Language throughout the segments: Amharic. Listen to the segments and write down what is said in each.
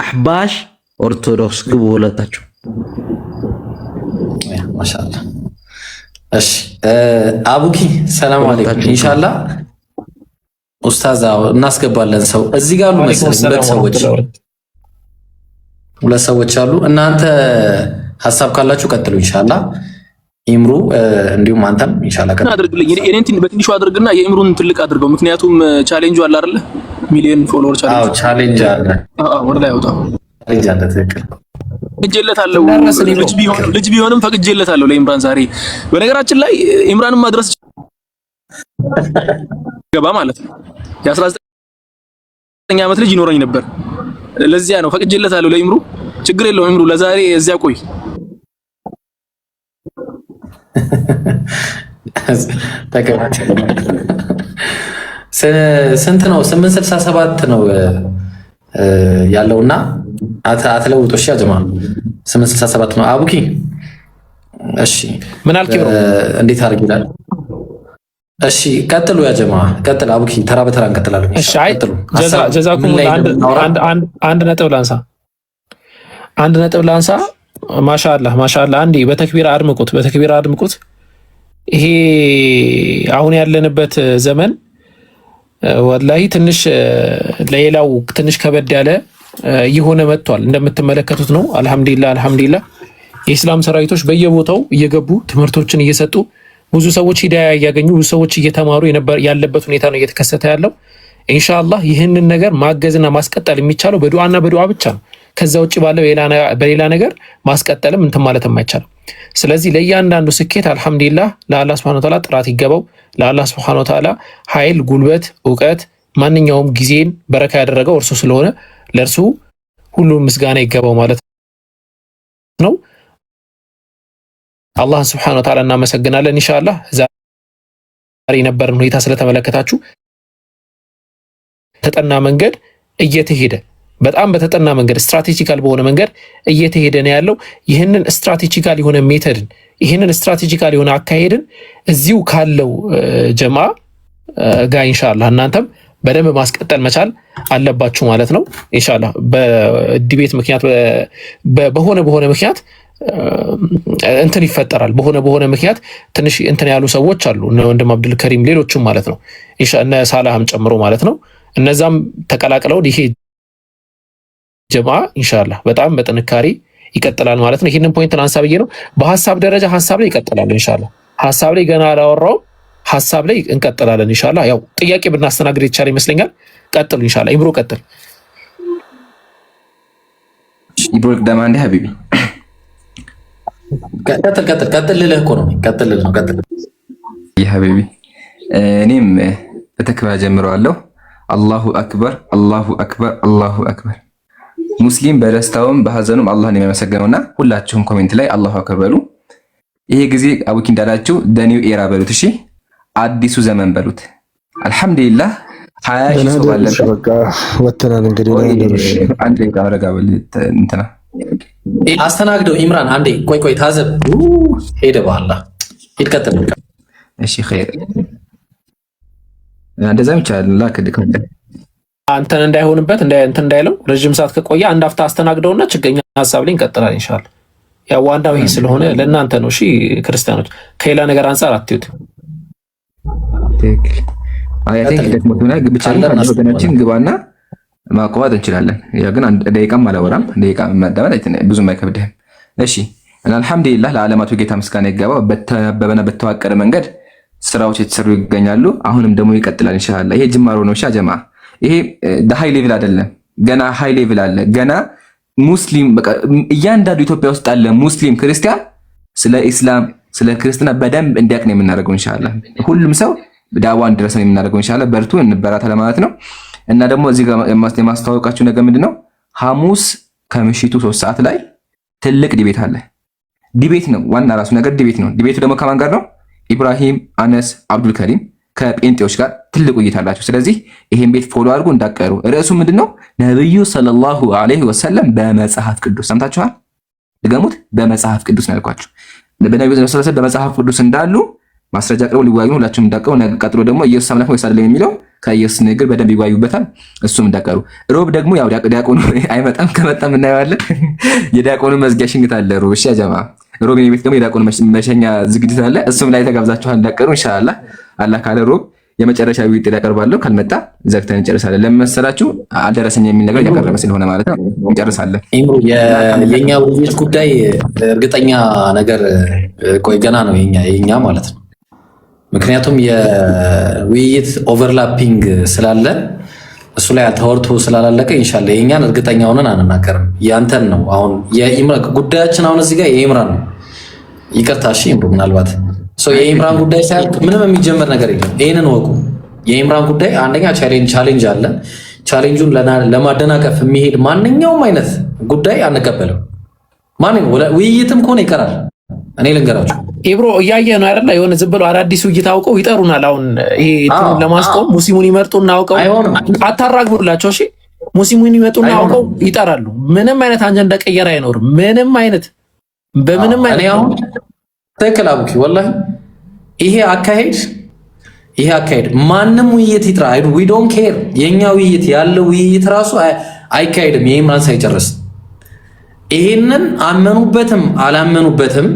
አህባሽ ኦርቶዶክስ ግቡ ሁለታችሁ። ማሻአላህ። እሺ አቡኪ ሰላም አለይኩም። ኢንሻአላህ ኡስታዝ እናስገባለን። ሰው እዚህ ጋር አሉ መሰለኝ ሁለት ሰዎች አሉ። እናንተ ሀሳብ ካላችሁ ቀጥሉ ኢንሻአላህ። ኢምሩ እንዲሁም አንተም ኢንሻአላህ ቀጥሉ። አድርግልኝ እኔን በትንሹ አድርግና የኢምሩን ትልቅ አድርገው። ምክንያቱም ቻሌንጁ አለ አይደለ? ሚሊዮን ፎሎወር ቻሌንጅ። አዎ ቻሌንጅ አለ። ወደ ላይ አውጣ። ቻሌንጅ አለ። ትክክል ፈቅጄለታለሁ። ልጅ ቢሆንም ፈቅጄለታለሁ ለኢምራን ዛሬ። በነገራችን ላይ ኢምራንን ማድረስ ገባ ማለት ነው። የ19 ዓመት ልጅ ይኖረኝ ነበር። ለዚያ ነው ፈቅጄለታለሁ ለኢምሩ። ችግር የለውም ኢምሩ፣ ለዛሬ እዚያ ቆይ። ስንት ነው? 867 ነው ያለውና አትለውጡ። እሺ አጀማ 867 ነው። አቡኪ እሺ ምን አልክ ብሮ? እንዴት አድርግ ይላል? እሺ ቀጥሉ ያጀማ ቀጥል። አቡኪ ተራ በተራ እንቀጥላለን። እሺ ጀዛኩም አንድ ነጥብ ላንሳ። ማሻአላህ አንዴ በተክቢር አድምቁት። ይሄ አሁን ያለንበት ዘመን ወላሂ ትንሽ ለሌላው ትንሽ ከበድ ያለ ይሆነ መጥቷል። እንደምትመለከቱት ነው። አልሐምዱሊላህ የኢስላም ሰራዊቶች በየቦታው እየገቡ ትምህርቶችን እየሰጡ ብዙ ሰዎች ሂዳያ እያገኙ ብዙ ሰዎች እየተማሩ ያለበት ሁኔታ ነው እየተከሰተ ያለው። ኢንሻአላህ ይህንን ነገር ማገዝና ማስቀጠል የሚቻለው በዱዓና በዱዓ ብቻ ነው። ከዛ ውጭ ባለው በሌላ ነገር ማስቀጠልም እንትን ማለትም አይቻልም። ስለዚህ ለእያንዳንዱ ስኬት አልሐምዱሊላህ ለአላህ ሱብሓነሁ ወተዓላ ጥራት ይገባው። ለአላህ ሱብሓነሁ ወተዓላ ኃይል፣ ጉልበት፣ እውቀት ማንኛውም ጊዜን በረካ ያደረገው እርሱ ስለሆነ ለእርሱ ሁሉም ምስጋና ይገባው ማለት ነው። አላህን ሱብሓነሁ ወተዓላ እናመሰግናለን። ኢንሻአላህ ዛሬ የነበረን ሁኔታ ስለተመለከታችሁ ተጠና መንገድ እየተሄደ በጣም በተጠና መንገድ ስትራቴጂካል በሆነ መንገድ እየተሄደ ነው ያለው። ይህንን ስትራቴጂካል የሆነ ሜተድን ይህንን ስትራቴጂካል የሆነ አካሄድን እዚሁ ካለው ጀማ ጋር ኢንሻአላህ እናንተም በደንብ ማስቀጠል መቻል አለባችሁ ማለት ነው። ኢንሻአላህ በዲቤት ምክንያት በሆነ ምክንያት እንትን ይፈጠራል። በሆነ ምክንያት ትንሽ እንትን ያሉ ሰዎች አሉ፣ እነ ወንድም አብዱል ከሪም ሌሎችም ማለት ነው፣ እነ ሳላህም ጨምሮ ማለት ነው። እነዛም ተቀላቅለው ይሄ ጀማ ኢንሻአላህ በጣም በጥንካሬ ይቀጥላል ማለት ነው። ይሄንን ፖይንት አንሳ ብዬ ነው። በሐሳብ ደረጃ ሐሳብ ላይ ይቀጥላል ኢንሻአላህ። ሐሳብ ላይ ገና አላወራውም፣ ሐሳብ ላይ እንቀጥላለን ኢንሻአላህ። ያው ጥያቄ ብናስተናግድ ይቻላል ይመስለኛል። ቀጥሉ ኢንሻአላህ። ኢብሮ ቀጥል። ኢብሮ ደማንዴ ሀቢቢ ቀጥል ልልህ እኮ ነው። ቀጥል ያ ሀቢቢ። እኔም በተክቢራ ጀምረዋለሁ። አላሁ አክበር አላሁ አክበር አላሁ አክበር። ሙስሊም በደስታውም በሐዘኑም አላህን የሚያመሰግነውና ሁላችሁም ኮሜንት ላይ አላሁ አክበር በሉ። ይሄ ጊዜ አቡኪ እንዳላችሁ ደኒው ኤራ በሉት። እሺ አዲሱ ዘመን በሉት። አልሐምዱሊላህ 20 ሺህ ሰው ባለበት በቃ ወተናል። እንግዲህ አንድ ደቂቃ አረጋ በል እንትና አስተናግደው ኢምራን አንዴ ቆይ ታዘብ ሄደ በኋላ ሂድ ቀጥል። እሺ ኸይር እንደዛም ይቻላል። ላክድ አንተን እንዳይሆንበት እንትን እንዳይለው ረጅም ሰዓት ከቆየ አንድ አፍታ አስተናግደውና ችግኛ ሐሳብ ላይ እንቀጥላለን ኢንሻአላህ። ያው ዋናው ይሄ ስለሆነ ለእናንተ ነው። እሺ ክርስቲያኖች ከሌላ ነገር አንፃር አትዩት። አይ ቲንክ ደክሞትና ግብቻና ወገናችን ግባና ማቋዋጥ እንችላለን። ያ ግን አንድ ደቂቃም አላወራም። ደቂቃ ማዳመጥ ብዙም አይከብድህም። እሺ አልሐምዱሊላህ ለዓለማቱ ጌታ ምስጋና ይገባው። በተናበበና በተዋቀረ መንገድ ስራዎች የተሰሩ ይገኛሉ። አሁንም ደግሞ ይቀጥላል ኢንሻአላህ። ይሄ ጅማሮ ነው። ሻጀማ ይሄ ሃይ ሌቭል አይደለም፣ ገና ሃይ ሌቭል አለ። ገና ሙስሊም በቃ እያንዳንዱ ኢትዮጵያ ውስጥ አለ ሙስሊም ክርስቲያን ስለ ኢስላም ስለ ክርስትና በደንብ እንዲያውቅ ነው የምናደርገው ኢንሻአላህ። ሁሉም ሰው ዳዋን ድረስ ነው የምናደርገው ኢንሻአላህ። በርቱ እንበራታ ለማለት ነው። እና ደግሞ እዚህ ጋር የማስተዋወቃችሁ ነገር ምንድነው? ሐሙስ ከምሽቱ 3 ሰዓት ላይ ትልቅ ዲቤት አለ። ዲቤት ነው ዋና ራሱ ነገር ዲቤት ነው። ዲቤቱ ደግሞ ከማን ጋር ነው? ኢብራሂም፣ አነስ፣ አብዱል ከሪም ከጴንጤዎች ጋር ትልቅ ውይይት አላቸው። ስለዚህ ይሄን ቤት ፎሎ አድርጉ እንዳቀሩ። ርዕሱ ምንድነው? ነብዩ ሰለላሁ ዐለይሂ ወሰለም በመጽሐፍ ቅዱስ ሰምታችኋል? ድገሙት። በመጽሐፍ ቅዱስ ነው ያልኳችሁ። በነብዩ ሰለላሁ ዐለይሂ ወሰለም በመጽሐፍ ቅዱስ እንዳሉ ማስረጃ አቅርበው ሊወያዩ ሁላችሁም እንዳቀሩ ቀጥሎ ደግሞ ኢየሱስ አምላክ ወይስ አይደለም የሚለው ከኢየሱስ ንግግር በደንብ ይወያዩበታል። እሱም እንዳቀሩ ሮብ ደግሞ ያው ዲያቆኑ አይመጣም፣ ከመጣም እናየዋለን። የዲያቆኑ መዝጊያ ሽኝት አለ ሮብ። እሺ ያጀማ ሮብ የቤት ደግሞ የዲያቆኑ መሸኛ ዝግጅት አለ። እሱም ላይ ተጋብዛችኋል እንዳቀሩ ኢንሻአላህ። አላህ ካለ ሮብ የመጨረሻ ውይይት ያቀርባለሁ። ካልመጣ ዘግተን እንጨርሳለን። ለምን መሰላችሁ? አልደረሰኝ የሚል ነገር ያቀረበ ስለሆነ ማለት ነው። እንጨርሳለን። የኛ ውይይት ጉዳይ እርግጠኛ ነገር ቆይ ገና ነው የኛ ማለት ነው። ምክንያቱም የውይይት ኦቨርላፒንግ ስላለ እሱ ላይ ተወርቶ ስላላለቀ ኢንሻአላህ የኛን እርግጠኛ ሆነን አንናገርም። ያንተን ነው አሁን የኢምራን ጉዳያችን አሁን እዚህ ጋር የኢምራን ነው። ይቅርታ እሺ ኢምሩ ምናልባት የኢምራን ጉዳይ ሳይሆን ምንም የሚጀመር ነገር የለም። ይሄንን ወቁ። የኢምራን ጉዳይ አንደኛ ቻሌንጅ አለ። ቻሌንጁን ለማደናቀፍ የሚሄድ ማንኛውም አይነት ጉዳይ አንቀበልም። ውይይትም ከሆነ ይቀራል። እኔ ልንገራችሁ ኢብሮ እያየ ነው አይደል? የሆነ ዝም ብሎ አዳዲስ ውይይት አውቀው ይጠሩናል። አሁን ይሄ እንትኑን ለማስቆም ሙስሊሙን ይመርጡና አውቀው አታራግቡላቸው። እሺ ሙስሊሙን ይመጡና አውቀው ይጠራሉ። ምንም አይነት አጀንዳ ቀየረ አይኖርም። ምንም አይነት በምንም አይነት አሁን ትክክል አቡኪ ወላሂ ይሄ አካሄድ ማንም ውይይት ይጥራ ዊ ዶንት ኬር። የኛ ውይይት ያለው ውይይት ራሱ አይካሄድም የኢምራን ሳይጨርስ። ይሄንን አመኑበትም አላመኑበትም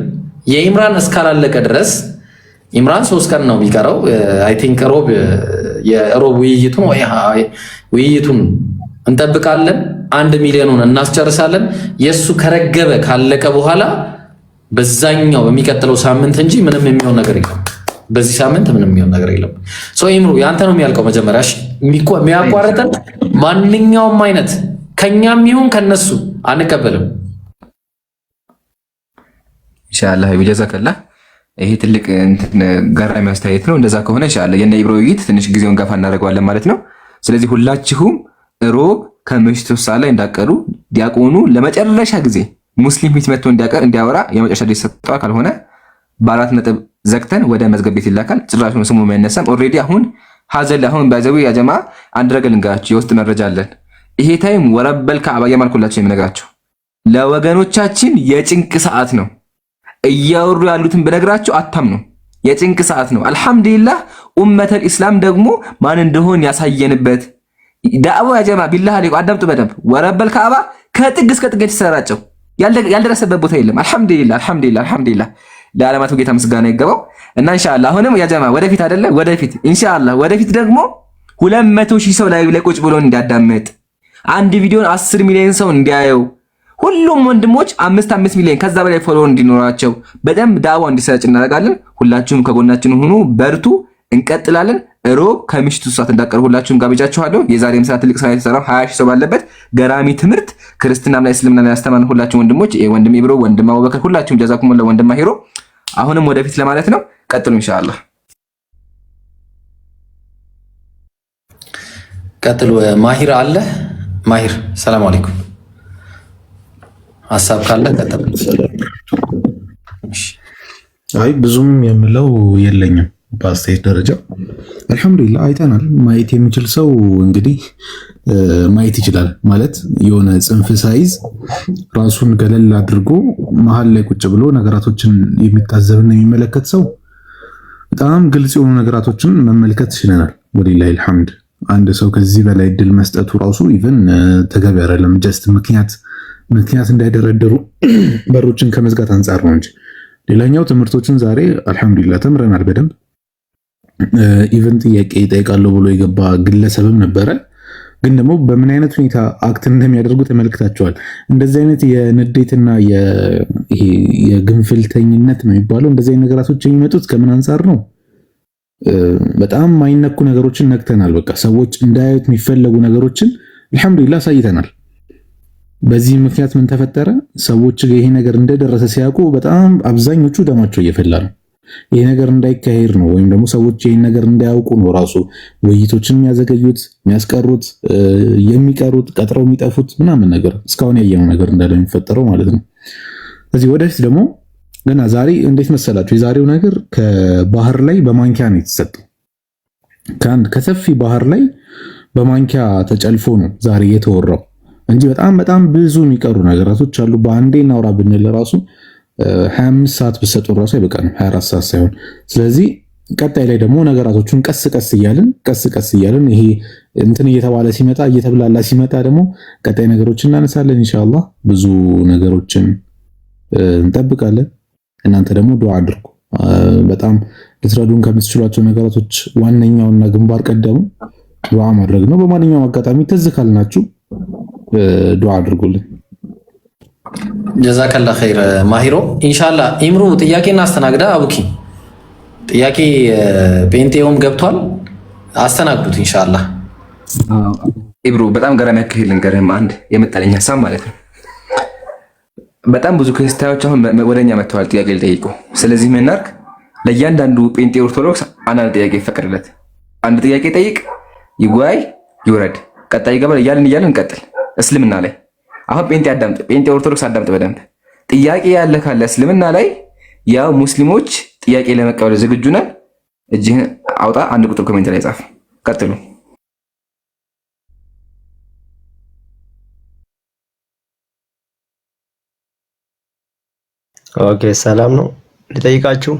የኢምራን እስካላለቀ ድረስ ኢምራን 3 ቀን ነው የሚቀረው። አይ ቲንክ የሮብ ውይይቱን እንጠብቃለን። 1 ሚሊዮኑን እናስጨርሳለን። የሱ ከረገበ ካለቀ በኋላ በዛኛው በሚቀጥለው ሳምንት እንጂ ምንም የሚሆን ነገር የለም። በዚህ ሳምንት ምንም የሚሆን ነገር የለም። ኢምሩ ያንተ ነው የሚያልቀው መጀመሪያ። እሺ የሚያቋርጠን ማንኛውም አይነት ከኛም ይሁን ከነሱ አንቀበልም ኢንሻአላህ። ጀዛከላህ። ይሄ ትልቅ ገራሚ አስተያየት ነው። እንደዛ ከሆነ ኢንሻአላህ የነ ኢብሮ ውይይት ትንሽ ጊዜውን ገፋ እናደርገዋለን ማለት ነው። ስለዚህ ሁላችሁም ሮብ ከምሽቱ ሰዓት ላይ እንዳቀሩ ዲያቆኑ ለመጨረሻ ጊዜ ሙስሊም ፊት መጥቶ እንዲያወራ የመጨረሻ ጊዜ ሰጥቷል። ካልሆነ በ4 ነጥብ ዘግተን ወደ መዝገብ ቤት ይላካል። ጭራሹን ስሙ የማይነሳም። ኦልሬዲ አሁን ሀዘል አሁን ባይዘው ያጀማ አንድ ነገር ልንገራችሁ፣ የውስጥ መረጃ አለን። ይሄ ታይም ወረበል ከአባ የማልኩላችሁ የምነግራችሁ ለወገኖቻችን የጭንቅ ሰዓት ነው። እያወሩ ያሉትን ብነግራችሁ አታምኑ። የጭንቅ ሰዓት ነው። አልሐምዱሊላህ ኡመተል ኢስላም ደግሞ ማን እንደሆን ያሳየንበት ዳዕዋ ያጀማ ቢላህ አለይኩም አዳምጡ በደንብ። ወረበል ከአባ ከጥግ እስከ ጥግ የተሰራጨው ያልደረሰበት ቦታ የለም። አልሐምዱሊላህ ለዓለማቱ ጌታ ምስጋና ይገባው እና ኢንሻአላህ አሁንም ያጀማ ወደፊት አይደለ ወደፊት ኢንሻአላህ ወደፊት ደግሞ 200,000 ሰው ላይ ቁጭ ብሎ እንዲያዳምጥ አንድ ቪዲዮን 10 ሚሊዮን ሰው እንዲያየው ሁሉም ወንድሞች 5 ሚሊዮን ከዛ በላይ ፎሎወር እንዲኖራቸው በደንብ ዳዋ እንዲሰራጭ እናደርጋለን። ሁላችሁም ከጎናችን ሁኑ፣ በርቱ፣ እንቀጥላለን። ሮብ ከምሽቱ ሰዓት እንዳቀርቡ ሁላችሁም ጋብዣችኋለሁ። የዛሬ ምሳ ትልቅ ስራ የተሰራው 20,000 ሰው ባለበት ገራሚ ትምህርት ክርስትናም ላይ እስልምና ላይ ያስተማርን ሁላችሁም ወንድሞች ወንድም ኢብሮ ወንድም አቡበከር ሁላችሁም ጀዛኩም ወላ ወንድም ማሂሮ አሁንም ወደፊት ለማለት ነው። ቀጥሉ ኢንሻአላህ ቀጥሉ። ማሂር አለ ማሂር ሰላም አለይኩም ሀሳብ ካለ ቀጥሉ። አይ ብዙም የምለው የለኝም በአስተያየት ደረጃ አልሐምዱሊላህ አይተናል። ማየት የሚችል ሰው እንግዲህ ማየት ይችላል ማለት የሆነ ጽንፍ ሳይዝ ራሱን ገለል አድርጎ መሀል ላይ ቁጭ ብሎ ነገራቶችን የሚታዘብና የሚመለከት ሰው በጣም ግልጽ የሆኑ ነገራቶችን መመልከት ይችላል። ወሊላሂ አልሐምድ። አንድ ሰው ከዚህ በላይ እድል መስጠቱ ራሱ ኢቭን ተገቢ አይደለም። ጀስት ምክንያት እንዳይደረደሩ በሮችን ከመዝጋት አንጻር ነው እንጂ ሌላኛው ትምህርቶችን ዛሬ አልሐምዱሊላህ ተምረናል በደንብ። ኢቨን ጥያቄ ይጠይቃለሁ ብሎ የገባ ግለሰብም ነበረ። ግን ደግሞ በምን አይነት ሁኔታ አክት እንደሚያደርጉ ተመልክታቸዋል። እንደዚህ አይነት የንዴትና የግንፍልተኝነት ነው የሚባለው እንደዚህ አይነት ነገራቶች የሚመጡት ከምን አንጻር ነው? በጣም ማይነኩ ነገሮችን ነክተናል። በቃ ሰዎች እንዳያዩት የሚፈለጉ ነገሮችን አልሐምዱሊላህ አሳይተናል። በዚህ ምክንያት ምን ተፈጠረ? ሰዎች ይሄ ነገር እንደደረሰ ሲያውቁ በጣም አብዛኞቹ ደማቸው እየፈላ ነው። ይሄ ነገር እንዳይካሄድ ነው ወይም ደግሞ ሰዎች ይሄን ነገር እንዳያውቁ ነው ራሱ ውይይቶችን የሚያዘገዩት፣ የሚያስቀሩት፣ የሚቀሩት፣ ቀጥረው የሚጠፉት ምናምን ነገር እስካሁን ያየነው ነገር እንዳለ የሚፈጠረው ማለት ነው። ስለዚህ ወደፊት ደግሞ ገና ዛሬ እንዴት መሰላችሁ? የዛሬው ነገር ከባህር ላይ በማንኪያ ነው የተሰጠው። ከሰፊ ባህር ላይ በማንኪያ ተጨልፎ ነው ዛሬ የተወራው እንጂ በጣም ብዙ የሚቀሩ ነገራቶች አሉ። በአንዴ እናውራ ብንል ራሱ 25 ሰዓት ብሰጡ ራሱ አይበቃንም፣ 24 ሰዓት ሳይሆን። ስለዚህ ቀጣይ ላይ ደግሞ ነገራቶቹን ቀስ ቀስ እያልን ይሄ እንትን እየተባለ ሲመጣ እየተብላላ ሲመጣ ደግሞ ቀጣይ ነገሮችን እናነሳለን ኢንሻአላህ። ብዙ ነገሮችን እንጠብቃለን። እናንተ ደግሞ ዱዓ አድርጉ። በጣም ልትረዱን ከምትችሏቸው ነገራቶች ዋነኛውና ግንባር ቀደሙ ዱዓ ማድረግ ነው። በማንኛውም አጋጣሚ ትዝ ካልናችሁ ዱዓ አድርጉልን። ጀዛከላ ኸይር ማሂሮ። ኢንሻአላህ ኢምሩ ጥያቄና አስተናግዳ አቡኪ ጥያቄ ጴንጤውም ገብቷል፣ አስተናግዱት ኢንሻአላህ። ኢብሩ በጣም ገራሚ ያክል ልንገርህም አንድ የመጣልኝ ሀሳብ ማለት ነው። በጣም ብዙ ክርስቲያኖች አሁን ወደኛ መጥተዋል ጥያቄ ሊጠይቁ። ስለዚህ ምን እናድርግ? ለእያንዳንዱ ጴንጤ ኦርቶዶክስ አንድ ጥያቄ ይፈቀድለት። አንድ ጥያቄ ጠይቅ፣ ይጓይ፣ ይውረድ፣ ቀጣይ ይገባል እያልን እንቀጥል። እስልምና ላይ አሁን ጴንጤ ኦርቶዶክስ አዳምጥ በደንብ። ጥያቄ ያለ ካለ እስልምና ላይ ያው ሙስሊሞች ጥያቄ ለመቀበል ዝግጁ ነን፣ እጅህን አውጣ፣ አንድ ቁጥር ኮሜንት ላይ ጻፍ። ቀጥሉ። ኦኬ ሰላም ነው። ልጠይቃችሁ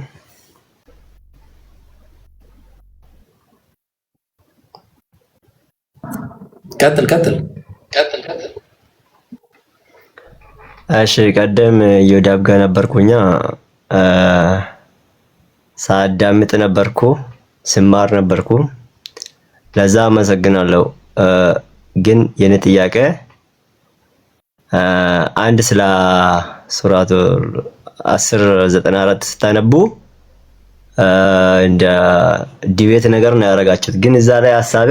ቀጥል። እሺ ቀደም ዮዳብ ጋር ነበርኩኛ፣ ሳዳምጥ ነበርኩ፣ ስማር ነበርኩ። ለዛ አመሰግናለሁ። ግን የኔ ጥያቄ አንድ ስለ ሱራቱ 10:94 ስታነቡ እንደ ዲቤት ነገር ነው ያደረጋችሁት። ግን እዛ ላይ ሐሳቤ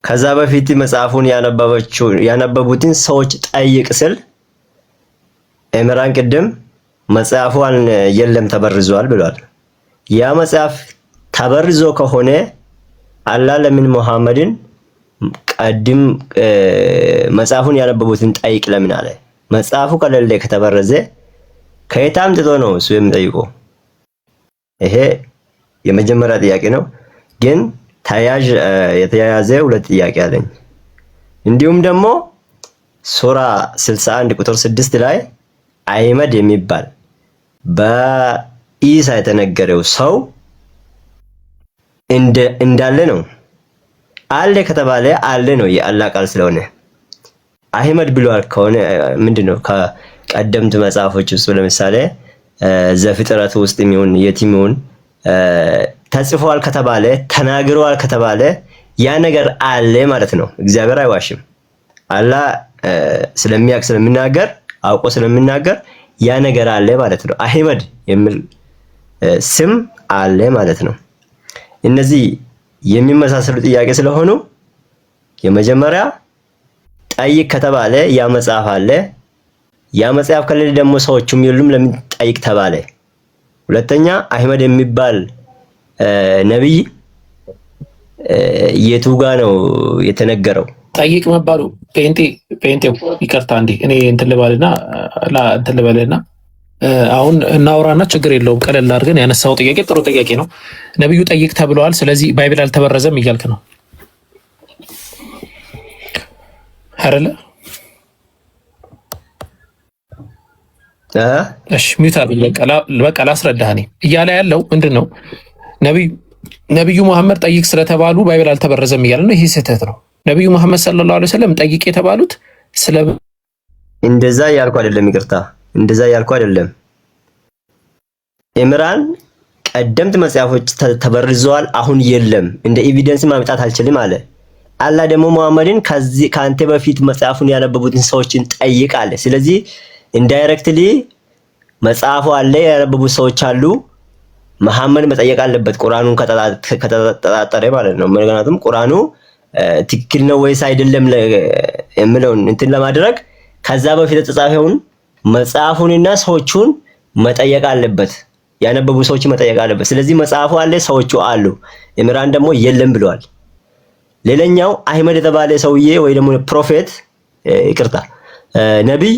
ከዛ በፊት መጽሐፉን ያነበቡትን ሰዎች ጠይቅ ስል ኢምራን ቅድም መጽሐፉን የለም ተበርዟል ብሏል። ያ መጽሐፍ ተበርዞ ከሆነ አላህ ለምን ሙሐመድን ቀድም መጽሐፉን ያነበቡትን ጠይቅ ለምን አለ? መጽሐፉ ከሌለ ከተበረዘ ከየት አምጥቶ ነው እሱ የሚጠይቀው? ይሄ የመጀመሪያ ጥያቄ ነው። ግን የተያያዘ ሁለት ጥያቄ አለኝ። እንዲሁም ደግሞ ሱራ 61 ቁጥር 6 ላይ አህመድ የሚባል በኢሳ የተነገረው ሰው እንዳለ ነው። አለ ከተባለ አለ ነው የአላህ ቃል ስለሆነ አህመድ ብሏል ከሆነ ምንድነው? ከቀደምት መጽሐፎች ውስጥ ለምሳሌ ዘፍጥረት ውስጥ የሚሆን የቲሙን ተጽፏል ከተባለ ተናግሯል ከተባለ ያ ነገር አለ ማለት ነው። እግዚአብሔር አይዋሽም። አላህ ስለሚያውቅ ስለሚናገር አውቆ ስለሚናገር ያ ነገር አለ ማለት ነው። አህመድ የሚል ስም አለ ማለት ነው። እነዚህ የሚመሳሰሉ ጥያቄ ስለሆኑ የመጀመሪያ ጠይቅ ከተባለ ያ መጽሐፍ አለ። ያ መጽሐፍ ከሌለ ደግሞ ሰዎቹም የሉም ለምን ጠይቅ ተባለ? ሁለተኛ አህመድ የሚባል ነብይ የቱ ጋ ነው የተነገረው? ጠይቅ መባሉ ጴንጤው ይቅርታ እንዴ እኔ እንትን ልበልና አሁን እናውራና ችግር የለውም። ቀለል አድርገን ያነሳው ጥያቄ ጥሩ ጥያቄ ነው። ነብዩ ጠይቅ ተብለዋል። ስለዚህ ባይብል አልተበረዘም እያልክ ነው አይደለ? እሺ ሚውት በቃ ላስረዳህ። እኔ እያለ ያለው ምንድን ነው? ነብዩ መሐመድ ጠይቅ ስለተባሉ ባይብል አልተበረዘም እያለ ነው። ይሄ ስህተት ነው። ነብዩ መሐመድ ሰለላሁ ዐለይሂ ወሰለም ጠይቅ የተባሉት እንደዛ ያልኩ አይደለም። ይቅርታ እንደዛ ያልኩ አይደለም። ኢምራን ቀደምት መጽሐፎች ተበርዘዋል፣ አሁን የለም፣ እንደ ኤቪደንስ ማምጣት አልችልም አለ። አላህ ደግሞ መሐመድን ከአንተ በፊት መጽሐፉን ያነበቡትን ሰዎችን ጠይቅ አለ። ስለዚህ ኢንዳይሬክትሊ መጽሐፉ አለ፣ ያነበቡት ሰዎች አሉ፣ መሐመድ መጠየቅ አለበት። ቁርአኑን ከተጣጣረ ማለት ነው። ምክንያቱም ቁርአኑ ትክክል ነው ወይስ አይደለም የሚለውን እንትን ለማድረግ ከዛ በፊት የተጻፈውን መጽሐፉንና ሰዎቹን መጠየቅ አለበት። ያነበቡ ሰዎች መጠየቅ አለበት። ስለዚህ መጽሐፉ አለ፣ ሰዎቹ አሉ። ኢምራን ደግሞ የለም ብለዋል። ሌላኛው አህመድ የተባለ ሰውዬ ወይ ደግሞ ፕሮፌት ይቅርታ ነብይ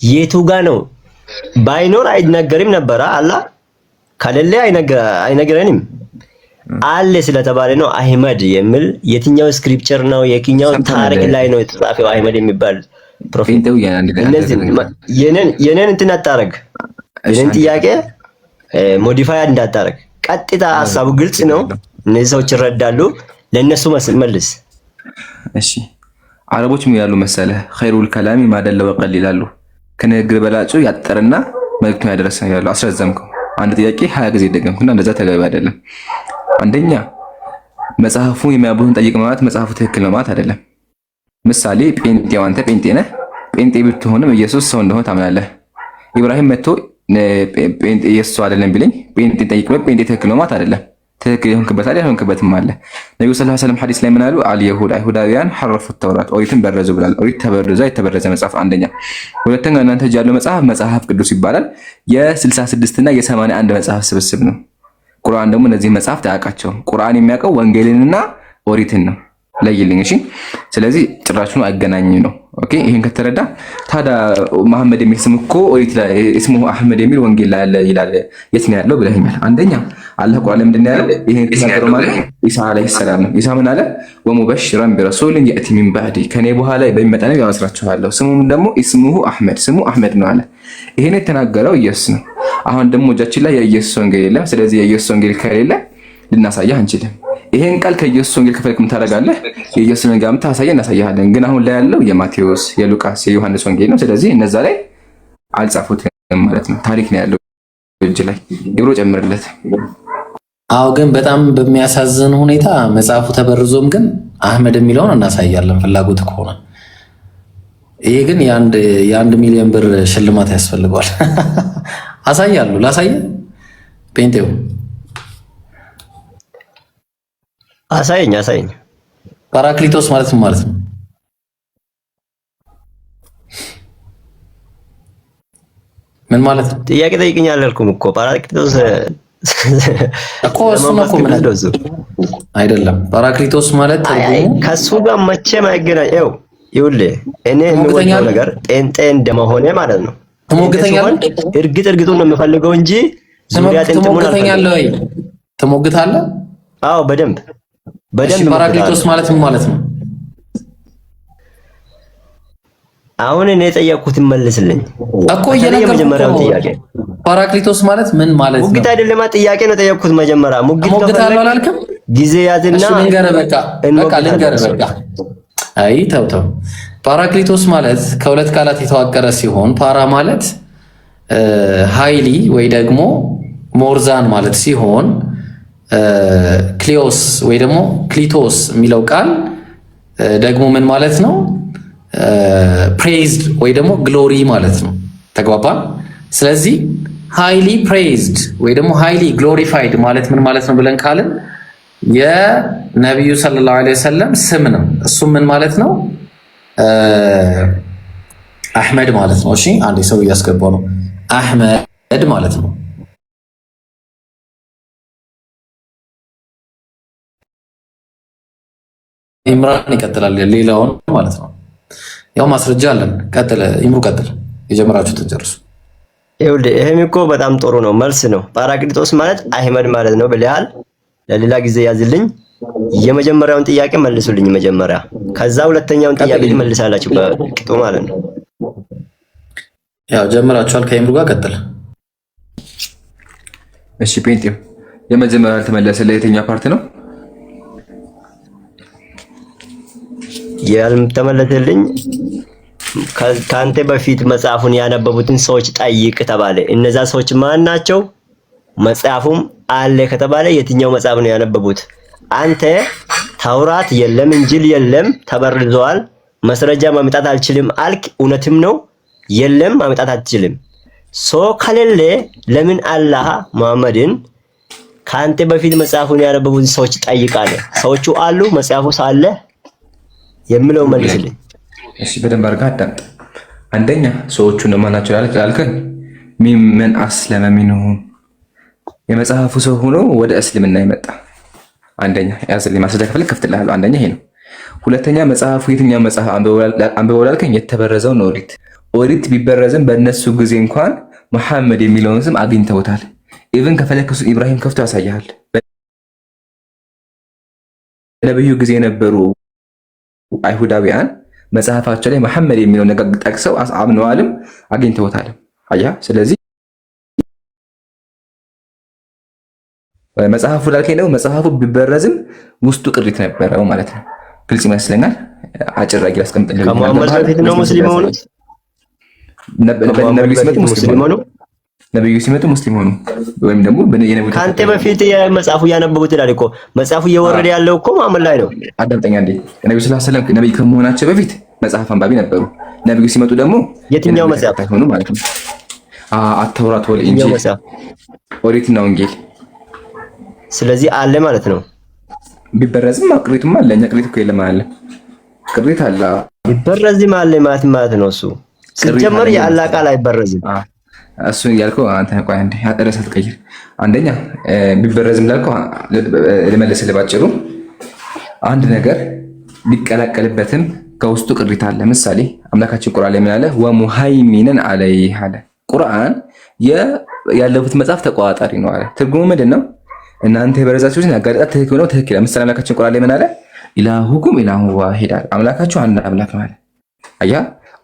የቱ ጋ ነው? ባይኖር አይነገርም ነበር። አላህ ከሌለ አይነገረንም። አለ ስለተባለ ነው አህመድ የሚል። የትኛው ስክሪፕቸር ነው? የትኛው ታሪክ ላይ ነው የተጻፈው አህመድ የሚባል ፕሮፌት? የኔን እንትን አታረግ። የኔን ጥያቄ ሞዲፋይ እንዳታረግ። ቀጥታ ሀሳቡ ግልጽ ነው። እነዚህ ሰዎች ይረዳሉ። ለነሱ መልስ። እሺ አረቦች ምን ያሉ መሰለ ኸይሩል ከላሚ ማደለ ወቀል ይላሉ። ከንግግር በላጩ ያጠረና መልእክቱን ያደረሰ ይላሉ። አስረዘምከው። አንድ ጥያቄ 20 ጊዜ ደገምኩና እንደዛ ተገቢ አይደለም። አንደኛ መጽሐፉ የሚያቡን ጠይቅ ማለት መጽሐፉ ትክክል ነው ማለት አይደለም። ምሳሌ ጴንጤው አንተ ጴንጤ ነህ። ጴንጤ ብትሆንም ኢየሱስ ሰው እንደሆነ ታምናለህ። ኢብራሂም መጥቶ ጴንጤ ኢየሱስ አይደለም ቢለኝ ጴንጤ ጠይቅ ጴንጤ ትክክል ነው ማለት አይደለም። ትክክል የሆንክበት አይደል የሆንክበትም አለ። ነብዩ ሰለላሁ ዐለይሂ ወሰለም ሐዲስ ላይ ምን አሉ? አልይሁድ አይሁዳውያን ሐረፉት ተውራት ኦሪትን በረዙ ብሏል። ኦሪት ተበረዘ የተበረዘ መጽሐፍ አንደኛ። ሁለተኛ እናንተ እጅ ያለው መጽሐፍ ቅዱስ ይባላል። የ66 እና የ81 መጽሐፍ ስብስብ ነው። ቁርአን ደግሞ እነዚህ መጽሐፍት አያውቃቸውም። ቁርአን የሚያውቀው ወንጌልንና ኦሪትን ነው። ለይልኝ እሺ። ስለዚህ ጭራሹን አገናኝ ነው። ኦኬ ይሄን ከተረዳ ታዲያ መሐመድ የሚል ስም እኮ ኦሪት ላይ እስሙ አህመድ የሚል ወንጌል ላይ አለ ይላል። የት ነው ያለው ብለኸኛል። አንደኛ አላህ ቁርአን ምንድን ነው ያለው? ይሄን ተናገረው ማለት ኢሳ አለይሂ ሰላም ነው። ኢሳ ምን አለ? ወሙበሽራን ቢረሱልን የእቲ ሚን ባዕዲ ከኔ በኋላ በሚመጣ ነው ያወስራችኋለሁ። ስሙም ደግሞ ኢስሙሁ አህመድ ስሙ አህመድ ነው አለ። ይሄን የተናገረው ኢየሱስ ነው። አሁን ደግሞ እጃችን ላይ የኢየሱስ ወንጌል የለም። ስለዚህ የኢየሱስ ወንጌል ከሌለ ልናሳየህ አንችልም። ይሄን ቃል ከኢየሱስ ወንጌል ከፈልክም ታደርጋለህ። የኢየሱስ ወንጌል ታሳየህ እናሳያለን። ግን አሁን ላይ ያለው የማቴዎስ፣ የሉቃስ፣ የዮሐንስ ወንጌል ነው። ስለዚህ እነዛ ላይ አልጻፉትም ማለት ነው። ታሪክ ነው ያለው እጅ ላይ ይብሮ ጨምርለት። አዎ ግን በጣም በሚያሳዝን ሁኔታ መጽሐፉ ተበርዞም ግን አህመድ የሚለውን እናሳያለን ፍላጎት ከሆነ። ይሄ ግን የአንድ ሚሊዮን ብር ሽልማት ያስፈልገዋል። አሳያለሁ። ላሳየ ጴንጤው አሳየኝ። ፓራክሊቶስ ማለት ምን ማለት ነው? ምን ማለት ነው? ጥያቄ ጠይቅኛል አላልኩም እኮ ፓራክሊቶስ እኮ እሱ ነው እኮ ምን አይደለም። ፓራክሊቶስ ማለት ከሱ ጋር መቼም አይገናኝም። ይኸውልህ እኔ የምወደው ነገር ጴንጤ እንደመሆኔ ማለት ነው። ትሞግተኛለህ? እርግጡን ነው የምፈልገው እንጂ ዙሪያ ጥንጥሙን ትሞግተኛለህ ወይ? ትሞግታለህ? አዎ በደንብ ፓራክሊቶስ ማለት ምን ማለት ነው? አሁን እኔ የጠየቅኩትን መልስልኝ እኮ የመጀመሪያው ጥያቄ ፓራክሊቶስ ማለት ምን ማለት ነው? ሙግት አይደለም ጥያቄ ነው የጠየቅኩት መጀመሪያ። ሙግት አላልክም? ጊዜ ያዝና ልንገርህ በቃ ልንገርህ በቃ። አይ ተው ፓራክሊቶስ ማለት ከሁለት ቃላት የተዋቀረ ሲሆን ፓራ ማለት ሃይሊ ወይ ደግሞ ሞርዛን ማለት ሲሆን ክሊዮስ ወይ ደግሞ ክሊቶስ የሚለው ቃል ደግሞ ምን ማለት ነው? ፕሬዝድ ወይ ደግሞ ግሎሪ ማለት ነው። ተግባባን? ስለዚህ ሃይሊ ፕሬዝድ ወይ ደግሞ ሃይሊ ግሎሪፋይድ ማለት ምን ማለት ነው ብለን ካልን የነቢዩ ሰለላሁ ዐለይሂ ወሰለም ስም ነው። እሱም ምን ማለት ነው? አህመድ ማለት ነው። እሺ አንዴ ሰው እያስገባው ነው። አህመድ ማለት ነው። ኢምራን ይቀጥላል። ሌላውን ማለት ነው። ያው ማስረጃ አለን። ቀጥል ኢምሩ፣ ቀጥል። የጀመራችሁትን ጨርሱ። ይኸውልህ ይሄም እኮ በጣም ጥሩ ነው፣ መልስ ነው። ፓራክሊቶስ ማለት አህመድ ማለት ነው ብለሃል። ለሌላ ጊዜ ያዝልኝ። የመጀመሪያውን ጥያቄ መልሱልኝ መጀመሪያ፣ ከዛ ሁለተኛውን ጥያቄ ትመልሳላችሁ በቅጡ ማለት ነው። ያው ጀመራችኋል ከኢምሩ ጋር ቀጥል። እሺ ጴንጤው የመጀመሪያው ተመለሰ። ለየትኛው ፓርት ነው ያልተመለሰልኝ? ከአንተ በፊት መጽሐፉን ያነበቡትን ሰዎች ጠይቅ ተባለ። እነዛ ሰዎች ማን ናቸው? መጽሐፉም አለ ከተባለ የትኛው መጽሐፍ ነው ያነበቡት? አንተ ተውራት የለም እንጂል የለም ተበርዘዋል፣ መስረጃ ማምጣት አልችልም አልክ። እውነትም ነው፣ የለም ማምጣት አትችልም። ከሌለ ለምን አላህ መሐመድን ከአንተ በፊት መጽሐፉን ያነበቡትን ሰዎች ጠይቃለ? ሰዎቹ አሉ፣ መጽሐፉ ሳለ የምለው መልስልኝ። እሺ በደንብ አድርገህ አዳምጥ። አንደኛ ሰዎቹ እነማን ናቸው ያልከኝ? ሚመን አስለመ ሚንሁም የመጽሐፉ ሰው ሆኖ ወደ እስልምና የመጣ አንደኛ ያዝልኝ። ማስረጃ ከፈለክ ከፍትልሃለሁ። አንደኛ ይሄ ነው። ሁለተኛ መጽሐፉ የትኛው መጽሐፍ አንብበው ላልከኝ የተበረዘው ነው ኦሪት። ኦሪት ቢበረዝም በእነሱ ጊዜ እንኳን መሐመድ የሚለውን ስም አግኝተውታል። ኢቭን ከፈለክ እሱ ኢብራሂም ከፍቶ ያሳያል። በነብዩ ጊዜ የነበሩ አይሁዳውያን መጽሐፋቸው ላይ መሐመድ የሚለው ነገር ጠቅሰው አምነዋልም አግኝተውታልም። አያ ስለዚህ መጽሐፉ ላልከኝ ነው። መጽሐፉ ቢበረዝም ውስጡ ቅሪት ነበረው ማለት ነው። ግልጽ ይመስለኛል። አጭር አድርጌ ላስቀምጥልህ። ከሙሐመድ በፊት ነው ሙስሊም ሆኑት። ነብዩ ሲመጡ ሙስሊም ሆኑ። ነብዩ ሲመጡ ሙስሊም ሆኑ። ወይም ደግሞ የነብዩ ካንተ በፊት የመጽሐፉ ያነበቡት ይላል እኮ። መጽሐፉ እየወረደ ያለው እኮ ሙሐመድ ላይ ነው። አዳምጠኛ እንዴ። ነብዩ ሰለላሁ ዐለይሂ ወሰለም ነብይ ከመሆናቸው በፊት መጽሐፍ አንባቢ ነበሩ። ነብዩ ሲመጡ ደግሞ የትኛው መጽሐፍ ሆኑ ማለት ነው? አተውራት ወል ኢንጂል፣ ኦሪትና ወንጌል። ስለዚህ አለ ማለት ነው። ቢበረዝም ቅሪቱም አለ። እኛ ቅሪት እኮ የለም አለ። ቅሪት አለ። ቢበረዝም አለ ማለት ነው። እሱ ሲጀመር የአላህ ቃል አይበረዝም። እሱን ያልከው አንተ እንኳን አንዴ ርዕስ አትቀይር። አንደኛ ቢበረዝም ላልከው ልመልስልህ ባጭሩ። አንድ ነገር ቢቀላቀልበትም ከውስጡ ቅሪት አለ። ምሳሌ አምላካችን ቁርአን ላይ ምን አለ? ወሙሃይሚነን አለይህ አለ። ቁርአን ያለፉት መጽሐፍ ተቋጣሪ ነው አለ። ትርጉሙ ምንድን ነው? እናንተ የበረዛችሁትን ያጋለጣት ትክክል ነው ትክክል። ምሳሌ አምላካችን ቁርአን ላይ ምን አለ? ኢላሁኩም ኢላሁ ዋሂድ አለ። አምላካችሁ አንድ አምላክ ነው አለ። አያ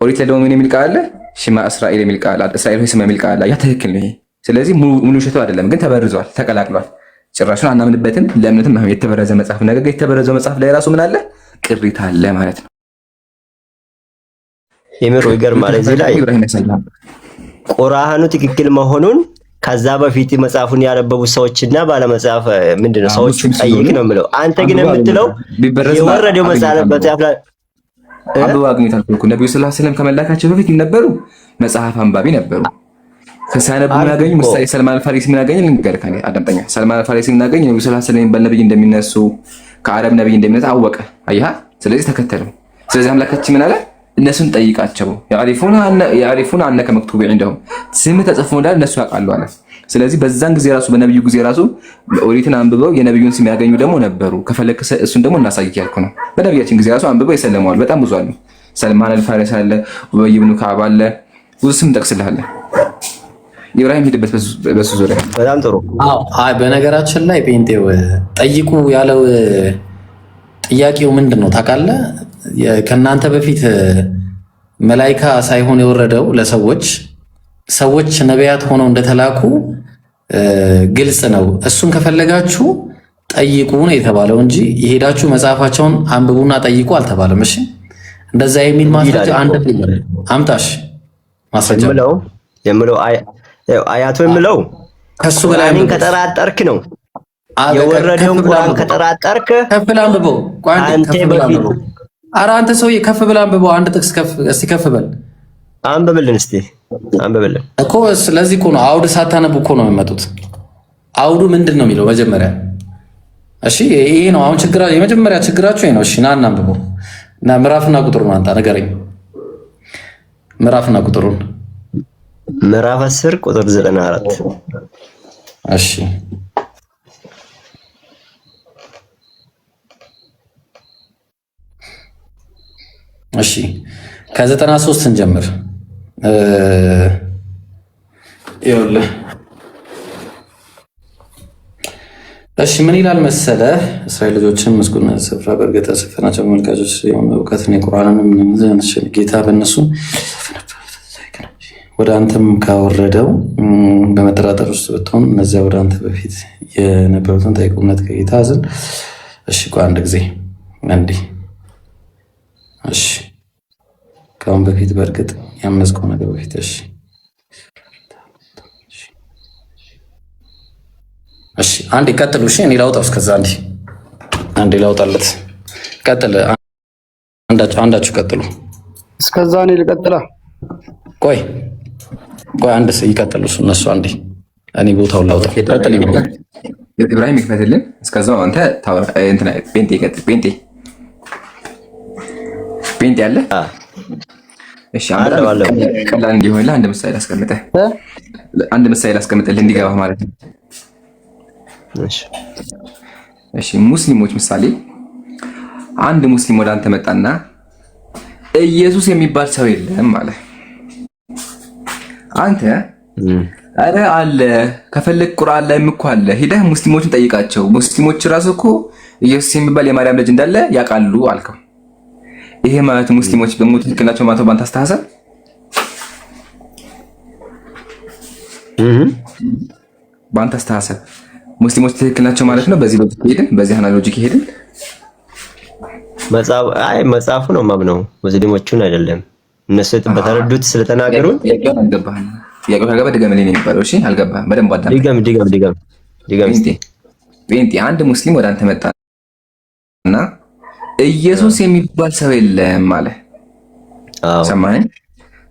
ኦሪት ላይ ደግሞ ምን የሚል ቃል አለ? ሽማ እስራኤል የሚል ቃል አለ። እስራኤል ሆይ ስማ የሚል ቃል አለ። ያ ትክክል ነው ይሄ። ስለዚህ ሙሉ ውሸቱ አይደለም፣ ግን ተበርዟል፣ ተቀላቅሏል። ጭራሹን አናምንበትም። ለእምነትም የተበረዘ መጽሐፍ ነገር ግን የተበረዘው መጽሐፍ ላይ ራሱ ምን አለ? ቅሪት አለ ማለት ነው። የምሮ ይገርማል። እዚህ ላይ ቁርአኑ ትክክል መሆኑን ከዛ በፊት መጽሐፉን ያነበቡ ሰዎችና ባለመጽሐፍ ምንድነው ሰዎች ጠይቅ ነው የምለው። አንተ ግን የምትለው የወረደው መጽሐፍ ላይ አብባ አግኝታል እኮ ነብዩ ሰለላሁ ዐለይሂ ወሰለም ከመላካቸው በፊት ነበሩ፣ መጽሐፍ አንባቢ ነበሩ። ከሳነብ ምናገኙ ምሳሌ ሰልማን አልፋሪሲ ምናገኝ ልንገር ከኔ አዳምጠኛ። ሰልማን አልፋሪሲ ምናገኝ ነብዩ ሰለላሁ ዐለይሂ ወሰለም በነብይ እንደሚነሱ ከአረብ ነብይ እንደሚነሳ አወቀ። አያህ ስለዚህ ተከተለው። ስለዚህ አምላካችን ምን አለ? እነሱን ጠይቃቸው ያሪፉና አነከ መክቱብ እንደሁም ስም ተጽፎ እንዳለ እነሱ ያውቃሉ አለ። ስለዚህ በዛን ጊዜ ራሱ በነብዩ ጊዜ ራሱ ኦሪትን አንብበው የነብዩን ስም ያገኙ ደግሞ ነበሩ። ከፈለክ እሱን ደግሞ እናሳይክ ያልኩ ነው። በነብያችን ጊዜ ራሱ አንብበው ይሰለማሉ። በጣም ብዙ አሉ። ሰልማን አልፋሪሲ አለ፣ ኡበይ ኢብኑ ከዓብ አለ፣ ብዙ ስም ጠቅስልሃለሁ። ኢብራሂም ሄደበት በሱ ዙሪያ በጣም ጥሩ። አይ በነገራችን ላይ ጴንጤው ጠይቁ ያለው ጥያቄው ምንድን ነው ታውቃለህ? ከእናንተ በፊት መላይካ ሳይሆን የወረደው ሰዎች ነቢያት ሆነው እንደተላኩ ግልጽ ነው። እሱን ከፈለጋችሁ ጠይቁ ነው የተባለው እንጂ የሄዳችሁ መጽሐፋቸውን አንብቡና ጠይቁ አልተባለም። እሺ እንደዛ የሚል ማስረጃ አንድ አምጣሽ። ማስረጃ የምለው አያቱ የምለው ከሱ በላይ ቁርአንን ከጠራጠርክ ነው የወረደውን ቁርአን ከጠራጠርክ ከፍል አንብበው። አንተ በፊት ኧረ አንተ ሰውዬ ከፍ ብለህ አንብበው። አንድ ጥቅስ ከፍ በል አንብብልን እስቲ አንብብልን እኮ። ስለዚህ እኮ ነው አውድ ሳታነቡ እኮ ነው የሚመጡት። አውዱ ምንድን ነው የሚለው መጀመሪያ? እሺ ይሄ ነው አሁን የመጀመሪያ ችግራችሁ ይሄ ነው። እሺ ና አንብበው እና ምዕራፍና ቁጥሩን አንጣ ንገረኝ። ምዕራፍና ቁጥሩን ምዕራፍ 10 ቁጥር 94 እሺ እሺ ከ93 እንጀምር። ይኸውልህ እሺ ምን ይላል መሰለህ? እስራኤል ልጆችን ምስጉን ስፍራ በእርግጥ ያሰፈናቸው መልካቾች የሆኑ እውቀትን የቁርአንንም ጌታ በእነሱ ወደ አንተም ካወረደው በመጠራጠር ውስጥ ብትሆን እነዚያ ወደ አንተ በፊት የነበሩትን ጠይቁነት ከጌታ ዘንድ። እሺ ቆይ አንድ ጊዜ እንዲህ እሺ ከአሁን በፊት በእርግጥ ያመዝከው ነገር በፊት እሺ አንዴ ቀጥሉ። እሺ እኔ ላውጣው እስከዛ አንዴ ላውጣለት። ቀጥል አንዳችሁ ቀጥሉ። እስከዛ እኔ ልቀጥላ። ቆይ አንድ ሰው ይቀጥሉ እነሱ አንዴ እኔ ቦታውን ላውጣ። ቀጥል ኢብራሂም ይክፈትልን። እስከዛው አንተ እንትና ጴንጤ ይቀጥል። ጴንጤ አለ። እሺ ቀላል እንዲሆንልህ አንድ ምሳሌ ላስቀምጥልህ እንዲገባ ማለት ነው። እሺ ሙስሊሞች ምሳሌ አንድ ሙስሊም ወደ አንተ መጣና ኢየሱስ የሚባል ሰው የለም ማለት አንተ አረ አለ ከፈለክ ቁርአን ላይ እኮ አለ ሄደህ ሙስሊሞችን ጠይቃቸው። ሙስሊሞች ራሱ እኮ ኢየሱስ የሚባል የማርያም ልጅ እንዳለ ያውቃሉ አልከው። ይሄ ማለት ሙስሊሞች በሞት ትክክል ናቸው ማለት ባንተ አስተሳሰብ? ባንተ አስተሳሰብ ሙስሊሞች ትክክል ናቸው ማለት ነው። በዚህ ሎጂክ ሄድን፣ በዚህ አናሎጂ ሄድን። መጽሐፉ ነው ማምነው፣ ሙስሊሞቹን አይደለም። እነሱ በተረዱት ስለተናገሩ አልገባህም። ጥያቄው ካልገባ ድገምልኝ ነው የሚባለው። እሺ አልገባህም። በደንብ አዳም ድገም እስቲ። ጴንጤ አንድ ሙስሊም ወደ አንተ መጣና ኢየሱስ የሚባል ሰው የለም አለ። ሰማኸኝ?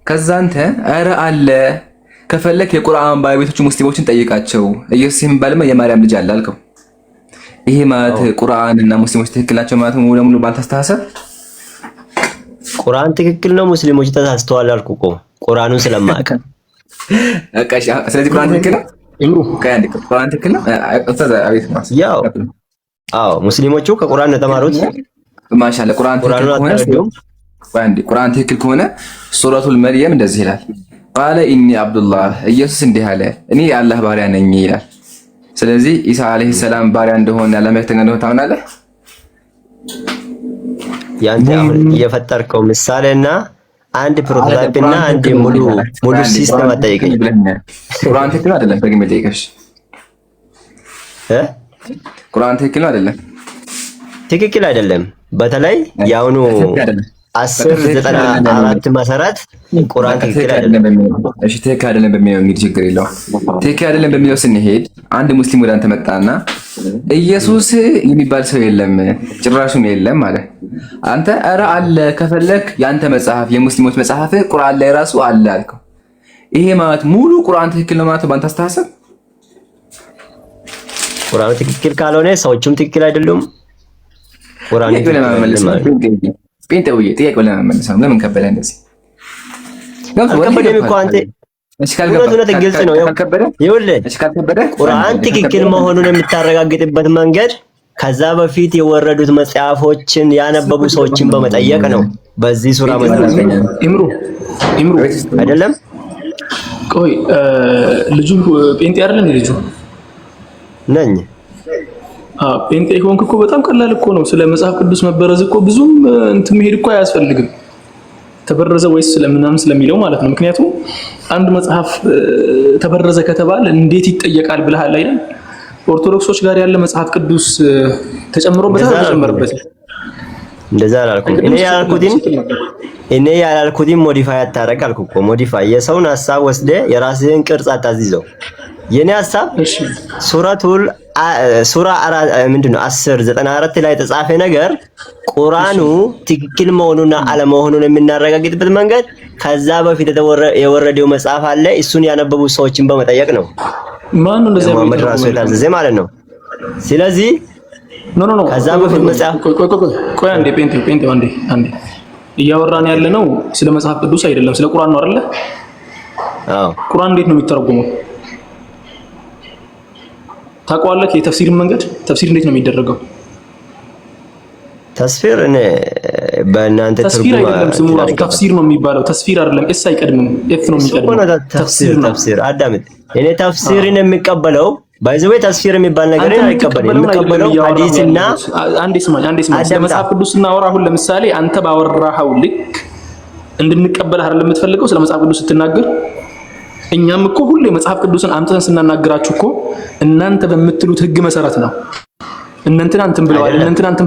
ከዛ አንተ ኧረ አለ፣ ከፈለክ የቁርአን ባለቤቶች ሙስሊሞችን ጠይቃቸው፣ ኢየሱስ የሚባልማ የማርያም ልጅ አለ አልከው። ይሄ ማለት ቁርአን እና ሙስሊሞች ትክክል ናቸው ማለት ሙሉ ለሙሉ ባንተ አስተሳሰብ? ቁርአን ትክክል ነው፣ ሙስሊሞች ተሳስተዋል አልኩ እኮ ቁርአኑን ስለማውቅ። በቃ እሺ፣ ስለዚህ ቁርአን ትክክል ነው። ቁርአን ትክክል ነው። ያው አዎ፣ ሙስሊሞቹ ከቁርአን ነው የተማሩት። ማሻአላ ቁርአን ትክክል ከሆነ ሱረቱል መርየም እንደዚህ ይላል፣ ቃለ ኢኒ አብዱላህ፣ ኢየሱስ እንዲህ አለ እኔ የአላህ ባሪያ ነኝ ይላል። ስለዚህ ኢሳ አለይሂ ሰላም ባሪያ እንደሆነ ያለ መልእክተኛ እንደሆነ ታምናለህ? ያንተ አሁን እየፈጠርከው ምሳሌና አንድ ፕሮቶታይፕ እና አንድ ሙሉ ሲስተም አጠይቀኝ። ቁርአን ትክክል አይደለም። በግሜ ጠይቀሽ ቁርአን ትክክል አይደለም። ትክክል አይደለም። በተለይ ያውኑ 1094 መሰረት ቁርአን ትክክል አይደለም። እሺ ትክክል አይደለም በሚለው እንግዲህ ችግር የለውም። ትክክል አይደለም በሚለው ስንሄድ አንድ ሙስሊም ወደ አንተ መጣና ኢየሱስ የሚባል ሰው የለም ጭራሹም የለም ማለት አንተ ኧረ አለ፣ ከፈለክ ያንተ መጽሐፍ የሙስሊሞች መጽሐፍ ቁርአን ላይ ራሱ አለ አልከው። ይሄ ማለት ሙሉ ቁርአን ትክክል ነው ማለት ባንተ አስተሳሰብ? ቁርአን ትክክል ካልሆነ ሰዎቹም ትክክል አይደሉም። ቁርአን ጥያቄውን ለመመለስ ነው። ለምን ከበደ እንደዚህ? ከበደም እኮ አንተ እውነት ግልጽ ነው። ይኸውልህ ቁርአን ትክክል መሆኑን የምታረጋግጥበት መንገድ ከዛ በፊት የወረዱት መጽሐፎችን ያነበቡ ሰዎችን በመጠየቅ ነው። በዚህ ሱራ መሰረት ኢምሩ አይደለም። ቆይ ልጁ ጴንጤ አይደለም? ልጁ ነኝ። ጴንጤ ሆንክ እኮ በጣም ቀላል እኮ ነው። ስለ መጽሐፍ ቅዱስ መበረዝ እኮ ብዙም እንትን መሄድ እኮ አያስፈልግም። ተበረዘ ወይስ ስለምናምን ስለሚለው ማለት ነው። ምክንያቱም አንድ መጽሐፍ ተበረዘ ከተባለ እንዴት ይጠየቃል ብለሃል አይደል? ኦርቶዶክሶች ጋር ያለ መጽሐፍ ቅዱስ ተጨምሮበታል አልተጨመረበትም? እንደዛ አላልኩም። እኔ ያላልኩትን ሞዲፋይ አታረቅ አልኩ እኮ። ሞዲፋይ የሰውን ሐሳብ ወስደ የራስህን ቅርጽ አታዝይዘው። የኔ ሐሳብ ሱራ ምንድነው 1094 ላይ የተጻፈ ነገር ቁርአኑ ትክክል መሆኑና አለመሆኑን የምናረጋግጥበት መንገድ ከዛ በፊት የወረደው መጽሐፍ አለ። እሱን ያነበቡ ሰዎችን በመጠየቅ ነው። ማን ነው እንደዚህ መሐመድ ራሱ የታዘዘ ማለት ነው። ስለዚህ ኖ ከዛ በፊት መጽሐፍ ቆይ አንዴ ጴንጤው አንዴ እያወራን ያለ ነው ስለ መጽሐፍ ቅዱስ አይደለም፣ ስለ ቁርአን ነው አይደለ? አዎ። ቁርአን እንዴት ነው የሚተረጎመው? ታውቀዋለህ? የተፍሲርን መንገድ ተፍሲር እንዴት ነው የሚደረገው? ተፍሲር እኔ በእናንተ ተፍሲር አይደለም ስሙ ራሱ ተፍሲር ነው የሚባለው። ተፍሲር አይደለም፣ ኤስ አይቀድምም፣ ኤፍ ነው የሚቀድመው። ተፍሲር አዳምጥ። እኔ ተፍሲርን የሚቀበለው ባይዘው ተፍሲር የሚባል ነገር አይቀበልም። የሚቀበለው ሐዲስና አንዴ ስማኝ ስለ መጽሐፍ ቅዱስ እናወራ። አሁን ለምሳሌ አንተ ባወራኸው ልክ እንድንቀበል አይደለም የምትፈልገው ስለ መጽሐፍ ቅዱስ ስትናገር። እኛም እኮ ሁሌ መጽሐፍ ቅዱስን አምጥተን ስናናገራችሁ እኮ እናንተ በምትሉት ህግ መሰረት ነው። እናንተን አንተን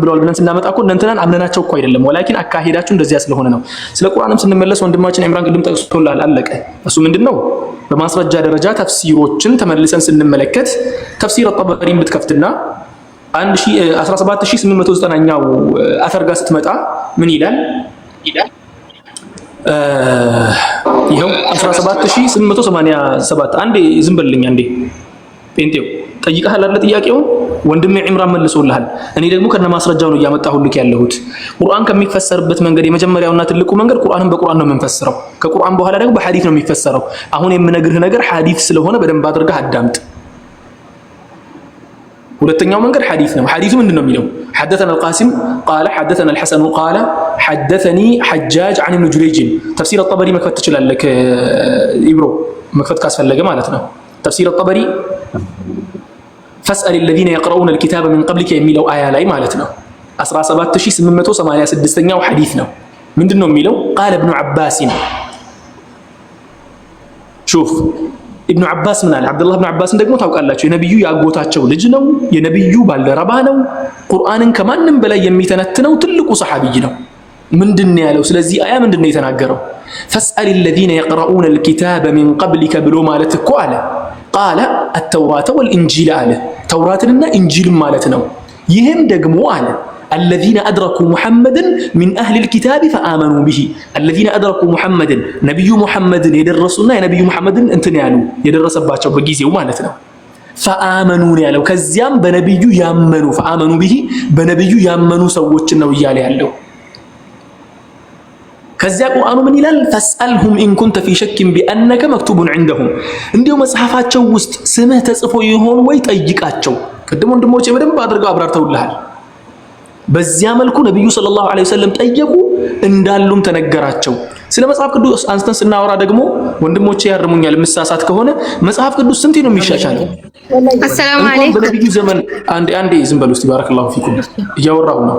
ብለዋል ብለን ስናመጣ እኮ እናንተን አምነናቸው እኮ አይደለም፣ ወላኪን አካሄዳችሁ እንደዚያ ስለሆነ ነው። ስለ ቁርአንም ስንመለስ ወንድማችን ኢምራን ቅድም ጠቅሶላል፣ አለቀ። እሱ ምንድነው በማስረጃ ደረጃ ተፍሲሮችን ተመልሰን ስንመለከት ተፍሲር ጠበሪን ብትከፍትና 17890ኛው አፈር ጋር ስትመጣ ምን ይላል? ይሄው 17887 አንዴ ዝም በልልኝ አንዴ ጴንጤው ጠይቀሃል አይደል? ጥያቄውን ወንድሜ ኢምራን መልሶልሃል። እኔ ደግሞ ከነ ማስረጃው ነው እያመጣሁልክ ያለሁት። ቁርአን ከሚፈሰርበት መንገድ የመጀመሪያውና ትልቁ መንገድ ቁርአንን በቁርአን ነው የምንፈስረው። ከቁርአን በኋላ ደግሞ በሐዲስ ነው የሚፈሰረው። አሁን የምነግርህ ነገር ሐዲስ ስለሆነ በደንብ አድርገህ አዳምጥ። ሁለተኛው መንገድ ሐዲስ ነው። ሐዲሱ ምንድነው የሚለው? حدثنا القاسم قال حدثنا الحسن قال حدثني حجاج عن ابن جريج تفسير الطبري መክፈት ትችላለህ ኢብሮ መክፈት ካስፈለገ ማለት ነው። تفسير الطبري فاسأل الذين يقرؤون الكتاب من قبلك የሚለው አያ ላይ ማለት ነው 17886ኛው ሐዲስ ነው። ምንድነው የሚለው? قال ابن عباس شوف ኢብኑ አባስ ምን አለ? አብዱላህ ኢብኑ አባስን ደግሞ ታውቃላችሁ፣ የነብዩ ያጎታቸው ልጅ ነው፣ የነብዩ ባልደረባ ነው፣ ቁርአንን ከማንም በላይ የሚተነትነው ትልቁ ሰሐቢይ ነው። ምንድነው ያለው? ስለዚህ አያ ምንድነው የተናገረው? ፈስአል الذين يقرؤون الكتاب من قبلك ብሎ ማለት እኮ አለ ቃለ التوراة والإنجيل አለ። ተውራትንና ኢንጂልን ማለት ነው። ይህም ደግሞ አለ الذين أدركوا محمدا من أهل الكتاب فآمنوا به الذين أدركوا محمدا نبي محمد يدرسونا نبي محمد انتنا يالو يدرس باچو بغيزيو معناتنا فآمنوا يالو كزيام بنبيو يامنوا فآمنوا به بنبيو يامنوا سوچ ነው ይያለ ያለው ከዚያ ቁርአኑ ምን ይላል فاسألهم إن كنت في شك بأنك مكتوب عندهم እንዲው መጽሐፋቸው ውስጥ ስምህ ተጽፎ ይሆን ወይ ጠይቃቸው ቅድም ወንድሞቼ በደንብ አድርገው አብራርተውልሃል በዚያ መልኩ ነብዩ ሰለላሁ ዐለይሂ ወሰለም ጠየቁ እንዳሉም ተነገራቸው ስለ መጽሐፍ ቅዱስ አንስተን ስናወራ ደግሞ ወንድሞቼ ያርሙኛል ምሳሳት ከሆነ መጽሐፍ ቅዱስ ስንት ነው የሚሻሻለው አሰላሙ አለይኩም በነብዩ ዘመን አንዴ ዝም በሉ እስቲ ባረከላሁ ፊኩም እያወራሁ ነው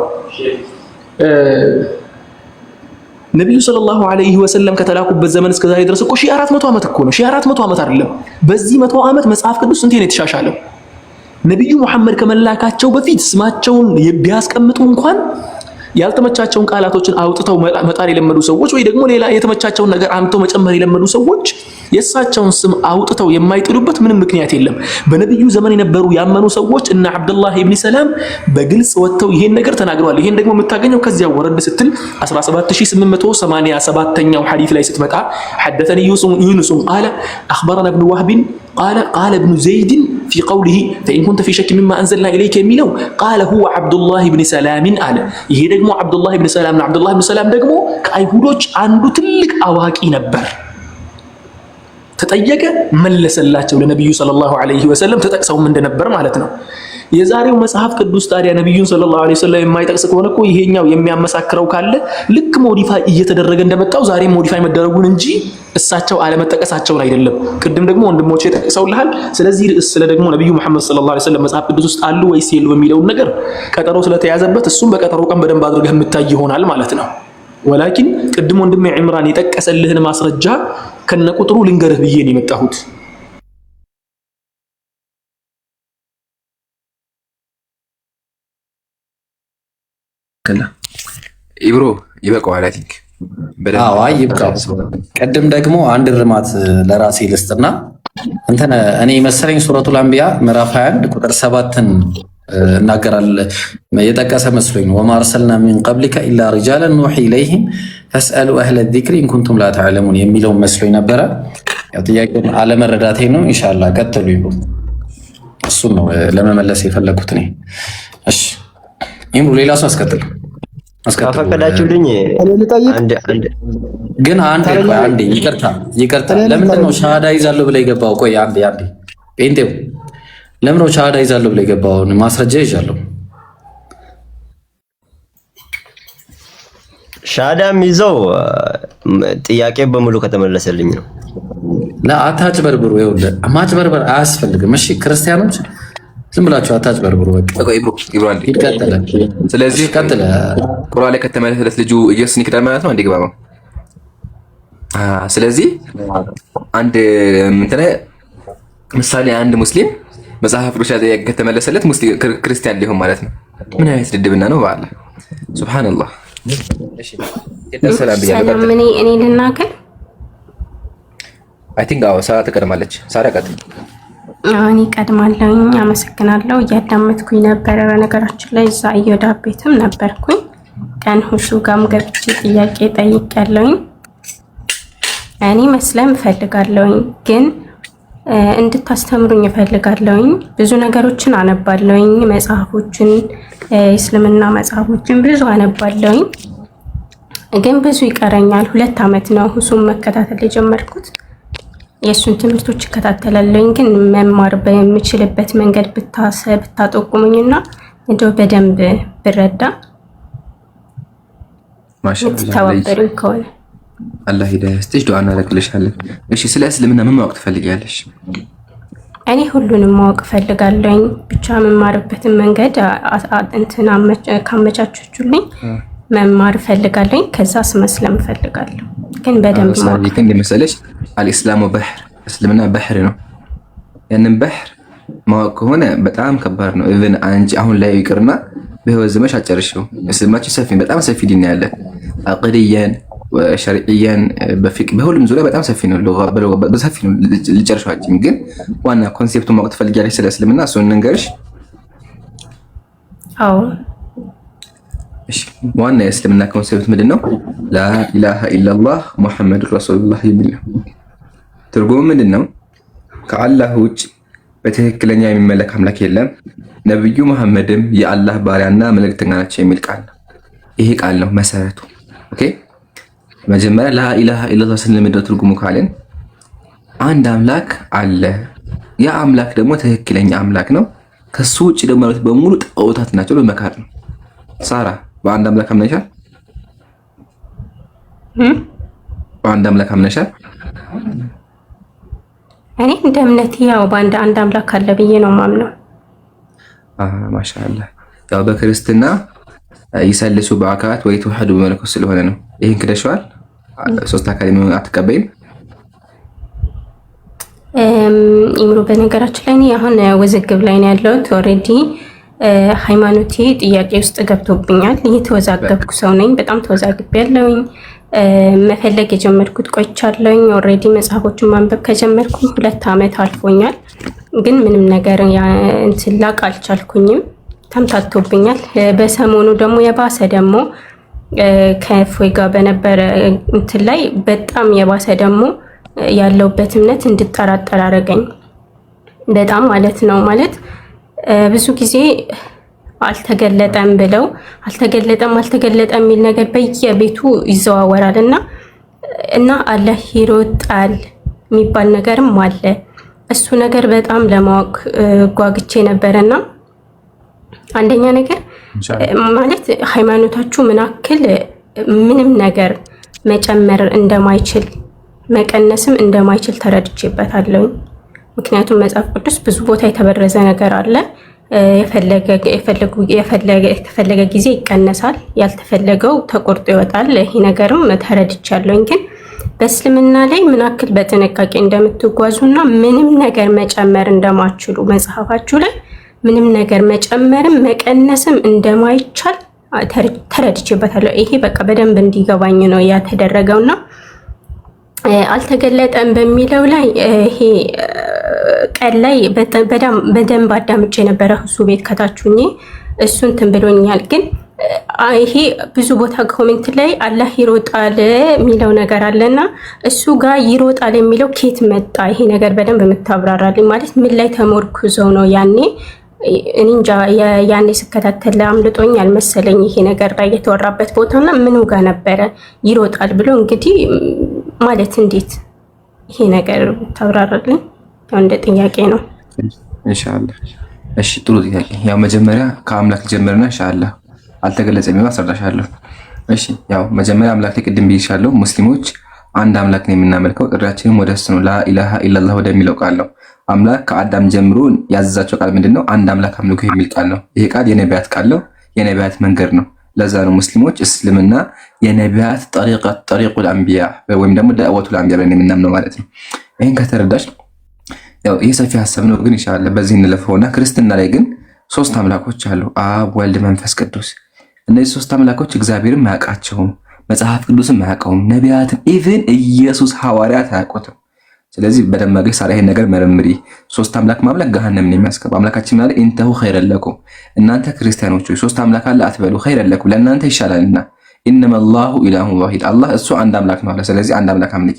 ነብዩ ሰለላሁ ዐለይሂ ወሰለም ከተላኩበት ዘመን እስከ ዛሬ ድረስ እኮ 1400 ዓመት እኮ ነው 1400 ዓመት አይደለም በዚህ 100 ዓመት መጽሐፍ ቅዱስ ስንት ነው የተሻሻለው ነብዩ መሐመድ ከመላካቸው በፊት ስማቸውን ቢያስቀምጡ እንኳን ያልተመቻቸውን ቃላቶችን አውጥተው መጣር የለመዱ ሰዎች ወይ ደግሞ ሌላ የተመቻቸውን ነገር አምጥተው መጨመር የለመዱ ሰዎች የሳቸውን ስም አውጥተው የማይጥሉበት ምንም ምክንያት የለም በነብዩ ዘመን የነበሩ ያመኑ ሰዎች እና አብዱላህ ኢብኑ ሰላም በግልጽ ወጥተው ይሄን ነገር ተናግረዋል ይሄን ደግሞ የምታገኘው ከዚያ ወረድ ስትል 17887ኛው ሐዲስ ላይ ስትመጣ حدثني يونس قال اخبرنا ابن وهب قال ابن زيد في قوله فإن كنت في شك مما أنزلنا إليك يميلو قال هو عبد الله بن سلام قال ይሄ ደግሞ አብዱላህ ኢብኑ ሰላም ነው አብዱላህ ኢብኑ ሰላም ደግሞ ከአይሁዶች አንዱ ትልቅ አዋቂ ነበር ተጠየቀ መለሰላቸው ለነብዩ ሰለላሁ ዐለይሂ ወሰለም ተጠቅሰውም እንደነበር ማለት ነው የዛሬው መጽሐፍ ቅዱስ ታዲያ ነብዩን ሰለላሁ ዐለይሂ ወሰለም የማይጠቅስ ከሆነ እኮ ይሄኛው የሚያመሳክረው ካለ ልክ ሞዲፋይ እየተደረገ እንደመጣው ዛሬ ሞዲፋይ መደረጉን እንጂ እሳቸው አለመጠቀሳቸውን አይደለም ቅድም ደግሞ ወንድሞቼ ተጠቅሰውልሃል ስለዚህ ስለ ደግሞ ነብዩ መሐመድ ሰለላሁ ዐለይሂ ወሰለም መጽሐፍ ቅዱስ ውስጥ አሉ ወይስ የሉ የሚለው ነገር ቀጠሮ ስለተያዘበት እሱም በቀጠሮ ቀን በደንብ አድርገህ የምታይ ይሆናል ማለት ነው ወላኪን ቅድም ወንድሜ ኢምራን የጠቀሰልህን ማስረጃ ከነቁጥሩ ልንገርህ ብዬ ነው የመጣሁት ኢብሮ ይበቃዋል አይ ቲንክ አዎ ይበቃው ቀደም ደግሞ አንድ ርማት ለራሴ ልስጥና እንተነ እኔ መሰለኝ ሱረቱል አንቢያ ምዕራፍ 21 ቁጥር 7ን እናገራል የጠቀሰ መስሎኝ ወማ አርሰልና ሚን ቀብሊከ ኢላ ሪጃላን ኑሂ ኢለይሂም ፈስአሉ አህለ ዚክሪ ኢን ኩንቱም ላ ተዕለሙን የሚለው መስሎኝ ነበረ ያው ጥያቄውን አለመረዳቴ ነው ኢንሻአላህ ቀጥሉ ይሉ እሱ ነው ለመመለስ የፈለኩት እኔ እሺ ይምሩ ሌላ ሰው አስከትል አፈቀዳችሁልኝ አንድ ግን አንዴ ይቅርታ ለምንድን ነው ሻሃዳ ይዛለሁ ብለ የገባው ቆይ አንዴ ጴንጤው ለምን ነው ሻሃዳ ይዛለሁ ብለ የገባው ማስረጃ ይዣለሁ ሻሃዳም ይዘው ጥያቄ በሙሉ ከተመለሰልኝ ነው ለአታጭበርብሩ ይኸውልህ ማጭበርበር አያስፈልግም እሺ ክርስቲያኖች ዝም ብላችሁ አታጭበርብሩ በቃ ኢብሮ አንዴ ይቀጥላል ስለዚህ ቁርአን ላይ ከተመለሰለት ልጁ ኢየሱስን ይክዳል ማለት ነው እንዲገባ ነው ስለዚህ አንድ ምሳሌ አንድ ሙስሊም መጽሐፍ ቅዱስ ላይ ከተመለሰለት ሙስሊም ክርስቲያን ሊሆን ማለት ነው ምን አይነት ድድብና ነው በአላህ ሱብሃንአላህ እሺ ሰላም እኔ ልናገር አይ ቲንክ አዎ ሰዓት ትቀድማለች ሳራ ቀጥል እኔ ቀድማለሁኝ አመሰግናለሁ እያዳመጥኩኝ ነበረ በነገራችን ላይ እዛ እየወዳ ቤትም ነበርኩኝ ቀን ሁሉ ጋም ገብቼ ጥያቄ ጠይቄያለሁኝ እኔ መስለም እፈልጋለሁኝ ግን እንድታስተምሩኝ እፈልጋለሁኝ ብዙ ነገሮችን አነባለሁኝ መጽሐፎችን እስልምና መጽሐፎችን ብዙ አነባለሁኝ ግን ብዙ ይቀረኛል 2 አመት ነው ሁሱም መከታተል የጀመርኩት የሱን ትምህርቶች እከታተላለሁኝ ግን መማር በሚችልበት መንገድ ብታጠቁሙኝና እንደው በደንብ ብረዳ ማሻአላህ ተወበሩኝ ከሆነ አላህ ሂዳያ ይስጥሽ ዱዓ እናደርግልሻለን እሺ ስለ እስልምና ምን ማወቅ ትፈልጊያለሽ እኔ ሁሉንም ማወቅ ፈልጋለሁኝ ብቻ መማርበትን መንገድ እንትና ካመቻቹልኝ መማር ፈልጋለሁኝ ከዛ መስለም ፈልጋለሁ ግን በደንብ ማወቅ እንደመሰለሽ الاسلام بحر እስልምና ባህር ነው። ያንን ባህር ማወቅ ከሆነ በጣም ከባድ ነው። ኢቭን አንቺ አሁን ላይ ይቅርና በህይወት ዘመንሽ አጨርሽው። እስልምናችን ሰፊ በጣም ሰፊ ዲን ያለ አቅድያን ሸርዕያን በፊቅ በሁሉም ዙሪያ በጣም ሰፊ ነው። በሰፊ ነው ልጨርሻችሁ። ግን ዋና ኮንሴፕቱን ማወቅ ትፈልጊያለሽ ስለ እስልምና? እሱን እንንገርሽ። አዎ እሺ፣ ዋና የእስልምና ኮንሴፕት ምንድነው? ላኢላሃ ኢላላህ ሙሐመዱር ረሱሉላህ የሚል ነው። ትርጉሙ ምንድነው? ከአላህ ውጭ በትክክለኛ የሚመለክ አምላክ የለም፣ ነብዩ መሐመድም የአላህ ባሪያና መልእክተኛ ናቸው የሚል ቃል ነው። ይሄ ቃል ነው መሰረቱ። ኦኬ፣ መጀመሪያ ላኢላሃ ኢላላህ ስንል ምንድነው ትርጉሙ ካለን አንድ አምላክ አለ። ያ አምላክ ደግሞ ትክክለኛ አምላክ ነው። ከሱ ውጭ ደግሞ ማለት በሙሉ ጣዖታት ናቸው በመካድ ነው። ሳራ በአንድ አምላክ አምነሻል? በአንድ አምላክ አምነሻል? እኔ እንደ እምነቴ ያው በአንድ አምላክ አለ ብዬ ነው ማምነው። ማሻአላህ። ያው በክርስትና ይሰልሱ በአካላት ወይ ተውሂዱ በመለኮት ስለሆነ ነው። ይሄን ክደሽዋል? ሶስት አካል የሚሆን አትቀበይም? ኢምሮ በነገራችን ላይ እኔ አሁን ውዝግብ ላይ ነው ያለሁት። ኦልሬዲ ሃይማኖቴ ጥያቄ ውስጥ ገብቶብኛል። እየተወዛገብኩ ሰው ነኝ። በጣም ተወዛግቤያለሁኝ። መፈለግ የጀመርኩት ቆይቻለሁኝ። ኦልሬዲ መጽሐፎችን ማንበብ ከጀመርኩ 2 ዓመት አልፎኛል። ግን ምንም ነገር እንትን ላቅ አልቻልኩኝም። ተምታቶብኛል። በሰሞኑ ደግሞ የባሰ ደግሞ ከእፎይ ጋር በነበረ እንትን ላይ በጣም የባሰ ደግሞ ያለውበት እምነት እንድጠራጠር አደረገኝ። በጣም ማለት ነው። ማለት ብዙ ጊዜ አልተገለጠም ብለው አልተገለጠም የሚል ነገር በየቤቱ ይዘዋወራል እና አላህ ይሮጣል የሚባል ነገርም አለ። እሱ ነገር በጣም ለማወቅ ጓግቼ ነበርና አንደኛ ነገር ማለት ሃይማኖታችሁ ምናክል ምንም ነገር መጨመር እንደማይችል መቀነስም እንደማይችል ተረድቼበታለሁ። ምክንያቱም መጽሐፍ ቅዱስ ብዙ ቦታ የተበረዘ ነገር አለ። የተፈለገ ጊዜ ይቀነሳል፣ ያልተፈለገው ተቆርጦ ይወጣል። ይሄ ነገርም ተረድቻለሁኝ። ግን በእስልምና ላይ ምናክል በጥንቃቄ እንደምትጓዙና ምንም ነገር መጨመር እንደማትችሉ መጽሐፋችሁ ላይ ምንም ነገር መጨመርም መቀነስም እንደማይቻል ተረድቼበታለሁ። ይሄ በቃ በደንብ እንዲገባኝ ነው ያተደረገውና አልተገለጠም በሚለው ላይ ይሄ ቀን ላይ በደንብ አዳምጬ የነበረ እሱ ቤት ከታችሁኝ እሱን ትንብሎኛል። ግን ይሄ ብዙ ቦታ ኮሜንት ላይ አላህ ይሮጣል የሚለው ነገር አለና እሱ ጋር ይሮጣል የሚለው ኬት መጣ? ይሄ ነገር በደንብ የምታብራራልኝ። ማለት ምን ላይ ተሞርኩዘው ነው? ያኔ እንጃ ያኔ ስከታተል አምልጦኝ አልመሰለኝ ይሄ ነገር ላይ የተወራበት ቦታና ምኑ ጋር ነበረ ይሮጣል ብሎ እንግዲህ ማለት እንዴት ይሄ ነገር ታብራራልኝ? ያው እንደ ጥያቄ ነው። ኢንሻአላህ። እሺ ጥሩ ጥያቄ። ያው መጀመሪያ ከአምላክ ጀምርና ኢንሻአላህ አልተገለጸም ነው አስረዳሻለሁ። እሺ ያው መጀመሪያ አምላክ ላይ ቅድም ብዬሻለሁ። ሙስሊሞች አንድ አምላክ ነው የምናመልከው። ጥሪያችንም ወደ እሱ ነው። ላኢላሃ ኢላላህ ወደሚለው ቃል ነው። አምላክ ከአዳም ጀምሮ ያዘዛቸው ቃል ምንድነው? አንድ አምላክ አምልኩ የሚል ቃል ነው። ይሄ ቃል የነቢያት ቃል ነው፣ የነቢያት መንገድ ነው። ለዛ ነው ሙስሊሞች እስልምና የነቢያት ጠሪቁል አንቢያ ወይም ደግሞ ዳዕወቱል አንቢያ ብለን የምናምነው ማለት ነው። ይሄን ከተረዳሽ ያው ይሄ ሰፊ ሀሳብ ነው፣ ግን ኢንሻአላህ በዚህ እንለፈውና ክርስትና ላይ ግን 3 አምላኮች አሉ፣ አብ፣ ወልድ፣ መንፈስ ቅዱስ። እነዚህ 3 አምላኮች እግዚአብሔርም አያውቃቸውም፣ መጽሐፍ ቅዱስም አያውቀውም፣ ነቢያትም ኢቭን ኢየሱስ ሐዋርያት አያውቁትም። ስለዚህ በደማገ ሳራ ይሄን ነገር መርምሪ። 3 አምላክ ማምለክ ገሃነምን የሚያስገባ አምላካችን ማለት ኢንተሁ ኸይረለኩም፣ እናንተ ክርስቲያኖች 3 አምላክ አለ አትበሉ፣ ኸይረለኩም ለእናንተ ይሻላልና፣ ኢነመላሁ ኢላሁ ዋሂድ አላህ እሱ አንድ አምላክ ነው አለ። ስለዚህ አንድ አምላክ አምልኪ።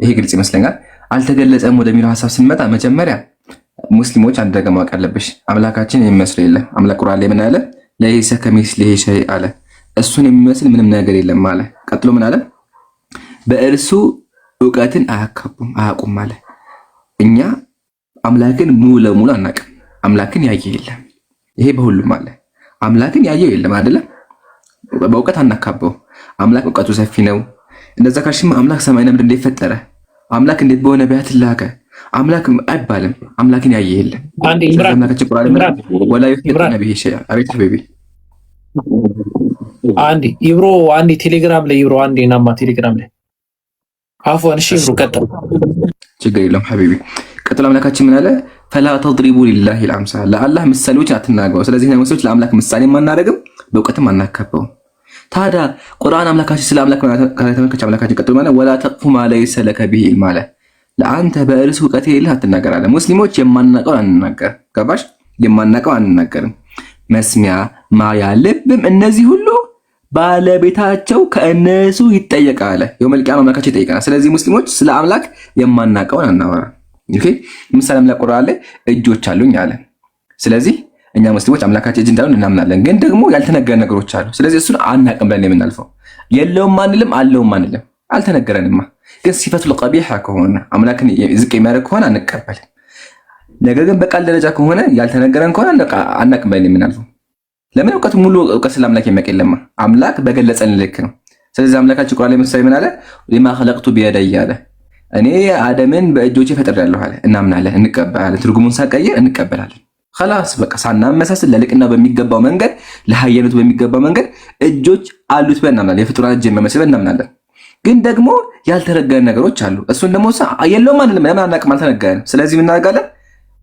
ይሄ ግልጽ ይመስለኛል። አልተገለጸም ወደሚለው ሐሳብ ስንመጣ መጀመሪያ ሙስሊሞች አንድ ነገር ማወቅ አለብሽ። አምላካችን የሚመስለው የለም። አምላክ ቁርአን ላይ ምን አለ? ለይሰ ከሚስሊሂ ሸይ አለ። እሱን የሚመስል ምንም ነገር የለም አለ። ቀጥሎ ምን አለ? በእርሱ እውቀትን አያውቁም አለ። እኛ አምላክን ሙሉ ለሙሉ አናውቅም። አምላክን ያየ የለም። ይሄ በሁሉም አለ። አምላክን ያየው የለም አይደለም። በእውቀት አናካበው። አምላክ እውቀቱ ሰፊ ነው። እንደዛ ካልሽማ አምላክ ሰማይና ምድር እንዴት ፈጠረ? አምላክ እንዴት በሆነ ነቢያት ላከ? አምላክ አይባልም። አምላክን ያየ የለም። አንዴ ኢምራን ወላ ይፈጠነ ቢሂ ሸይአ። አቤት ሐቢቢ አንዴ ቴሌግራም ላይ ይብሮ አንዴ ናማ ቴሌግራም ላይ አፎን። እሺ ብሩ ቀጥል። ችግር የለውም ሐቢቢ። ቀጥሎ አምላካችን ምን አለ? ፈላ ተድሪቡ ሊላሂ አልአምሳል፣ ለአላህ ምሳሌዎች አትናገሩ። ስለዚህ እኛ ሙስሊሞች ለአምላክ ምሳሌ ማናደርግም በእውቀትም አናካበው። ታዲያ ቁርአን አምላካችን ስለ አምላክ ከተመከች አምላካችን ቀጥሎ ማለት ወላ ተቅፉ ማ ለይሰ ለከ ቢሂ ኢልም አለ። ለአንተ በእርሱ እውቀት የሌለህ አትናገር አለ። ሙስሊሞች የማናውቀውን አንናገር። ገባሽ? የማናውቀው አንናገርም። መስሚያ ማያ ልብም እነዚህ ሁሉ ባለቤታቸው ከእነሱ ይጠየቃል። የውመል ቂያማ አምላካችን ይጠይቀናል። ስለዚህ ሙስሊሞች ስለ አምላክ የማናውቀውን አናወራ። ኦኬ ምሳሌ አምላክ ቁርአን ላይ እጆች አሉኝ አለ። ስለዚህ እኛ ሙስሊሞች አምላካችን እጅ እንዳሉን እናምናለን። ግን ደግሞ ያልተነገረ ነገሮች አሉ። ስለዚህ እሱን አናቅም ብለን የምናልፈው የለውም አንልም፣ አለውም አንልም። አልተነገረንማ። ግን ሲፈቱል ቀቢሐ ከሆነ አምላክን ዝቅ የሚያደርግ ከሆነ አንቀበልም። ነገር ግን በቃል ደረጃ ከሆነ ያልተነገረን ከሆነ አናቅም ብለን የምናልፈው። ለምን? እውቀት ሙሉ እውቀት ስለ አምላክ የሚያውቅ የለማ። አምላክ በገለጸን ልክ ነው። ስለዚህ አምላካችን ቁርአን ላይ ምሳሌ ምን አለ? ሊማ ኸለቅቱ ቢየደየ አለ። እኔ አደምን በእጆቼ ፈጥሬያለሁ አለ። እናምናለን፣ እንቀበላለን። ትርጉሙን ሳቀየር እንቀበላለን። خلاص በቃ ሳናመሳስል ለልቅና በሚገባው መንገድ ለሐየነቱ በሚገባው መንገድ እጆች አሉት ብለን እናምናለን። የፍጡራን እጅ መመስል እናምናለን። ግን ደግሞ ያልተነገረን ነገሮች አሉ። እሱን ደግሞ የለውም አንልም። ለምን? አናቅም፣ አልተነገረንም። ስለዚህ ምን እናደርጋለን?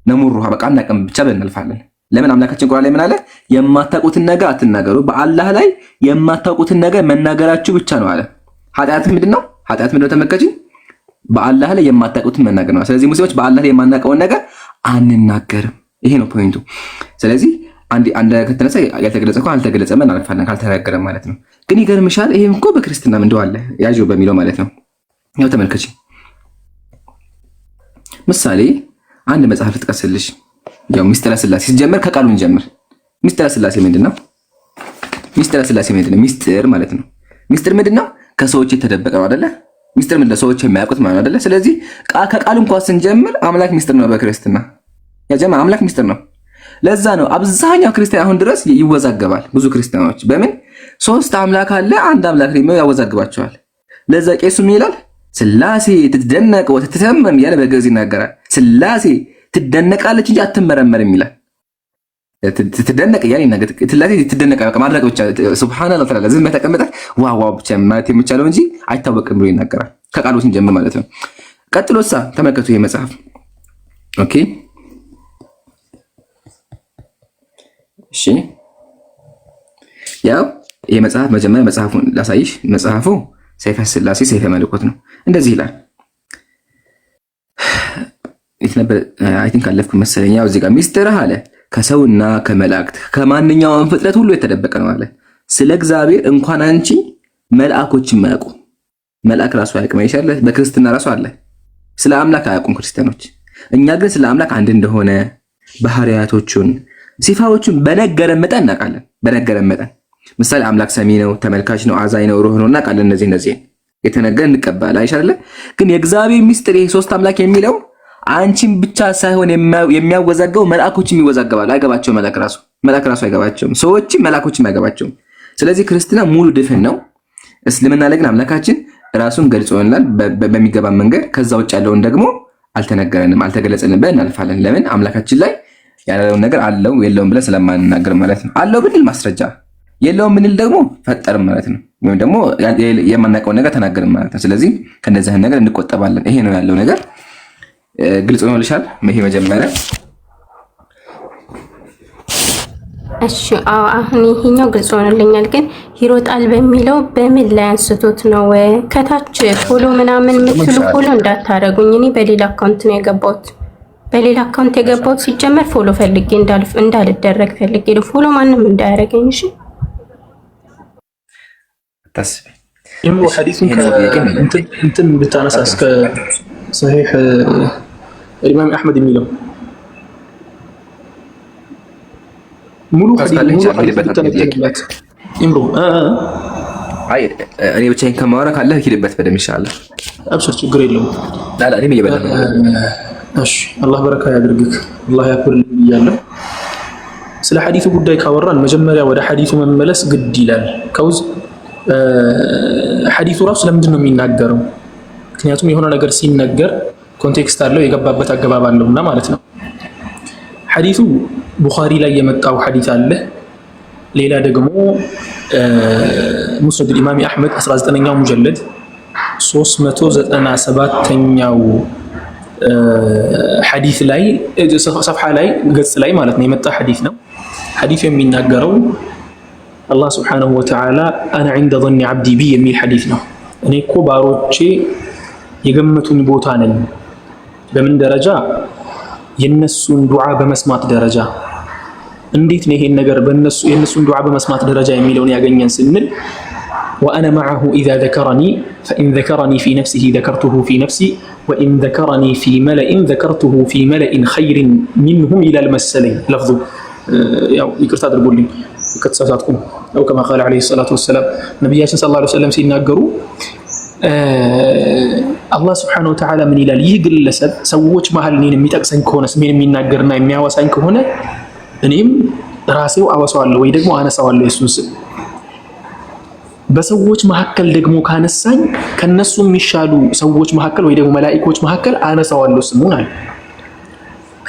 ነሙሩሃ በቃ አናቅም ብቻ ብለን እናልፋለን። ለምን? አምላካችን ቁርአን ላይ ምን አለ? የማታውቁትን ነገር አትናገሩ፣ በአላህ ላይ የማታውቁትን ነገር መናገራችሁ ብቻ ነው አለ። ኃጢአት ምንድነው? ኃጢአት ምንድነው? ተመልከቺ። በአላህ ላይ የማታውቁትን መናገር ነው። ስለዚህ ሙስሊሞች በአላህ ላይ የማናውቀውን ነገር አንናገርም። ይሄ ነው ፖይንቱ። ስለዚህ አንድ ከተነሳ ያልተገለጸ እኮ አልተገለጸም እናልፋለን፣ ካልተነገረ ማለት ነው። ግን ይገርምሻል፣ ይሄም እኮ በክርስትናም እንደው አለ ያጆ በሚለው ማለት ነው። ያው ተመልከቺ፣ ምሳሌ አንድ መጽሐፍ ልጥቀስልሽ። ያው ሚስጥረ ስላሴ ሲጀመር ከቃሉ እንጀምር። ሚስጥረ ስላሴ ምንድነው? ሚስጥረ ስላሴ ምንድነው? ሚስጥር ማለት ነው። ሚስጥር ምንድነው? ከሰዎች የተደበቀ ነው አይደለ? ሚስጥር ምንድነው? ሰዎች የማያውቁት ማለት አይደለ? ስለዚህ ከቃሉ እንኳን ስንጀምር አምላክ ሚስጥር ነው በክርስትና ያጀማ አምላክ ሚስጥር ነው። ለዛ ነው አብዛኛው ክርስቲያን አሁን ድረስ ይወዛገባል። ብዙ ክርስቲያኖች በምን ሶስት አምላክ አለ አንድ አምላክ ነው ያወዛግባቸዋል። ለዛ ቄሱ ምን ይላል? ስላሴ ትደነቅ ወተተመም ያለ በግዕዝ ይናገራል። ስላሴ ትደነቃለች እንጂ አትመረመርም ይላል። ትደነቅ ያለ ይናገር ስላሴ ትደነቅ በቃ ማድረግ ብቻ ሱብሃንአላህ ተዓላ ዝም ተቀመጠ ዋው ብቻ ማለት የሚቻለው እንጂ አይታወቅም ብሎ ይናገራል። ከቃሎችን ጀምር ማለት ነው። ቀጥሎሳ ተመልከቱ ይሄ መጽሐፍ ኦኬ እሺ ያው ይሄ መጽሐፍ መጀመሪያ መጽሐፉን ላሳይሽ። መጽሐፉ ሰይፈ ስላሴ ሰይፈ መለኮት ነው። እንደዚህ ይላል። ነበር አይ ቲንክ አለፍኩ መሰለኝ። ያው እዚህ ጋር ሚስጥር አለ ከሰውና ከመላእክት ከማንኛውም ፍጥረት ሁሉ የተደበቀ ነው አለ። ስለ እግዚአብሔር እንኳን አንቺ መልአኮችም አያውቁ። መልአክ ራሱ አያውቅም አይሻለ። በክርስትና ራሱ አለ። ስለ አምላክ አያውቁም ክርስቲያኖች። እኛ ግን ስለ አምላክ አንድ እንደሆነ ባህሪያቶቹን ሲፋዎቹን በነገረን መጠን እናውቃለን። በነገረን መጠን ምሳሌ አምላክ ሰሚ ነው፣ ተመልካች ነው፣ አዛኝ ነው፣ ሩህ ነው እናውቃለን። እነዚህ የተነገረን እንቀበላለን አይሻለ። ግን የእግዚአብሔር ሚስጥር ይሄ ሶስት አምላክ የሚለው አንቺም ብቻ ሳይሆን የሚያወዛገው መልአኮችም ይወዛገባሉ። አይገባቸውም። መልአክ ራሱ አይገባቸውም። ሰዎችም መልአኮችም አይገባቸውም። ስለዚህ ክርስትና ሙሉ ድፍን ነው። እስልምና ላይ ግን አምላካችን ራሱን ገልጾልናል በሚገባ መንገድ። ከዛ ውጭ ያለውን ደግሞ አልተነገረንም፣ አልተገለጸንም ብለን እናልፋለን። ለምን? አምላካችን ላይ ያለውን ነገር አለው የለውም ብለን ስለማንናገር ማለት ነው። አለው ብንል ማስረጃ፣ የለውም ብንል ደግሞ ፈጠርም ማለት ነው። ወይም ደግሞ የማናውቀውን ነገር ተናገርም ማለት ነው። ስለዚህ ከነዚህ ነገር እንቆጠባለን። ይሄ ነው ያለው ነገር። ግልጽ ነው ልሻል። ይሄ መጀመሪያ እሺ አሁን ይሄኛው ግልጽ ሆነልኛል። ግን ይሮጣል በሚለው በምን ላይ አንስቶት ነው? ከታች ፎሎ ምናምን የምትሉ ፎሎ እንዳታረጉኝ። እኔ በሌላ አካውንት ነው የገባሁት። በሌላ አካውንት የገባሁት ሲጀመር ፎሎ ፈልጌ እንዳልደረግ ፈልጌ ነው። ፎሎ ማንም እንዳያረገኝ። እሺ ታስቢ ይሄው ሐዲሱን እንትን ብታነሳ እስከ صحيح الإمام أحمد የሚለው ሙሉ ሐዲስ ኢምሮ አይ እኔ ብቻዬን ከማወራ ካለ ሂድበት በደም ይሻላል። አብሽር ችግር የለውም። ላላ እኔም እየበላ ነው። እሺ አላህ በረካ ያድርግክ፣ አላህ ያክብርልኝ እያለሁ ስለ ሐዲሱ ጉዳይ ካወራን መጀመሪያ ወደ ሐዲሱ መመለስ ግድ ይላል። ከውዝ ሐዲሱ ራሱ ለምንድን ነው የሚናገረው? ምክንያቱም የሆነ ነገር ሲነገር ኮንቴክስት አለው፣ የገባበት አገባብ አለውና ማለት ነው። ሐዲሱ ቡኻሪ ላይ የመጣው ሐዲስ አለ። ሌላ ደግሞ ሙስነድ ኢማም አህመድ 19ኛው ሙጀለድ 397ኛው ሐዲስ ላይ ሰፍሐ ላይ ገጽ ላይ ማለት ነው የመጣ ሐዲስ ነው። ሐዲስ የሚናገረው አላህ ሱብሓነሁ ወተዓላ አነ ዒንደ ظن عبدي ቢ የሚል ሐዲስ ነው። እኔ እኮ ባሮቼ የገመቱኝ ቦታ ነኝ። በምን ደረጃ? የነሱን ዱዓ በመስማት ደረጃ። እንዴት ነው ይሄን ነገር የነሱን ዱዓ በመስማት ደረጃ የሚለውን ያገኘን ስንል وأنا معه إذا ذكرني فإن ذكرني في نفسه ذكرته في نفسي وإن ذكرني في ملأ ذكرته في ملأ خير منهم إلى المسلين لفظه ያው ይቅርታ አድርጉልኝ ከተሳሳትኩ أو كما قال عليه الصلاة والسلام ነብያችን ሰለላሁ ዐለይሂ ወሰለም ሲናገሩ አላህ Subhanahu Wa Ta'ala ምን ይላል? ይህ ግለሰብ ሰዎች መሃል እኔን የሚጠቅሰኝ ከሆነ ስሜን የሚናገርና የሚያወሳኝ ከሆነ እኔም ራሴው አወሳዋለሁ ወይ ደግሞ አነሳዋለሁ የሱን ስም። በሰዎች መካከል ደግሞ ካነሳኝ ከነሱ የሚሻሉ ሰዎች መካከል ወይ ደግሞ መላእክቶች መካከል አነሳዋለሁ ስሙን አለ።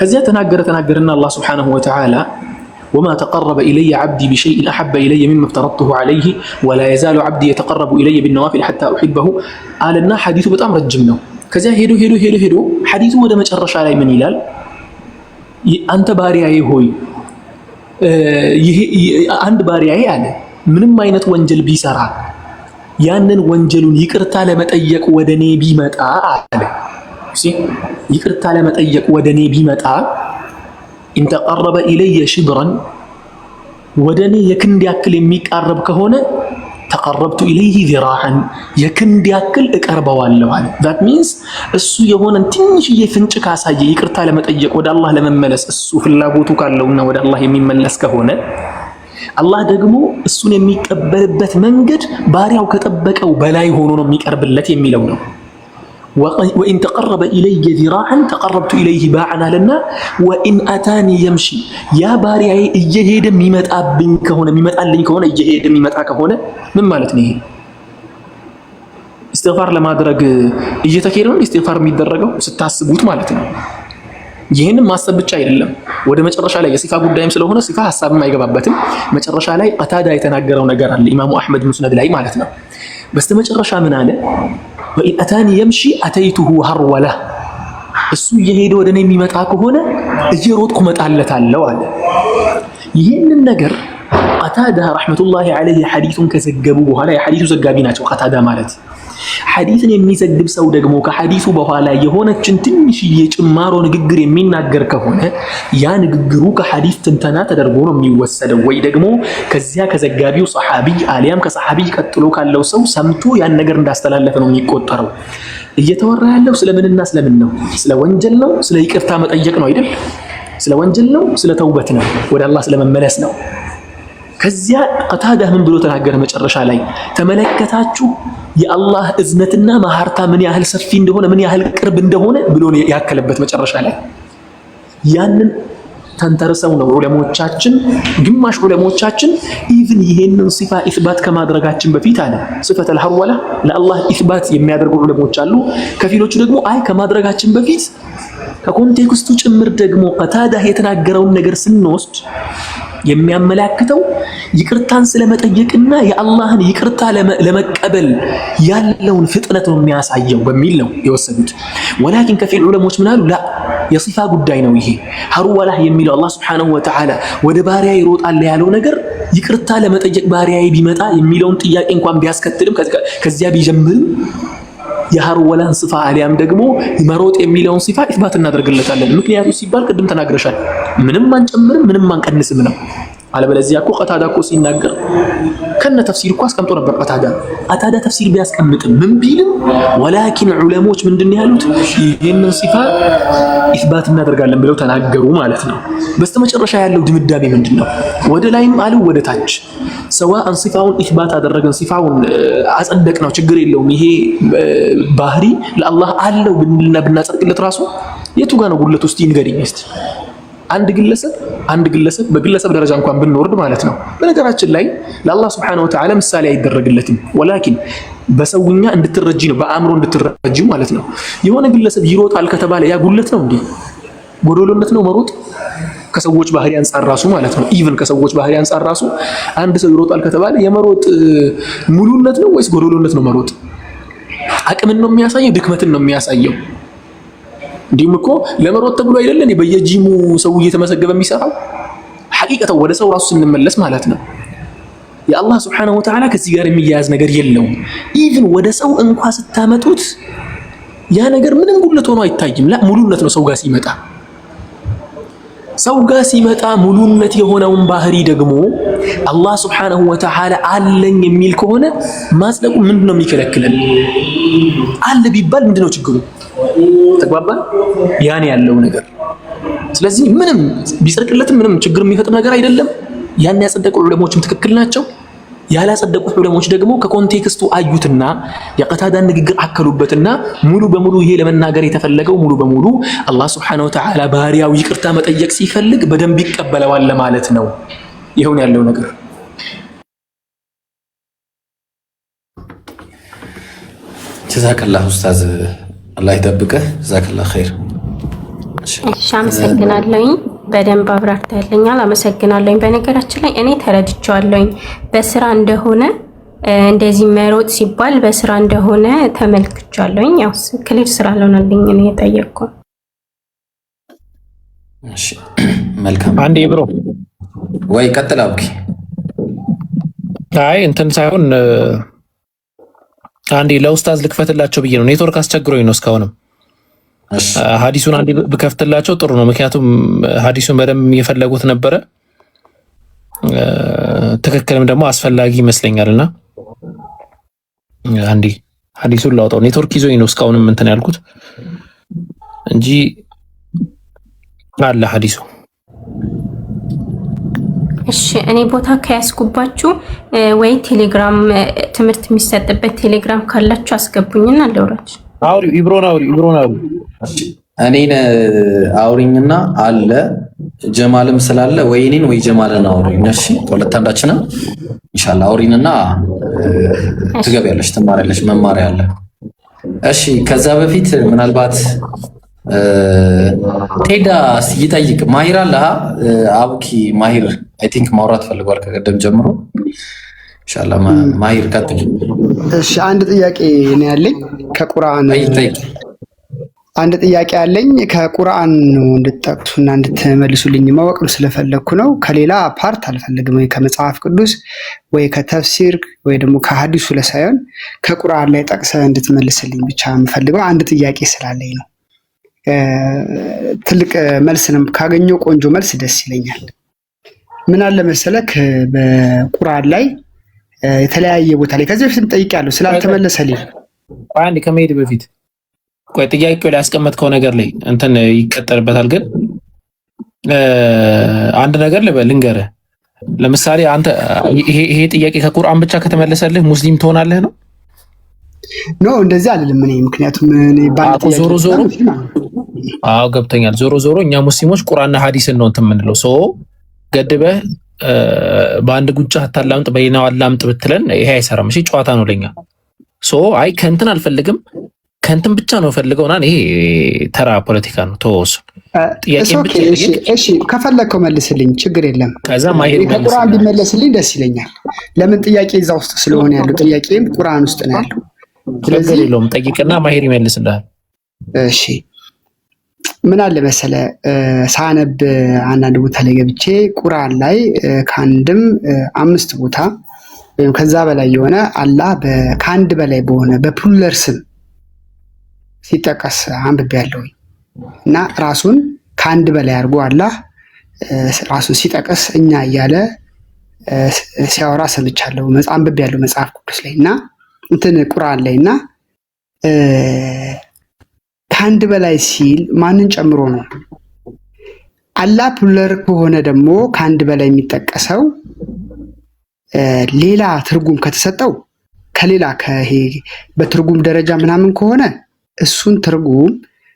ከዚያ ተናገረና አላህ Subhanahu Wa Ta'ala وما تقرب إلي عبدي بشيء أحب إلي مما افترضته عليه ولا يزال عبدي يتقرب إلي بالنوافل حتى أحبه قالنا حديثه በጣም ረጅም ነው። ከዚያ ሄዶ ሐዲሱ ወደ መጨረሻ ላይ ምን ይላል? አንተ ባሪያዬ ሆይ አንድ ባሪያዬ አለ ምንም አይነት ወንጀል ቢሰራ ያንን ወንጀሉን ይቅርታ ለመጠየቅ ወደኔ ቢመጣ አለ ይቅርታ ለመጠየቅ ወደኔ ቢመጣ إن تقرب إلي شبرا ودني يكن يأكل يميك أقرب كهونة تقربت إليه ذراعا يكن يأكل أقرب والله that means السو يهونا تنشي يفنشك عساجي يكرتا لما تأجيك ودا الله لما ملس السو في الله بوتوك اللونا ودا الله يمين ملس كهونة الله دقمو السو يميك أبربت منجد باريا وكتبك أو بلاي هونو يميك أرب التي يميلونه وإن تقرب إلي ذراعا تقربت إليه باعا لنا وإن أتاني يمشي يا باري إجهد ميمت أبنك هنا ميمت ألنك هنا إجهد ميمت أك هنا من مالتني استغفار لما درج إجتكيرون استغفار ميدرجه ستحسبوت مالتنا ይሄንን ማሰብ ብቻ አይደለም ወደ መጨረሻ ላይ የሲፋ ጉዳይም ስለሆነ ሲፋ ሐሳብም አይገባበትም መጨረሻ ላይ ቀታዳ የተናገረው ነገር አለ ኢማሙ አህመድ ሙስነድ ላይ ማለት ነው በስተመጨረሻ ምን አለ وإن أتاني يمشي أتيته هرولة እሱ እየሄደ ወደኔ የሚመጣ ከሆነ እየሮጥኩ መጣለታለሁ አለ ይሄንን ነገር ቀታዳ ረህመቱላሂ ዐለይሂ ሐዲሱን ከዘገቡ በኋላ የሐዲሱ ዘጋቢ ናቸው ቀታዳ ማለት ሐዲስን የሚዘግብ ሰው ደግሞ ከሐዲሱ በኋላ የሆነችን ትንሽዬ ጭማሮ ንግግር የሚናገር ከሆነ ያ ንግግሩ ከሐዲስ ትንተና ተደርጎ ነው የሚወሰደው ወይ ደግሞ ከዚያ ከዘጋቢው ሰሃቢ አሊያም ከሰሃቢ ቀጥሎ ካለው ሰው ሰምቶ ያን ነገር እንዳስተላለፈ ነው የሚቆጠረው እየተወራ ያለው ስለምንና ስለምን ነው ስለ ወንጀል ነው ስለ ይቅርታ መጠየቅ ነው አይደል ስለ ወንጀል ነው ስለ ተውበት ነው ወደ አላህ ስለመመለስ ነው ከዚያ ቀታዳ ምን ብሎ ተናገረ መጨረሻ ላይ ተመለከታችሁ የአላህ እዝነትና ማህርታ ምን ያህል ሰፊ እንደሆነ ምን ያህል ቅርብ እንደሆነ ብሎ ያከለበት መጨረሻ ላይ ያንን ተንተርሰው ነው ዑለሞቻችን ግማሽ ዑለሞቻችን ኢቭን ይሄንን ሲፋ ኢስባት ከማድረጋችን በፊት አለ ሲፈተል ሐወላ ለአላህ ኢስባት የሚያደርጉ ዑለሞች አሉ ከፊሎቹ ደግሞ አይ ከማድረጋችን በፊት ከኮንቴክስቱ ጭምር ደግሞ ቀታዳ የተናገረውን ነገር ስንወስድ የሚያመላክተው ይቅርታን ስለመጠየቅና የአላህን ይቅርታ ለመቀበል ያለውን ፍጥነት ነው የሚያሳየው በሚል ነው የወሰዱት ወላኪን ከፊል ዑለሞች ምናሉ ላ የሲፋ ጉዳይ ነው ይሄ ሐሩወላ የሚለው አላህ Subhanahu Wa Ta'ala ወደ ባሪያ ይሮጣል ያለው ነገር ይቅርታ ለመጠየቅ ባሪያዬ ቢመጣ የሚለውን ጥያቄ እንኳን ቢያስከትልም ከዚያ ቢጀምርም የሐሩወላን ሲፋ አሊያም ደግሞ መሮጥ የሚለውን ሲፋ ኢስባት እናደርግለታለን ምክንያቱ ሲባል ቅድም ተናግረሻል ምንም አንጨምርም ምንም አንቀንስም ነው አለበለዚያ እኮ ቀታዳ እኮ ሲናገር ከነ ተፍሲር እኮ አስቀምጦ ነበር ቀታዳ ተፍሲር ቢያስቀምጥም ምን ቢልም ወላኪን ዑለሞች ምንድን ያሉት ይሄንን ሲፋ ኢስባት እናደርጋለን ብለው ተናገሩ ማለት ነው በስተመጨረሻ ያለው ድምዳሜ ምንድነው ወደ ላይም አሉ ወደ ታች ሰዋአን ሲፋውን ኢስባት አደረገን ሲፋውን አጸደቅ ነው ችግር የለውም ይሄ ባህሪ ለአላህ አለው ብንልና ብናጸድቅለት ራሱ የቱ ጋር ነው ጉድለት ውስጥ ይንገሪኝ እስቲ አንድ ግለሰብ በግለሰብ ደረጃ እንኳን ብንወርድ ማለት ነው በነገራችን ላይ ለአላህ Subhanahu Wa Ta'ala ምሳሌ አይደረግለትም ወላኪን በሰውኛ እንድትረጂ ነው በአእምሮ እንድትረጂ ማለት ነው የሆነ ግለሰብ ይሮጣል ከተባለ ያ ጉድለት ነው እንዴ ጎዶሎነት ነው መሮጥ ከሰዎች ባህሪ አንፃር ራሱ ማለት ነው ኢቭን ከሰዎች ባህሪ አንፃር ራሱ አንድ ሰው ይሮጣል ከተባለ የመሮጥ ሙሉነት ነው ወይስ ጎዶሎነት ነው መሮጥ አቅምን ነው የሚያሳየው ድክመትን ነው የሚያሳየው እንዲሁም እኮ ለመሮጥ ተብሎ አይደለም በየጂሙ ሰው እየተመሰገበ የሚሰራው ሐቂቀተው ወደ ሰው ራሱ ስንመለስ ማለት ነው የአላህ Subhanahu Wa Ta'ala ከዚህ ጋር የሚያያዝ ነገር የለውም ኢቭን ወደ ሰው እንኳን ስታመጡት ያ ነገር ምንም ጉድለት ሆኖ አይታይም ሙሉነት ነው ሰው ጋር ሲመጣ ሙሉነት የሆነውን ባህሪ ደግሞ አላህ Subhanahu Wa Ta'ala አለኝ የሚል ከሆነ ማጽደቁ ምንድነው የሚከለክለን አለ ቢባል ምንድነው ችግሩ ተግባባን ያን ያለው ነገር ስለዚህ ምንም ቢጸድቅለት ምንም ችግር የሚፈጥር ነገር አይደለም ያን ያጸደቁ ዑለሞችም ትክክል ናቸው ያላጸደቁ ዑለሞች ደግሞ ከኮንቴክስቱ አዩትና የቀታዳን ንግግር አከሉበትና ሙሉ በሙሉ ይሄ ለመናገር የተፈለገው ሙሉ በሙሉ አላህ Subhanahu Wa Ta'ala ባህሪያው ይቅርታ መጠየቅ ሲፈልግ በደንብ ይቀበለዋል ለማለት ነው ይሁን ያለው ነገር ጀዛከላህ ኡስታዝ አላህ ይጠብቅህ ጀዛከላህ ኸይር አመሰግናለሁኝ በደንብ አብራርተህልኛል አመሰግናለሁኝ በነገራችን ላይ እኔ ተረድቻለሁኝ በስራ እንደሆነ እንደዚህ መሮጥ ሲባል በስራ እንደሆነ ተመልክቻለሁኝ ያው ክሊር ስራ አልሆነልኝ እኔ የጠየቅኩት እሺ መልካም አንዴ ብሮ ወይ ቀጥል አብኪ አይ እንትን ሳይሆን አንዴ ለኡስታዝ ልክፈትላቸው ብዬ ነው ኔትወርክ አስቸግሮኝ ነው እስካሁንም ሐዲሱን አንዴ ብከፍትላቸው ጥሩ ነው ምክንያቱም ሐዲሱን በደንብ እየፈለጉት ነበረ ትክክልም ደግሞ አስፈላጊ ይመስለኛልና አንዴ ሐዲሱን ላውጣው ኔትወርክ ይዞኝ ነው እስካሁንም እንትን ያልኩት እንጂ አለ ሐዲሱ እሺ እኔ ቦታ ከያስኩባችሁ ወይ ቴሌግራም ትምህርት የሚሰጥበት ቴሌግራም ካላችሁ አስገቡኝና ለውራች አውሪ ኢብሮና እኔን አውሪኝና አለ ጀማልም ስላለ ወይ እኔን ወይ ጀማልን አውሪኝ እሺ ሁለት አንዳችን ኢንሻአላህ አውሪንና ትገቢያለሽ ትማሪያለሽ መማሪያ አለ እሺ ከዛ በፊት ምናልባት ቴዳ ይጠይቅ ማሂር አለ አብኪ ማሂር አይ ቲንክ ማውራት ፈልጓል ከቀደም ጀምሮ ኢንሻአላህ ማሂር ቀጥል እሺ አንድ ጥያቄ ነው ያለኝ ከቁርአን አንድ ጥያቄ አለኝ ከቁርአን እንድትጠቅሱና እንድትመልሱልኝ ማወቅም ስለፈለኩ ነው ከሌላ ፓርት አልፈልግም ወይ ከመጽሐፍ ቅዱስ ወይ ከተፍሲር ወይ ደግሞ ከሐዲሱ ለሳይሆን ከቁርአን ላይ ጠቅሰህ እንድትመልስልኝ ብቻ የምፈልገው አንድ ጥያቄ ስላለኝ ነው ትልቅ መልስንም ካገኘው ቆንጆ መልስ ደስ ይለኛል ምን አለ መሰለክ በቁርአን ላይ የተለያየ ቦታ ላይ ከዚህ በፊት ጠይቄያለሁ ስላልተመለሰልኝ አንዴ ከመሄድ በፊት ቆይ ጥያቄው ላይ ያስቀመጥከው ነገር ላይ እንትን ይቀጥልበታል ግን አንድ ነገር ልንገርህ ለምሳሌ አንተ ይሄ ጥያቄ ከቁርአን ብቻ ከተመለሰልህ ሙስሊም ትሆናለህ ነው ኖ እንደዚህ አይደለም እኔ ምክንያቱም እኔ ባንተ ዞሮ ገብተኛል ዞሮ እኛ ሙስሊሞች ቁርአንና ሐዲስን ነው እንትን የምንለው ሶ ገድበህ በአንድ ጉጫ አታላምጥ በይናው አላምጥ ብትለን ይሄ አይሰራም እሺ ጨዋታ ነው ለኛ ሶ አይ ከንትን አልፈልግም ከንትን ብቻ ነው ፈልገውና ይሄ ተራ ፖለቲካ ነው ተወሱ ጥያቄ ብቻ እሺ ከፈለከው መልስልኝ ችግር የለም ከዛ ማይሄድ ቁርአን ቢመለስልኝ ደስ ይለኛል ለምን ጥያቄ እዛ ውስጥ ስለሆነ ያለው ጥያቄም ቁርአን ውስጥ ነው ያለው ስለዚህ ለምን ጠይቅና ማይሄድ ይመልስልሃል እሺ ምን አለ መሰለ ሳነብ አንዳንድ ቦታ ላይ ገብቼ ቁርአን ላይ ከአንድም 5 ቦታ ወይም ከዛ በላይ የሆነ አላህ ከአንድ በላይ በሆነ በፕሉራል ስም ሲጠቀስ አንብቤያለሁ እና ራሱን ከአንድ በላይ አድርጎ አላህ ራሱን ሲጠቀስ እኛ እያለ ሲያወራ ሰምቻለሁ አንብቤያለሁ መጽሐፍ ቅዱስ ላይ እና እንትን ቁርአን ላይ እና ከአንድ በላይ ሲል ማንን ጨምሮ ነው አላህ ፕሉራል ከሆነ ደግሞ ከአንድ በላይ የሚጠቀሰው ሌላ ትርጉም ከተሰጠው ከሌላ ከሄ በትርጉም ደረጃ ምናምን ከሆነ እሱን ትርጉም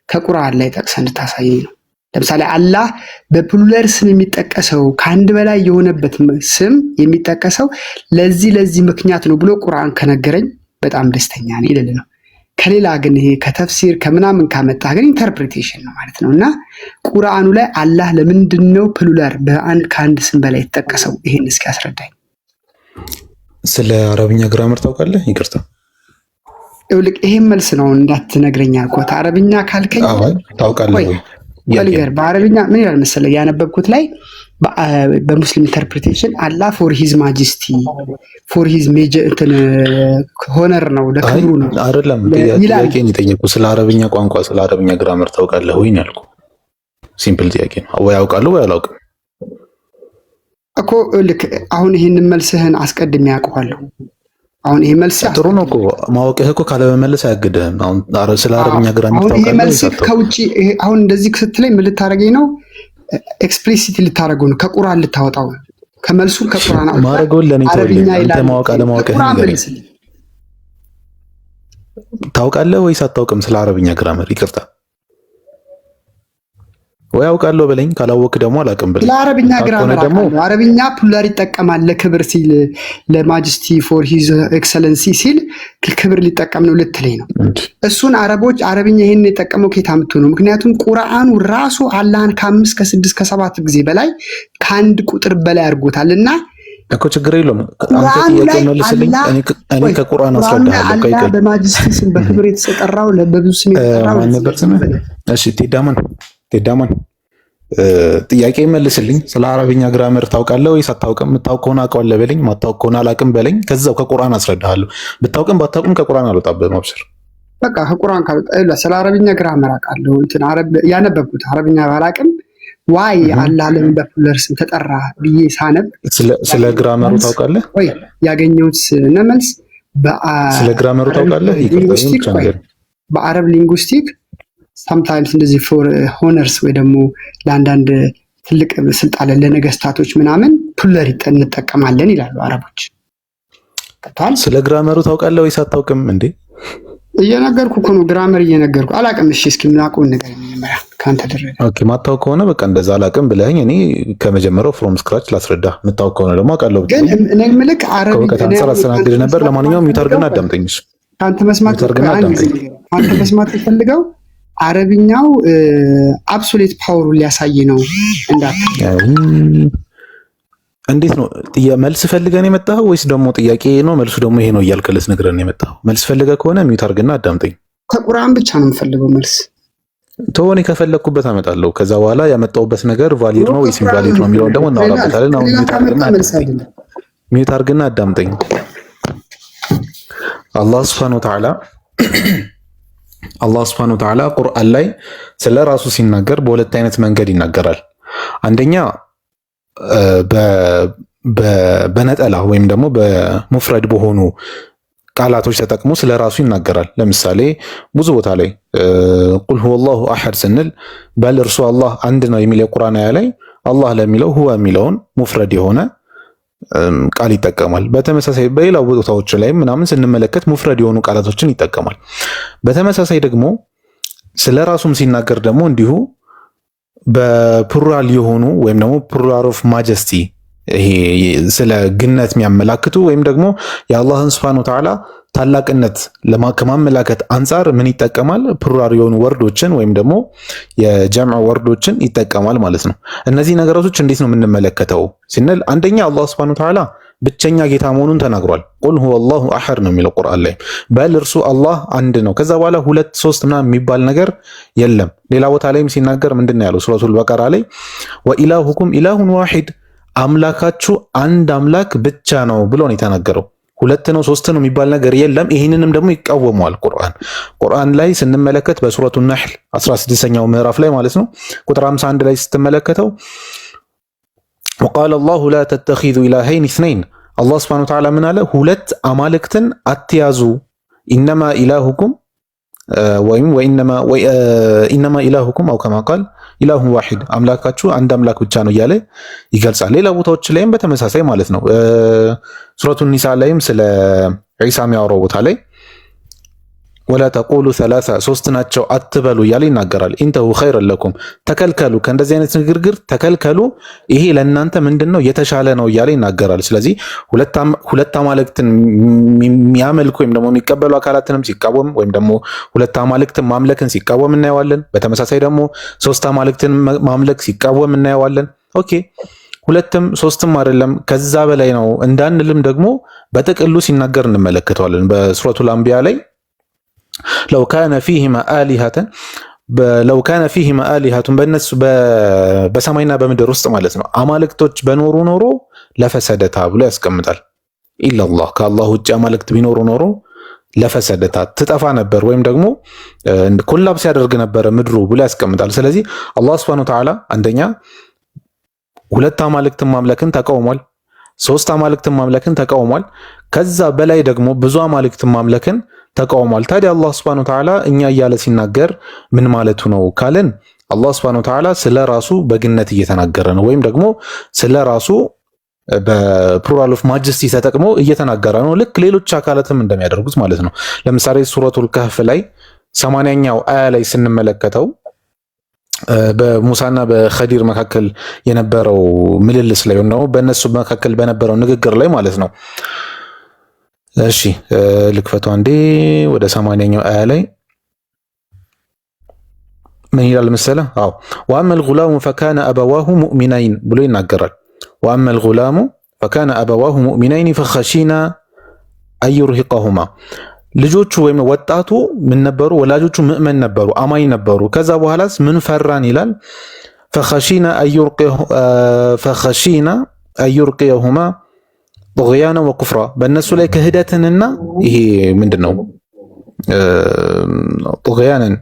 ከቁርአን ላይ ጠቅሰህ እንድታሳየኝ ነው ለምሳሌ አላህ በፕሉራል ስም የሚጠቀሰው ከአንድ በላይ የሆነበት ስም የሚጠቀሰው ለዚህ ምክንያት ነው ብሎ ቁርአን ከነገረኝ በጣም ደስተኛ ነኝ ይልል ነው ከሌላ ግን ይሄ ከተፍሲር ከምናምን ካመጣ ግን ኢንተርፕሪቴሽን ነው ማለት ነውና ቁርአኑ ላይ አላህ ለምንድነው ፕሉራል ከአንድ ስም በላይ የተጠቀሰው ይሄን እስኪ አስረዳኝ ስለ አረብኛ ግራመር ታውቃለህ ይቅርታ ይኸውልህ ይሄን መልስ ነው እንዳትነግረኝ አልኩት። አረብኛ ካልከኝ ታውቃለህ ወይ? በአረብኛ ምን ይላል መሰለህ ያነበብኩት ላይ በሙስሊም ኢንተርፕሪቴሽን አላህ ፎር ሂዝ ማጀስቲ ፎር ሂዝ ሜጀር እንትን ሆነር ነው ለክብሩ ነው አይደለም። ጥያቄን የጠየቁ ስለ አረብኛ ቋንቋ ስለ አረብኛ ግራመር ታውቃለህ ወይ ያልኩ ሲምፕል ጥያቄ ነው። ወይ አውቃለሁ ወይ አላውቅም እኮ ልክ አሁን ይሄንን መልስህን አስቀድሜ ያውቀዋለሁ። አሁን ይሄ መልስ ጥሩ ነው እኮ ማወቅህ እኮ ካለመመለስ አያግድህም። አሁን ስለ አረብኛ ግራመር ታውቃለህ? ይሄ መልስ ከውጪ አሁን እንደዚህ ስትለኝ ምን ልታረገኝ ነው? ኤክስፕሊሲት ልታረገው ነው፣ ከቁርአን ልታወጣው ነው። ከመልሱ ከቁርአን አውጣ ማረገውን ለኔ ተወልኝ። አንተ ማወቅ አለማወቅህ ታውቃለህ ወይስ አታውቅም? ስለ አረብኛ ግራመር ይቅርታ ወይ አውቃለሁ በለኝ። ካላወቅ ደግሞ አላውቅም በለኝ። ለአረብኛ ግራመር አረብኛ ፕሉራል ይጠቀማል። ለክብር ሲል ለማጀስቲ ፎር ሂዝ ኤክሰለንሲ ሲል ክብር ሊጠቀም ነው ልትለኝ ነው? እሱን አረብኛ ይሄን የጠቀመው ከየት አምጥቶ ነው? ምክንያቱም ቁርአኑ ራሱ አላህን ከ5 ከ6 ከ7 ጊዜ በላይ ከአንድ ቁጥር በላይ አድርጎታልና እኮ ችግር የለውም። አንተ ጥያቄ መልስልኝ፣ እኔ ከቁርአን አስረዳሃለሁ። አላህ በማጀስቲ ስም በክብር የተጠራው በብዙ ስም የተጠራው ነበር ስም። እሺ ቴዳማን ጥያቄ መልስልኝ። ስለ አረብኛ ግራመር ታውቃለህ ወይስ አታውቅም? የምታውቅ ከሆነ አውቀዋለሁ በለኝ፣ ማታውቅ ከሆነ አላውቅም በለኝ። ከዛው ከቁርአን አስረዳሃለሁ። ብታውቅም ባታውቅም ከቁርአን አልወጣብህም። አብሽር በቃ ከቁርአን ካልወጣ ስለ አረብኛ ግራመር አውቃለሁ። እንትን ያነበብኩት አረብኛ ባላውቅም ዋይ አላህ ለምን በፕሉራል ስም ተጠራ ብዬ ሳነብ ስለ ግራመሩ ታውቃለህ ወይ ያገኘሁት መልስ ስለ ግራመሩ ታውቃለህ? በአረብ ሊንጉስቲክ ሳምታይምስ እንደዚህ ፎር ሆነርስ ወይ ደግሞ ለአንዳንድ ትልቅ ስልጣን ለነገስታቶች ምናምን ፕሉራል እንጠቀማለን ይላሉ አረቦች። ስለ ግራመሩ ታውቃለህ ወይስ አታውቅም እንዴ? እየነገርኩ እኮ ነው፣ ግራመር እየነገርኩ። አላውቅም። እሺ እስኪ ምናውቀውን ነገር መጀመሪያ ካንተ ደረገ። ኦኬ ማታውቅ ከሆነ በቃ እንደዛ አላውቅም ብለኸኝ እኔ ከመጀመሪያው ፍሮም ስክራች ላስረዳ። የምታውቅ ከሆነ ደግሞ አውቃለሁ። ግን እኔ ምልክ አረብ ከተንሰራ አስተናግድ ነበር። ለማንኛውም ሚውት አድርገና አዳምጠኝ። ካንተ መስማት ፈልገው አረብኛው አብሶሉት ፓወሩን ሊያሳይ ነው እንዳትል። እንዴት ነው መልስ ፈልገን የመጣኸው ወይስ ደግሞ ጥያቄ ነው መልሱ ደግሞ ይሄ ነው እያልክ ልትነግረን የመጣኸው? መልስ ፈልገህ ከሆነ ሚውት አድርግና አዳምጠኝ። ከቁርአን ብቻ ነው የምፈልገው መልስ። ተወኔ ከፈለኩበት አመጣለሁ። ከዛ በኋላ ያመጣውበት ነገር ቫሊድ ነው ወይስ ኢንቫሊድ ነው የሚለውን ደግሞ እናወራበታለን። አሁን ሚውት አድርግና አዳምጠኝ። አላህ ሱብሓነሁ ወተዓላ ቁርአን ላይ ስለ ራሱ ሲናገር በሁለት አይነት መንገድ ይናገራል። አንደኛ በነጠላ ወይም ደግሞ በሙፍረድ በሆኑ ቃላቶች ተጠቅሞ ስለ ራሱ ይናገራል። ለምሳሌ ብዙ ቦታ ላይ ቁል ሁወላሁ አሐድ ስንል በል እርሱ አላህ አንድ ነው የሚል የቁርአን አያ ላይ አላህ ለሚለው ሁወ የሚለውን ሙፍረድ የሆነ ቃል ይጠቀማል። በተመሳሳይ በሌላ ቦታዎች ላይ ምናምን ስንመለከት ሙፍረድ የሆኑ ቃላቶችን ይጠቀማል። በተመሳሳይ ደግሞ ስለ ራሱም ሲናገር ደግሞ እንዲሁ በፕሉራል የሆኑ ወይም ደግሞ ፕሉራል ኦፍ ማጀስቲ ይሄ ስለ ግነት የሚያመላክቱ ወይም ደግሞ የአላህን ሱብሓነሁ ወተዓላ ታላቅነት ከማመላከት አንጻር ምን ይጠቀማል? ፕሉራል የሆኑ ወርዶችን ወይም ደግሞ የጀምዕ ወርዶችን ይጠቀማል ማለት ነው። እነዚህ ነገራቶች እንዴት ነው የምንመለከተው ስንል አንደኛ አላህ ሱብሓነሁ ወተዓላ ብቸኛ ጌታ መሆኑን ተናግሯል። ቁል ሁወላሁ አሐድ ነው የሚለው ቁርአን ላይ። በል እርሱ አላህ አንድ ነው። ከዛ በኋላ 2 3 ምናምን የሚባል ነገር የለም። ሌላ ቦታ ላይም ሲናገር ምንድነው ያለው? ሱረቱል በቀራ ላይ ወኢላሁኩም ኢላሁን ዋሂድ፣ አምላካችሁ አንድ አምላክ ብቻ ነው ብሎ ነው የተናገረው። 2 ነው 3 ነው የሚባል ነገር የለም። ይህንንም ደግሞ ይቃወመዋል ቁርአን ላይ ስንመለከት በሱረቱ ነህል 16ኛው ምዕራፍ ላይ ማለት ነው ቁጥር 51 ላይ ስትመለከተው وقال الله لا تتخذوا إلهين اثنين الله سبحانه وتعالى من على ሁለት አማልክትን አትያዙ إنما إلهكم وإنما إلهكم أو كما قال إله واحد አምላካችሁ አንድ አምላክ ብቻ ነው እያለ ይገልጻል። ሌላ ቦታዎች ላይም በተመሳሳይ ማለት ነው ሱረቱ ኒሳ ላይም ስለ ዒሳ የሚያወራው ቦታ ላይ ወላ ተቁሉ ሰላሳ 3 ናቸው አትበሉ እያለ ይናገራል። ኢንተሁ ኸይረን ለኩም ተከልከሉ፣ ከእንደዚህ አይነት ንግግር ተከልከሉ፣ ይሄ ለእናንተ ምንድነው የተሻለ ነው እያለ ይናገራል። ስለዚህ ሁለት አማልክትን የሚያመልኩ ወይም ደግሞ የሚቀበሉ አካላትንም ሲቃወም ወይም ደግሞ ሁለት አማልክትን ማምለክን ሲቃወም እናየዋለን። በተመሳሳይ ደግሞ 3 አማልክትን ማምለክ ሲቃወም እናየዋለን። ኦኬ 2ም 3ም አይደለም ከዛ በላይ ነው እንዳንልም ደግሞ በጥቅሉ ሲናገር እንመለከተዋለን። በሱረቱል አንቢያ ላይ ለው ካነ ፊሂማ አሊሀተን ለው ካነ ፊሂማ አሊሀቱን በእነሱ በሰማይና በምድር ውስጥ ማለት ነው አማልክቶች በኖሩ ኖሮ ለፈሰደታ ብሎ ያስቀምጣል። ኢላላህ ከአላህ ውጭ አማልክት ቢኖሩ ኖሮ ለፈሰደታ ትጠፋ ነበር ወይም ደግሞ ኮላፕስ ያደርግ ነበር ምድሩ ብሎ ያስቀምጣል። ስለዚህ አላህ ሱብሓነሁ ወተዓላ አንደኛ ሁለት አማልክትን ማምለክን ተቃውሟል። ሶስት አማልክትን ማምለክን ተቃውሟል። ከዛ በላይ ደግሞ ብዙ አማልክትን ማምለክን ተቃውሟል። ታዲያ አላህ ሱብሓነሁ ወተዓላ እኛ እያለ ሲናገር ምን ማለቱ ነው ካልን አላህ ሱብሓነሁ ወተዓላ ስለራሱ በግነት እየተናገረ ነው ወይም ደግሞ ስለራሱ በፕሉራል ኦፍ ማጀስቲ ተጠቅሞ እየተናገረ ነው። ልክ ሌሎች አካላትም እንደሚያደርጉት ማለት ነው። ለምሳሌ ሱረቱል ከህፍ ላይ 80ኛው አያ ላይ ስንመለከተው በሙሳና በኸዲር መካከል የነበረው ምልልስ ላይ ነው በእነሱ መካከል በነበረው ንግግር ላይ ማለት ነው። እሺ ልክፈቱ አንዴ ወደ 80ኛው አያ ላይ ምን ይላል መሰለህ? አዎ ወአመል ጉላሙ ፈካነ አበዋሁ ሙእሚናይን ብሎ ይናገራል። ወአመል ጉላሙ ፈካነ አበዋሁ ሙእሚናይን ፈኸሺና አዩርሂቀሁማ ልጆቹ ወይም ወጣቱ ምን ነበሩ? ወላጆቹ ምእመን ነበሩ፣ አማኝ ነበሩ። ከዛ በኋላስ ምን ፈራን ይላል? ፈኸሺና አዩርሂቀሁማ ጡግያና ወኩፍራ በእነሱ ላይ ክህደትንና ይሄ ምንድነው ጡግያንን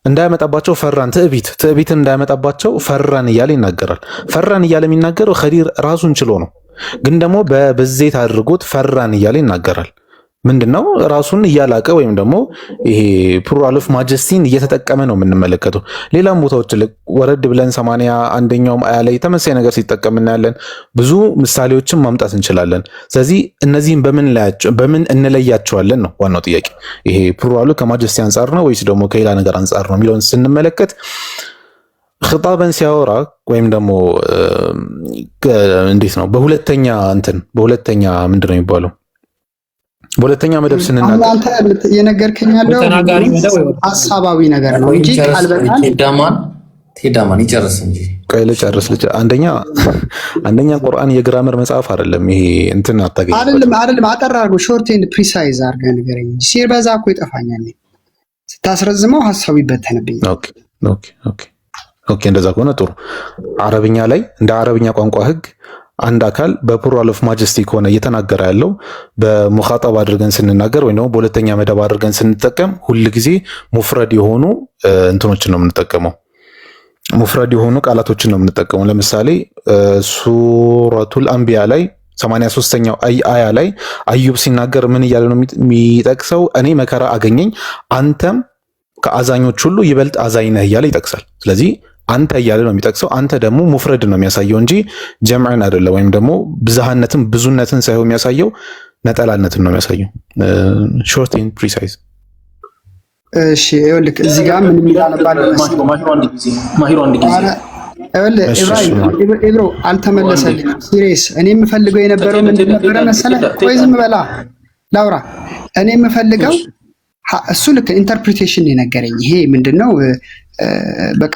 እንዳያመጣባቸው ፈራን። ትዕቢትን እንዳያመጣባቸው ፈራን እያለ ይናገራል። ፈራን እያለ የሚናገረው ኸዲር ራሱን ችሎ ነው፣ ግን ደግሞ በብዜት አድርጎት ፈራን እያለ ይናገራል። ምንድነው ራሱን እያላቀ ወይም ደግሞ ይሄ ፕሉራል ኦፍ ማጀስቲን እየተጠቀመ ነው የምንመለከተው። ሌላም ቦታዎች ወረድ ብለን 81ኛውም አያ ላይ ተመሳሳይ ነገር ሲጠቀም እናያለን። ብዙ ምሳሌዎችን ማምጣት እንችላለን። ስለዚህ እነዚህን በምን እንለያቸዋለን ነው ዋናው ጥያቄ። ይሄ ፕሉራሉ ከማጀስቲ አንጻር ነው ወይስ ደግሞ ከሌላ ነገር አንጻር ነው የሚለውን ስንመለከት ኺጣበን ሲያወራ ወይም ደግሞ እንዴት ነው በሁለተኛ ምንድነው የሚባለው በሁለተኛ መደብ ስንናገር አንተ የነገርከኝ ያለው ሐሳባዊ ነገር ነው እንጂ ቃል በቃል ቴዳማን ይጨርስ እንጂ ቀይለ ጨርስ ልጅ አንደኛ ቁርአን የግራመር መጽሐፍ አይደለም። ይሄ እንትን አታገኝ አይደለም አጠር አድርጎ ሾርት ኤንድ ፕሪሳይዝ አድርገህ ንገረኝ እንጂ ሲበዛ እኮ ይጠፋኛል። ስታስረዝመው ሐሳቡ ይበተንብኝ። ኦኬ እንደዛ ከሆነ ጥሩ። አረብኛ ላይ እንደ አረብኛ ቋንቋ ህግ አንድ አካል በፕሉራል ኦፍ ማጀስቲ ከሆነ እየተናገረ ያለው በሙኻጠብ አድርገን ስንናገር ወይም ደግሞ በሁለተኛ መደብ አድርገን ስንጠቀም ሁል ጊዜ ሙፍረድ የሆኑ እንትኖችን ነው የምንጠቀመው። ሙፍረድ የሆኑ ቃላቶችን ነው የምንጠቀመው። ለምሳሌ ሱረቱል አንቢያ ላይ 83ኛው አያ ላይ አዩብ ሲናገር ምን እያለ ነው የሚጠቅሰው? እኔ መከራ አገኘኝ አንተም ከአዛኞች ሁሉ ይበልጥ አዛኝ ነህ እያለ ይጠቅሳል። ስለዚህ አንተ እያለ ነው የሚጠቅሰው። አንተ ደግሞ ሙፍረድ ነው የሚያሳየው እንጂ ጀምዕን አይደለም፣ ወይም ደግሞ ብዝሃነትን ብዙነትን ሳይሆን የሚያሳየው ነጠላነትን ነው የሚያሳየው። ሾርት ኤንድ ፕሪሳይዝ። እሺ ይኸውልህ እዚህ ጋር ምን ይላልባል ማሂሩ አንድ ጊዜ ኢብሮ አልተመለሰልኝም። ሲሪየስ እኔ የምፈልገው የነበረው ምንድን ነበረ መሰለህ? ቆይ ዝም በላ ላውራ። እኔ የምፈልገው እሱ ልክ ኢንተርፕሪቴሽን የነገረኝ ይሄ ምንድነው በቃ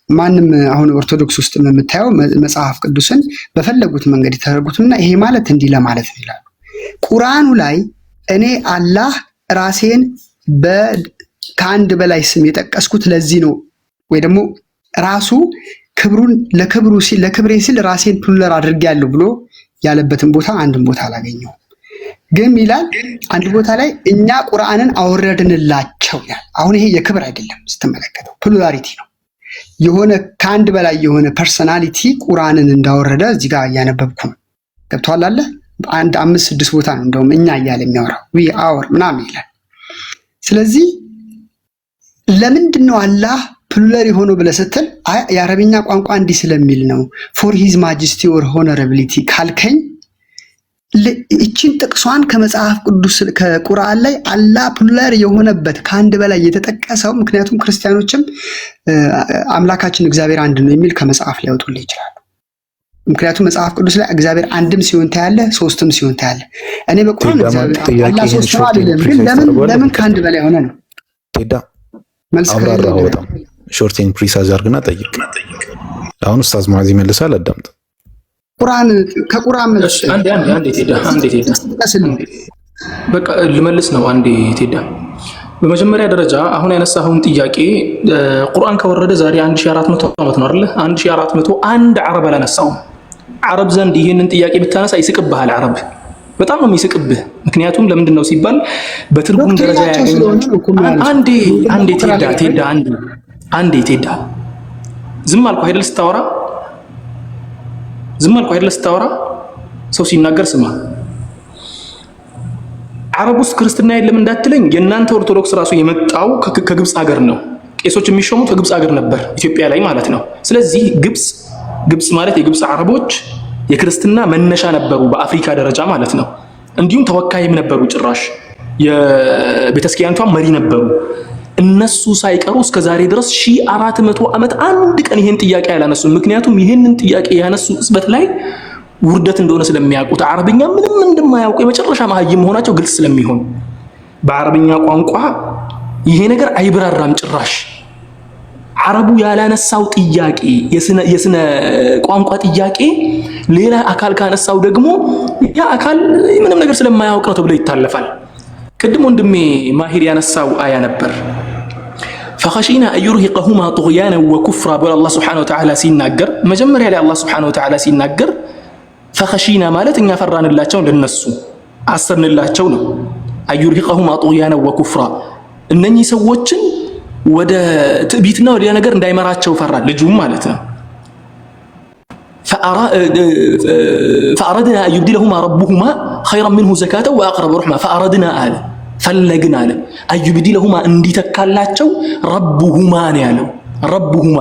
ማንም አሁን ኦርቶዶክስ ውስጥ የምታየው መጽሐፍ ቅዱስን በፈለጉት መንገድ የተረጉትና ይሄ ማለት እንዲህ ለማለት ነው ይላሉ። ቁርአኑ ላይ እኔ አላህ ራሴን ከአንድ በላይ ስም የጠቀስኩት ለዚህ ነው ወይ ደግሞ ራሱ ክብሩን ለክብሬ ሲል ራሴን ፕሉራል አድርጌያለሁ ብሎ ያለበትን ቦታ አንድም ቦታ አላገኘውም። ግን ይላል አንድ ቦታ ላይ እኛ ቁርአንን አወረድንላቸው ይላል። አሁን ይሄ የክብር አይደለም ስትመለከተው ፕሉራሊቲ ነው። የሆነ ከአንድ በላይ የሆነ ፐርሰናሊቲ ቁርአንን እንዳወረደ እዚህ ጋር እያነበብኩ ነው። ገብቶሃል አለ አንድ 5-6 ቦታ ነው እንደውም እኛ እያለ የሚያወራው ዊ አወር ምናምን ይላል። ስለዚህ ለምንድን ነው አላህ ፕሉራል የሆነው ብለህ ስትል የአረብኛ ቋንቋ እንዲህ ስለሚል ነው ፎር ሂዝ ማጀስቲ ኦር ሆኖራቢሊቲ ካልከኝ እቺን ጥቅሷን ከመጽሐፍ ቅዱስ ከቁርአን ላይ አላህ ፕሉራል የሆነበት ከአንድ በላይ የተጠቀሰው ምክንያቱም ክርስቲያኖችም አምላካችን እግዚአብሔር አንድ ነው የሚል ከመጽሐፍ ላይ ያወጡልህ ይችላሉ። ምክንያቱም መጽሐፍ ቅዱስ ላይ እግዚአብሔር አንድም ሲሆን ታያለ፣ ሶስትም ሲሆን ታያለ። እኔ በቁርአን እግዚአብሔር አላህ ሶስት ነው አይደለም፣ ግን ለምን ከአንድ በላይ ሆነ ነው? ቴዳ አብራራው በጣም ሾርት ኤንድ ፕሪሳይዝ አድርግና ጠይቅ። አሁን ኡስታዝ ማዚ መልሳል፣ አዳምጥ። ቁርአን ከቁርአን መልስ አንዴ ቴዳ በቃ ልመልስ ነው አንዴ ቴዳ። በመጀመሪያ ደረጃ አሁን ያነሳኸውን ጥያቄ ቁርአን ከወረደ ዛሬ 1400 ዓመት ነው አይደል? 1400 አንድ አረብ አላነሳውም። አረብ ዘንድ ይህንን ጥያቄ ብታነሳ ይስቅብሃል። አረብ በጣም ነው የሚስቅብህ። ምክንያቱም ለምንድን ነው ሲባል በትርጉም ደረጃ ያገኘው። አንዴ ቴዳ ዝም አልኩ አይደል ስታወራ? ዝም አልኩ አይደል ስታወራ? ሰው ሲናገር ስማ። አረብ ውስጥ ክርስትና የለም እንዳትለኝ፣ የእናንተ ኦርቶዶክስ ራሱ የመጣው ከግብፅ ሀገር ነው። ቄሶች የሚሾሙት ከግብፅ ሀገር ነበር፣ ኢትዮጵያ ላይ ማለት ነው። ስለዚህ ግብፅ ማለት የግብፅ አረቦች የክርስትና መነሻ ነበሩ በአፍሪካ ደረጃ ማለት ነው። እንዲሁም ተወካይም ነበሩ፣ ጭራሽ የቤተክርስቲያኒቷ መሪ ነበሩ። እነሱ ሳይቀሩ እስከ ዛሬ ድረስ 1400 ዓመት አንድ ቀን ይሄን ጥያቄ ያላነሱም። ምክንያቱም ይሄንን ጥያቄ ያነሱ ጽበት ላይ ውርደት እንደሆነ ስለሚያውቁት፣ አረብኛ ምንም እንደማያውቁ የመጨረሻ መሀይም መሆናቸው ግልጽ ስለሚሆን በአረብኛ ቋንቋ ይሄ ነገር አይብራራም ጭራሽ። አረቡ ያላነሳው ጥያቄ የስነ ቋንቋ ጥያቄ ሌላ አካል ካነሳው ደግሞ ያ አካል ምንም ነገር ስለማያውቅ ነው ተብሎ ይታለፋል። ቅድም ወንድሜ ማሂር ያነሳው አያ ነበር። ፈኸሺና አዩርሂቀሁማ ጡግያና ወኩፍራ ብሎ አላህ ሱብሓነሁ ወተዓላ ሲናገር፣ መጀመሪያ ላይ አላህ ሱብሓነሁ ወተዓላ ሲናገር ፈኸሺና ማለት እኛ ፈራንላቸው፣ ለነሱ አሰብንላቸው ነው። አዩርሂቀሁማ ጡግያና ወኩፍራ እነኚህ ሰዎችን ወደ ትዕቢትና ወደ ነገር እንዳይመራቸው ፈራ፣ ልጁም ማለት ነው። ፈአረድና አዩብዲለሁማ ረቡሁማ ኸይረን ሚንሁ ዘካተ ወአቅረበ ሩሕማ። ፈአረድና አለ ፈለግን አለ አዩብዲለሁማ እንዲተካላቸው ረቡሁማ ነው ያለው። ረቡሁማ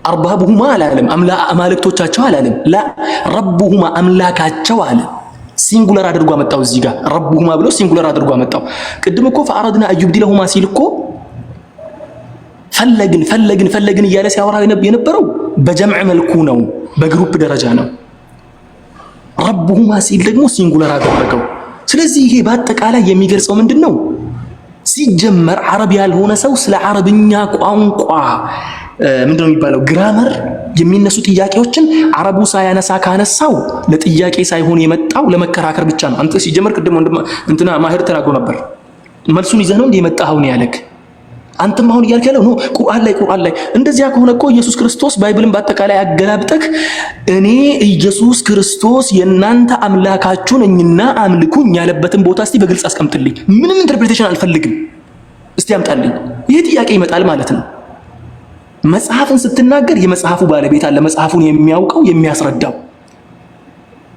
አርባቡሁማ አላለም፣ አማልክቶቻቸው አላለም። ላ ረቡሁማ አምላካቸው አለ። ሲንጉለር አድርጎ አመጣው እዚህ ጋር ረቡሁማ ብሎ ሲንጉለር አድርጎ አመጣው። ቅድም እኮ ፈአረድና አዩብዲለሁማ ሲል እኮ ፈለግን እያለ ሲያወራ የነበረው በጀምዕ መልኩ ነው፣ በግሩፕ ደረጃ ነው። ረቡሁማ ሲል ደግሞ ሲንጉለር አደረገው። ስለዚህ ይሄ በአጠቃላይ የሚገልጸው ምንድን ነው? ሲጀመር አረብ ያልሆነ ሰው ስለ አረብኛ ቋንቋ ምንድነው የሚባለው ግራመር የሚነሱ ጥያቄዎችን አረቡ ሳያነሳ ካነሳው ለጥያቄ ሳይሆን የመጣው ለመከራከር ብቻ ነው። አንተ ሲጀመር ቅድም እንትና ማሂር ተናግሮ ነበር። መልሱን ይዘህ ነው እንደ የመጣኸው ነው ያለክ። አንተም አሁን እያልክ ያለው ነው ቁርአን ላይ እንደዚያ ከሆነ እኮ ኢየሱስ ክርስቶስ ባይብልን በአጠቃላይ አገላብጠክ እኔ ኢየሱስ ክርስቶስ የእናንተ አምላካችሁ ነኝና አምልኩኝ ያለበትን ቦታ እስቲ በግልጽ አስቀምጥልኝ። ምንም ኢንተርፕሬቴሽን አልፈልግም፣ እስቲ አምጣልኝ። ይሄ ጥያቄ ይመጣል ማለት ነው። መጽሐፍን ስትናገር የመጽሐፉ ባለቤት አለ፣ መጽሐፉን የሚያውቀው የሚያስረዳው።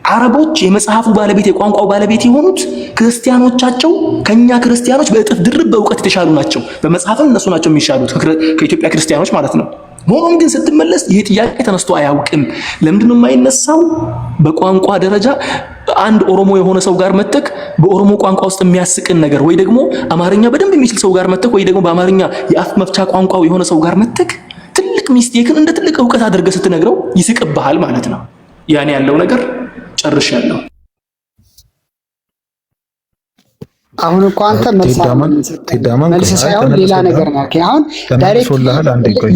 አረቦች የመጽሐፉ ባለቤት የቋንቋው ባለቤት የሆኑት ክርስቲያኖቻቸው ከኛ ክርስቲያኖች በእጥፍ ድርብ በእውቀት የተሻሉ ናቸው። በመጽሐፍም እነሱ ናቸው የሚሻሉት ከኢትዮጵያ ክርስቲያኖች ማለት ነው። ሆኖም ግን ስትመለስ ይሄ ጥያቄ ተነስቶ አያውቅም። ለምንድን ነው የማይነሳው? በቋንቋ ደረጃ አንድ ኦሮሞ የሆነ ሰው ጋር መተክ በኦሮሞ ቋንቋ ውስጥ የሚያስቅን ነገር ወይ ደግሞ አማርኛ በደንብ የሚችል ሰው ጋር መተክ ወይ ደግሞ በአማርኛ የአፍ መፍቻ ቋንቋው የሆነ ሰው ጋር መተክ ትልቅ ሚስቴክን እንደ ትልቅ እውቀት አድርገህ ስትነግረው ይስቅብሃል ማለት ነው። ያኔ ያለው ነገር ጨርሻለሁ። አሁን እኮ አንተ መልስ ሳይሆን ሌላ ነገር ነው። አሁን ዳይሬክት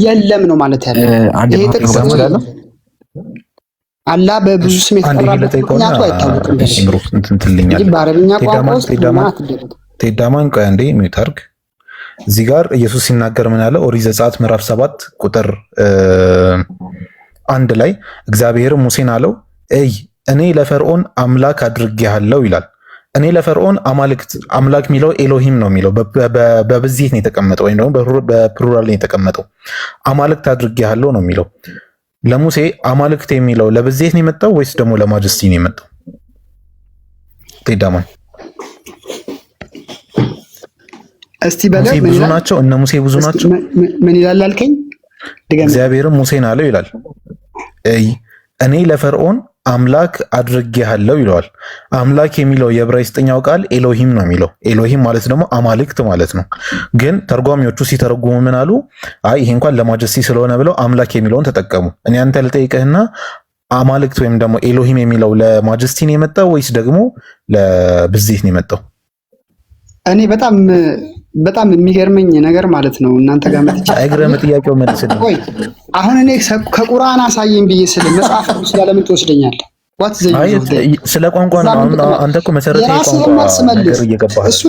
የለም ነው ማለት ያለው። ይሄ ጥቅስ አላህ በብዙ ስም የተጠራበት ምክንያቱ አይታወቅም። እንጂ በአረብኛ ቋንቋ ውስጥ ቴዳማን ቆይ አንዴ ሚታርግ እዚህ ጋር ኢየሱስ ሲናገር ምን ያለ ኦሪት ዘጸአት ምዕራፍ 7 ቁጥር 1 ላይ እግዚአብሔር ሙሴን አለው እኔ ለፈርዖን አምላክ አድርጌሃለሁ ይላል። እኔ ለፈርዖን አምላክ የሚለው ኤሎሂም ነው የሚለው በብዜት ነው የተቀመጠው፣ ወይም ደግሞ በፕሉራል ነው የተቀመጠው። አማልክት አድርጌሃለሁ ነው የሚለው። ለሙሴ አማልክት የሚለው ለብዜት ነው የመጣው ወይስ ደግሞ ለማጀስቲ ነው የመጣው? ቴዳማን እስቲ በለው ብዙ ናቸው፣ እነ ሙሴ ብዙ ናቸው። ምን ይላል አልከኝ? እግዚአብሔርም ሙሴን አለው ይላል እኔ ለፈርዖን አምላክ አድርጌሃለሁ ይለዋል። አምላክ የሚለው የዕብራይስጥኛው ቃል ኤሎሂም ነው የሚለው። ኤሎሂም ማለት ደግሞ አማልክት ማለት ነው። ግን ተርጓሚዎቹ ሲተረጉሙ ምን አሉ? ይሄ እንኳን ለማጀስቲ ስለሆነ ብለው አምላክ የሚለውን ተጠቀሙ። እኔ አንተ ልጠይቅህና አማልክት ወይም ደግሞ ኤሎሂም የሚለው ለማጀስቲ ነው የመጣው ወይስ ደግሞ ለብዜት ነው የመጣው? እኔ በጣም የሚገርመኝ ነገር ማለት ነው እናንተ ጋር መጥቻ አይግረም ጥያቄው መልስልኝ። አሁን እኔ ከቁርአን አሳየኝ ብዬ ስለ መጽሐፍ ቅዱስ ጋር ለምን ትወስደኛለህ? ስለ ቋንቋ ነው። አንተ እኮ መሰረታዊ ቋንቋ ነገር እየገባህ እሱ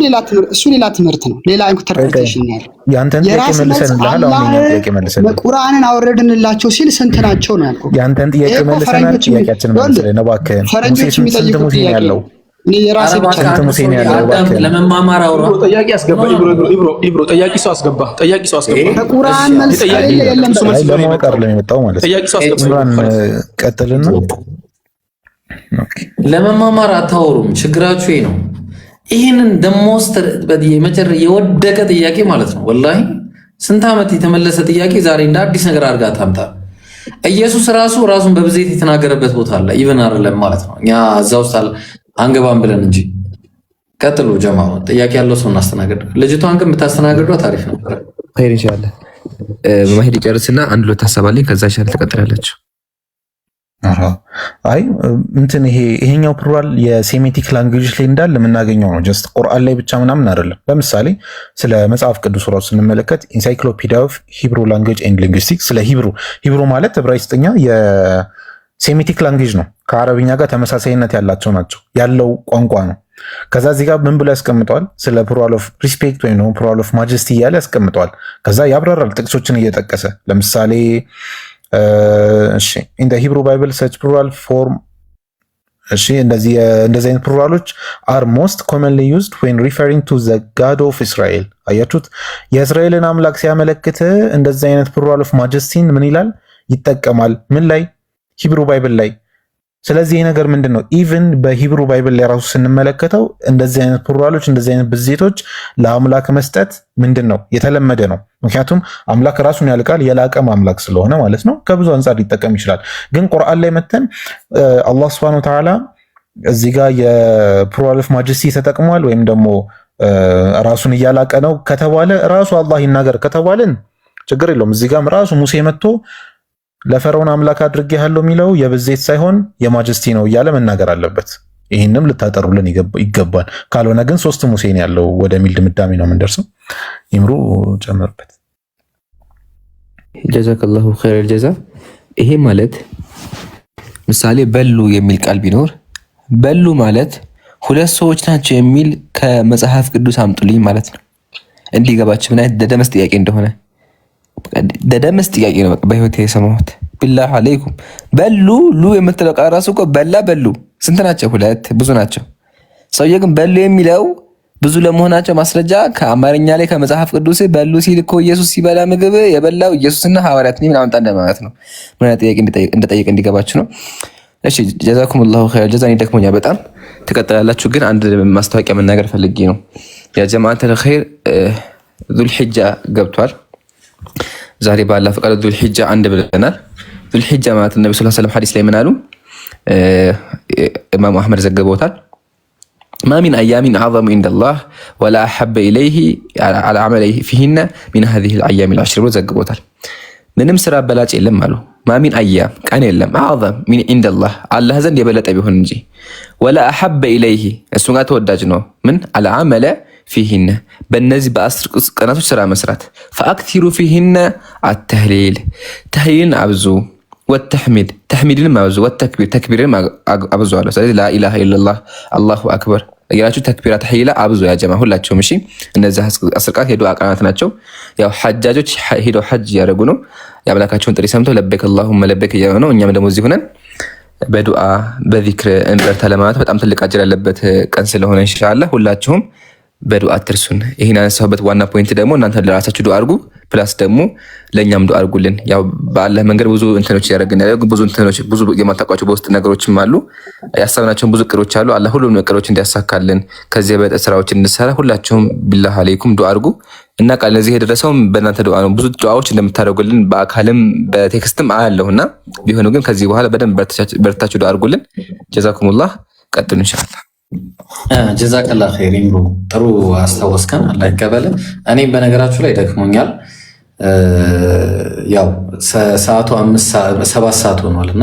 ሌላ ትምህርት ነው፣ ሌላ ኢንተርፕሬቴሽን ነው ያለው። ያንተን ጥያቄ መልሰንልሃል። አሁን የእኛን ጥያቄ መልሰን ቁርአንን አወረድንላቸው ሲል ስንት ናቸው ነው ያልኩህ። ያንተን ጥያቄ መልሰናል። ጥያቄያችንን መልሰን ነው እባክህ። ፈረንጆች የሚጠይቁት ሙሴ ነው ያለው ለመማማር አውራ ጥያቄ አስገባ። ኢብሮ ጥያቄ ሰው አስገባ። ጥያቄ ሰው አስገባ። ከቁርአን መልስ የለም ለማወቅ አይደለም የመጣው ማለት ነው። ጥያቄ ሰው አስገባ። ቀጥልና ለመማማር አታወሩም። ችግራችሁ ይሄ ነው። ይህንን ደሞስት የወደቀ ጥያቄ ማለት ነው። ወላሂ ስንት ዓመት የተመለሰ ጥያቄ ዛሬ እንደ አዲስ ነገር አድርጋ ታምጣ። ኢየሱስ ራሱን በብዜት የተናገረበት ቦታ አለ። ኢቭን አይደለም ማለት ነው። እኛ እዛ ውስጥ አንገባም ብለን እንጂ። ቀጥሉ ጀማ። ጥያቄ ያለው ሰው እናስተናግድ። ልጅቷን ግን ብታስተናግዷ ታሪፍ ነበር። ኸይር ኢንሻአላህ። በማሄድ ይጨርስና አንድ ሁለት ሀሳባለኝ ከዛ ኢንሻአላህ ትቀጥላለች። አይ እንትን ይሄኛው ፕሉራል የሴሜቲክ ላንጉዌጅ ላይ እንዳለ የምናገኘው ነው። ጀስት ቁርአን ላይ ብቻ ምናምን አይደለም። ለምሳሌ ስለ መጽሐፍ ቅዱስ ራሱ ስንመለከት ኢንሳይክሎፒዲያ ኦፍ ሂብሩ ላንጉዌጅ ኤንድ ሊንጉስቲክስ ስለ ሂብሩ ማለት ዕብራይስጥኛ የሴሜቲክ ላንጉዌጅ ነው። ከአረብኛ ጋር ተመሳሳይነት ያላቸው ናቸው፣ ያለው ቋንቋ ነው። ከዛ እዚህ ጋር ምን ብሎ ያስቀምጠዋል? ስለ ፕሉራል ኦፍ ሪስፔክት ወይም ደግሞ ፕሉራል ኦፍ ማጀስቲ እያለ ያስቀምጠዋል። ከዛ ያብራራል ጥቅሶችን እየጠቀሰ ለምሳሌ in the Hebrew Bible such plural form እንደዚህ አይነት ፕሉራሎች are most commonly used when referring to the God of Israel። አያችሁት? የእስራኤልን አምላክ ሲያመለክት እንደዚህ አይነት ፕሉራል ኦፍ ማጀስቲን ምን ይላል? ይጠቀማል። ምን ላይ? ሂብሩ ባይብል ላይ። ስለዚህ ይሄ ነገር ምንድነው? ኢቭን በሂብሩ ባይብል ላይ ራሱ ስንመለከተው እንደዚህ አይነት ፕሉራሎች እንደዚህ አይነት ብዜቶች ለአምላክ መስጠት ምንድነው? የተለመደ ነው። ምክንያቱም አምላክ ራሱን ያልቃል፣ የላቀም አምላክ ስለሆነ ማለት ነው። ከብዙ አንጻር ሊጠቀም ይችላል። ግን ቁርአን ላይ መተን አላህ Subhanahu Wa Ta'ala እዚህ ጋር የፕሉራል ኦፍ ማጀስቲ ተጠቅሟል ወይም ደግሞ ራሱን እያላቀ ነው ከተባለ ራሱ አላህ ይናገር ከተባለን ችግር የለውም። እዚህ ጋርም ራሱ ሙሴ መጥቶ ለፈርዖን አምላክ አድርጌሃለሁ የሚለው የብዜት ሳይሆን የማጀስቲ ነው እያለ መናገር አለበት። ይህንም ልታጠሩልን ይገባል። ካልሆነ ግን ሶስት ሙሴ ነው ያለው ወደሚል ድምዳሜ ነው የምንደርሰው። ይምሩ ጨምርበት። ጀዛከላሁ ኸይረል ጀዛ። ይሄ ማለት ምሳሌ በሉ የሚል ቃል ቢኖር በሉ ማለት ሁለት ሰዎች ናቸው የሚል ከመጽሐፍ ቅዱስ አምጡልኝ ማለት ነው። እንዲገባችሁ ምን አይነት ደደመስ ጥያቄ እንደሆነ ደደመስ ጥያቄ ነው። በህይወቴ የሰማሁት ቢላህ አለይኩም። በሉ ሉ የምትለው ቃል ራሱ እኮ በሉ ስንት ናቸው? ሁለት። ብዙ ናቸው። ሰውዬ ግን በሉ የሚለው ብዙ ለመሆናቸው ማስረጃ ከአማርኛ ላይ ከመጽሐፍ ቅዱስ በሉ ሲል እኮ ኢየሱስ ሲበላ ምግብ የበላው ኢየሱስና ሐዋርያት ምን አመጣ እንደማለት ነው። ምን አይነት ጥያቄ እንደጠየቀ እንዲገባችሁ ነው። እሺ ጀዛኩሙላሁ ኸይር ጀዛኒ። ደክሞኛል በጣም። ትቀጥላላችሁ። ግን አንድ ማስታወቂያ መናገር ፈልጌ ነው። ያ ጀማዓተል ኸይር ዙልሂጃ ገብቷል። ዛሬ ባላ ፈቃድ ዙልሂጃ አንድ ብለናል። ዙልሂጃ ማለት ነብዩ ሰለላሁ ዐለይሂ ወሰለም ሐዲስ ላይ ምን አሉ? ኢማሙ አህመድ ዘግበውታል። ማ ሚን አያሚን አዕዘሙ ኢንደላህ ወላ አሐበ ኢለይሂ ዐላ ዐመሊሂ ፊሂነ ሚን ሃዚሂ አልአያሚ አልዐሽር ብሎ ዘግበውታል። ምንም ስራ በላጭ የለም አሉ። ማ ሚን አያም ቀን የለም አዕዘም ሚን ኢንደላህ አላህ ዘንድ የበለጠ ቢሆን እንጂ ወላ አሐበ ኢለይሂ እሱ ጋር ተወዳጅ ነው። ምን አልዐመለ ፊሂነ በእነዚህ በ10 ቀናቶች ስራ መስራት። ፈአክቲሩ ፊሂነ አተህሊል ተህሊልን አብዙ፣ ወተሕሚድ ተሕሚድንም አብዙ፣ ወተክቢር ተክቢርንም አብዙ አለ። ስለዚህ ላኢላሃ ኢለላህ አላሁ አክበር እያላችሁ ተክቢራ ተሕሊላ አብዙ ያጀማ ሁላችሁም። እሺ እነዚህ 10 ቀናት የዱዓ ቀናት ናቸው። ያው ሐጃጆች ሄደው ሐጅ እያደረጉ ነው። የአምላካቸውን ጥሪ ሰምተው ለበይክ አላሁመ ለበይክ እያሉ ነው። እኛም ደግሞ እዚህ ሆነን በዱዓ በዚክር እንበርታ ለማለት በጣም ትልቅ አጅር ያለበት ቀን ስለሆነ ኢንሻአላህ ሁላችሁም በዱዓ አትርሱን። ይሄን ያነሳሁበት ዋና ፖይንት ደግሞ እናንተ ለራሳችሁ ዱዓ አድርጉ፣ ፕላስ ደግሞ ለኛም ዱዓ አድርጉልን። ያው በአላህ መንገድ ብዙ እንትኖች ያደረግን ብዙ የማታውቋቸው በውስጥ ነገሮችም አሉ። ያሰብናቸውን ብዙ እቅዶች አሉ። አላህ ሁሉም እቅዶች እንዲያሳካልን ከዚህ የበለጠ ስራዎችን እንሰራ። ሁላችሁም ቢላህ አለይኩም ዱዓ አድርጉ እና ቃል ለዚህ የደረሰው በእናንተ ዱዓ ነው። ብዙ ዱዓዎች እንደምታደርጉልን በአካልም በቴክስትም አያለሁና ቢሆኑ ግን ከዚህ በኋላ በደንብ በርታችሁ ዱዓ አድርጉልን። ጀዛኩሙላህ። ቀጥሉ ኢንሻአላህ። ጀዛከላ ኸይር ይምሩ። ጥሩ አስታወስከን፣ አላህ ይቀበል። እኔም በነገራችሁ ላይ ደክሞኛል። ያው ሰዓቱ 7 ሰዓት ሆኗል እና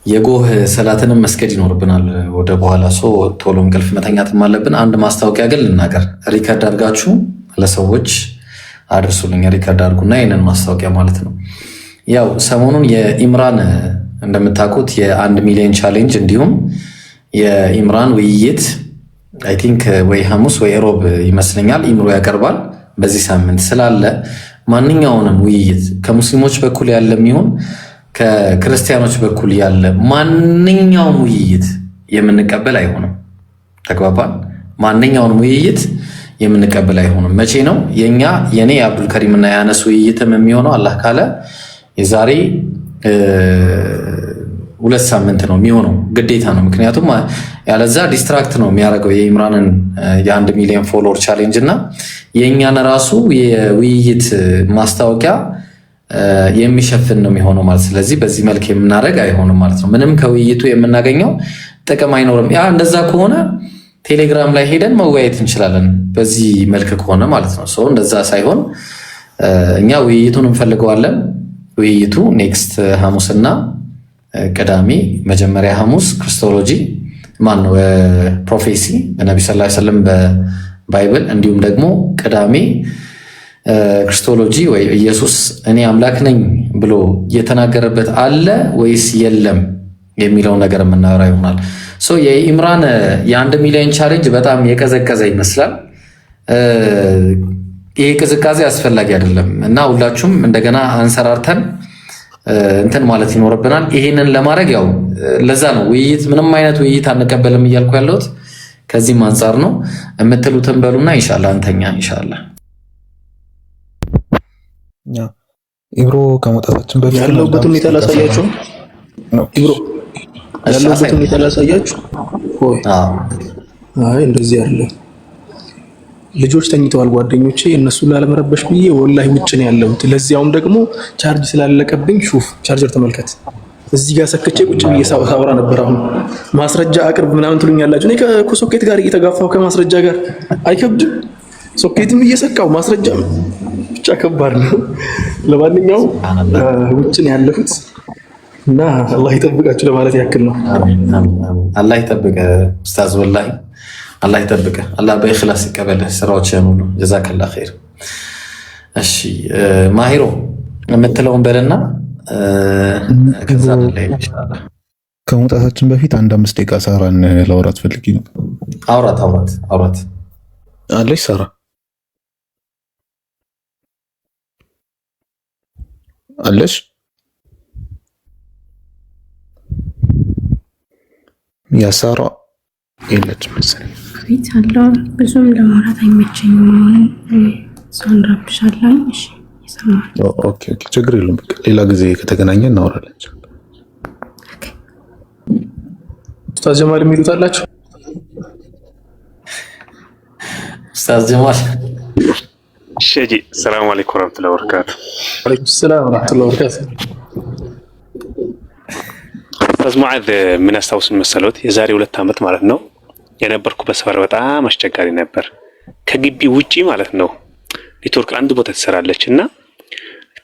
የጎህ ሰላትንም መስገድ ይኖርብናል ወደ በኋላ ቶሎ እንቅልፍ መተኛትም አለብን። አንድ ማስታወቂያ ግን ልናገር። ሪከርድ አድርጋችሁ ለሰዎች አድርሱልኝ። ሪከርድ አድርጉና ይህንን ማስታወቂያ ማለት ነው። ያው ሰሞኑን የኢምራን እንደምታውቁት የ1 ሚሊዮን ቻሌንጅ እንዲሁም የኢምራን ውይይት አይ ቲንክ ወይ ሐሙስ ወይ ሮብ ይመስለኛል ኢምሮ ያቀርባል በዚህ ሳምንት ስላለ ማንኛውንም ውይይት ከሙስሊሞች በኩል ያለ የሚሆን ከክርስቲያኖች በኩል ያለ ማንኛውም ውይይት የምንቀበል አይሆንም። ተግባባን? ማንኛውንም ውይይት የምንቀበል አይሆንም። መቼ ነው የኔ የአብዱል ከሪም እና የአነስ ውይይትም የሚሆነው አላህ ካለ የዛሬ 2 ሳምንት ነው የሚሆነው፣ ግዴታ ነው። ምክንያቱም ያለዛ ዲስትራክት ነው የሚያደርገው የኢምራንን የ1 ሚሊዮን ፎሎወር ቻሌንጅ እና የእኛን ራሱ የውይይት ማስታወቂያ የሚሸፍን ነው የሚሆነው ማለት። ስለዚህ በዚህ መልክ የምናደርግ አይሆንም ማለት ነው። ምንም ከውይይቱ የምናገኘው ጥቅም አይኖርም። ያ እንደዛ ከሆነ ቴሌግራም ላይ ሄደን መወያየት እንችላለን፣ በዚህ መልክ ከሆነ ማለት ነው። ሰው እንደዛ ሳይሆን እኛ ውይይቱን እንፈልገዋለን። ውይይቱ ኔክስት ሐሙስና ቅዳሜ፣ መጀመሪያ ሐሙስ ክርስቶሎጂ ማነው ፕሮፌሲ በነቢ ሰለላሁ ዐለይሂ ወሰለም በባይብል፣ እንዲሁም ደግሞ ቅዳሜ ክርስቶሎጂ ወይ ኢየሱስ እኔ አምላክ ነኝ ብሎ የተናገረበት አለ ወይስ የለም የሚለው ነገር የምናወራ ይሆናል። ሶ የኢምራን የ1 ሚሊዮን ቻሌንጅ በጣም የቀዘቀዘ ይመስላል። ይሄ ቅዝቃዜ አስፈላጊ አይደለም እና ሁላችሁም እንደገና አንሰራርተን እንትን ማለት ይኖርብናል። ይሄንን ለማድረግ ያው ለዛ ነው ውይይት ምንም አይነት ውይይት አንቀበልም እያልኩ ያለሁት ከዚህም አንጻር ነው። የምትሉትን በሉና ኢንሻአላህ አንተኛ ኢንሻአላህ ኢብሮ ከመውጣታችን በፊት ያለውበት ሁኔታ ላሳያችሁ ነው። ኢብሮ ያለውበት ሁኔታ ላሳያችሁ። አይ እንደዚህ አይደለ። ልጆች ተኝተዋል ጓደኞቼ፣ እነሱን ላለመረበሽ ብዬ ወላሂ ውጭ ነው ያለሁት። ለዚያውም ደግሞ ቻርጅ ስላለቀብኝ ሹፍ ቻርጀር ተመልከት። እዚህ ጋር ሰክቼ ቁጭ ብዬ ሳወራ ነበር። አሁን ማስረጃ አቅርብ ምናምን ትሉኛላችሁ። እኔ ከሶኬት ጋር እየተጋፋው ከማስረጃ ጋር አይከብድም? ሶኬትም እየሰካው ማስረጃ ብቻ ከባድ ነው። ለማንኛውም ውጭ ነው ያለሁት እና አላህ ይጠብቃችሁ ለማለት ያክል ነው። አላህ ይጠብቅ ኡስታዝ፣ ወላሂ አላህ ይጠብቅ። አላህ በኢኽላስ ይቀበል ስራዎችን ሁሉ። ጀዛከላህ ኸይር። እሺ ማሂሮ የምትለውን በልና ከዛ ላይ ኢንሻአላህ ከመውጣታችን በፊት 5 ደቂቃ ሳራን ላውራት ፈልጊ ነው። አውራት አለሽ ሳራ? አለሽ? ያ ሳራ የለችም መሰለኝ። ቤት አለው ብዙም ለማውራት አይመቸኝም። ሰውን ረብሻለሁ። እሺ ይሰማል። ኦኬ ችግር የለውም። በቃ ሌላ ጊዜ ከተገናኘን እናወራለን። ኦኬ ኡስታዝ ጀማል የሚሉት አላችሁ? ኡስታዝ ጀማል ሸጂ ሰላም አለይኩም ወራህመቱላሂ ወበረካቱ። ወአለይኩም ሰላም ወራህመቱላሂ ወበረካቱ። ኡስታዝ ሙዓዝ ምን አስታውስን መሰሎት? የዛሬ 2 ዓመት ማለት ነው የነበርኩበት ሰፈር በጣም አስቸጋሪ ነበር። ከግቢ ውጪ ማለት ነው ኔትወርክ አንድ ቦታ ትሰራለች እና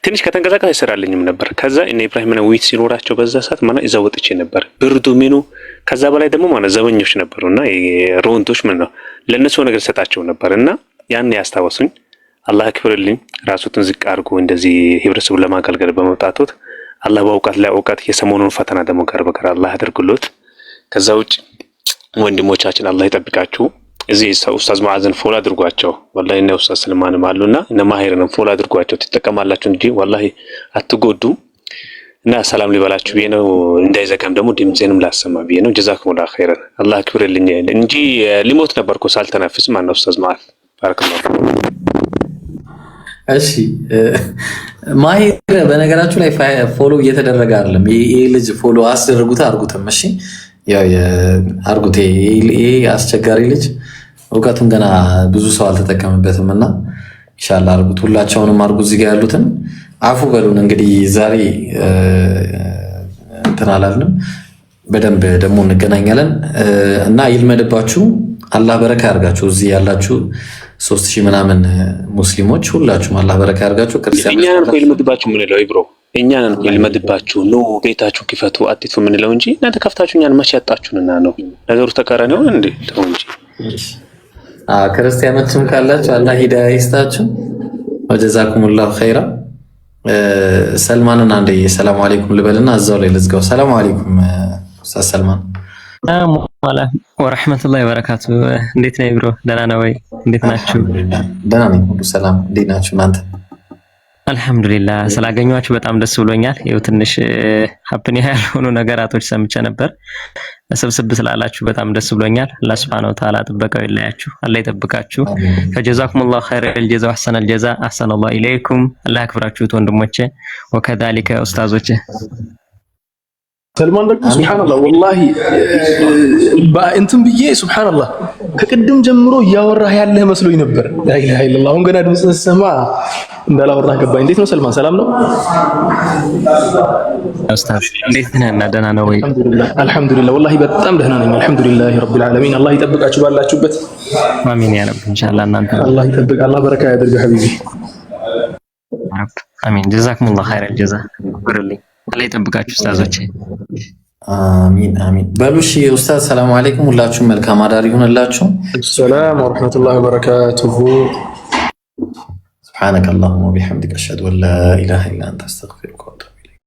ትንሽ ከተንቀሳቀሰ ይሰራልኝም ነበር። ከዛ እነ ኢብራሂም ነው ዊት ሲኖራቸው በዛ ሰዓት ማለት እዛው ወጥቼ ነበር። ብርዱ ምኑ ከዛ በላይ ደግሞ ማለት ዘበኞች ነበሩና ሮንቶች ምን ነው ለነሱ ነገር ሰጣቸው ነበርና ያን ያስታወሱኝ። አላህ ክብርልኝ። ራሱትን ዝቅ አድርጎ እንደዚህ ህብረተሰቡን ለማገልገል በመውጣቱት አላህ በእውቀት ላይ እውቀት የሰሞኑን ፈተና ደግሞ ጋር በጋር አላህ ያድርግሎት። ከዛ ውጭ ወንድሞቻችን አላህ ይጠብቃችሁ። እዚህ ኡስታዝ ሙዓዝን ፎሎ አድርጓቸው። ወላሂ እነ ኡስታዝ ሰልማንም አሉና እነ ማሂርንም ፎሎ አድርጓቸው። ትጠቀማላችሁ እንጂ ወላሂ አትጎዱም። እና ሰላም ሊበላችሁ ብዬ ነው። እንዳይዘጋም ደግሞ ድምጼንም ላሰማ ብዬ ነው። ጀዛኩሙላህ ኸይረን። አላህ ክብርልኝ እንጂ ሊሞት ነበርኩ ሳልተነፍስ ማለት ነው። ኡስታዝ ሙዓዝ ባረከላሁ። እሺ ማሂር በነገራችሁ ላይ ፎሎ እየተደረገ አይደለም። ይሄ ልጅ ፎሎ አድርጉትም። እሺ ያው አርጉቴ ይሄ አስቸጋሪ ልጅ እውቀቱን ገና ብዙ ሰው አልተጠቀመበትም እና ኢንሻአላህ አርጉት። ሁላቸውንም አርጉ። እዚህ ጋር ያሉትን አፉ በሉን። እንግዲህ ዛሬ እንትን አላልንም፣ በደንብ ደግሞ እንገናኛለን እና ይልመድባችሁ። አላህ በረካ ያርጋችሁ። እዚህ ያላችሁ 3000 ምናምን ሙስሊሞች ሁላችሁም አላህ በረካ ያርጋችሁ። ክርስቲያኖች እኛን እኮ ይልመድባችሁ ምንለው ኢብሮ፣ እኛን እኮ ይልመድባችሁ ነው። ቤታችሁ ክፈቱ አጥቱ ምንለው እንጂ እናንተ ከፍታችሁ እኛን መቼ ያጣችሁንና ነው ነገሩ ተቃራኒ ሆነ እንዴ? ተው እንጂ። ክርስቲያኖችም ካላችሁ አላህ ሂዳያ ይስጣችሁ። ወጀዛኩሙላሁ ኸይራ። ሰልማንን አንዴ ሰላም አለይኩም ልበልና እዛው ላይ ልዝጋው። ሰላም አለይኩም ኡስታዝ ሰልማን ወራህመቱላሂ ወበረካቱ። እንዴት ነህ ብሮ? ደህና ነው ወይ? እንዴት ናችሁ? ደህና ነኝ፣ ሁሉ ሰላም። እንዴት ናችሁ እናንተ? አልሐምዱሊላህ። ስላገኘኋችሁ በጣም ደስ ብሎኛል። ይኸው ትንሽ ሀፕን ያልሆኑ ነገራቶች ሰምቼ ነበር። ስብስብ ስላላችሁ በጣም ደስ ብሎኛል። አላህ ሱብሓነሁ ወተዓላ ጥበቃው ይለያችሁ፣ አላህ ይጠብቃችሁ። ፈጀዛኩሙላሁ ኸይረል ጀዛ ወአሕሰነል ጀዛ። አሕሰነላሁ ኢለይኩም። አላህ ያክብራችሁት ወንድሞቼ፣ ወከዛሊከ ኡስታዞቼ። ሰልማን ደግሞ ሱብሃንአላህ ወላሂ እንትን ብዬ ሱብሃንአላህ ከቅድም ጀምሮ እያወራህ ያለህ መስሎኝ ነበር። ላኢላሃ ኢለላህ። አሁን ገና ድምፅህን ስሰማ እንዳላወራህ ገባኝ። እንዴት ነው ሰልማን? ሰላም ነው ኡስታዝ? እንዴት ነህ? እና ደህና ነው ወይ? አልሐምዱሊላህ ወላሂ በጣም ደህና ነኝ። አልሐምዱሊላህ ረቢል ዓለሚን። አላህ ይጠብቃችሁ ባላችሁበት። አሚን ያ ረብ። ኢንሻአላህ እናንተ አላህ ይጠብቅ፣ አላህ በረካ ያድርግ ሐቢቢ። አሚን። ጀዛኩሙላሁ ኸይረል ጀዛ። ወርልኝ አላህ ይጠብቃችሁ ኡስታዞቼ። አሚን አሚን። በሉ እሺ ኡስታዝ ሰላም አለይኩም። ሁላችሁም መልካም አዳር ይሁንላችሁ። ሰላም ወራህመቱላሂ ወበረካቱሁ። سبحانك اللهم وبحمدك أشهد أن لا إله إلا أنت أستغفرك وأتوب إليك.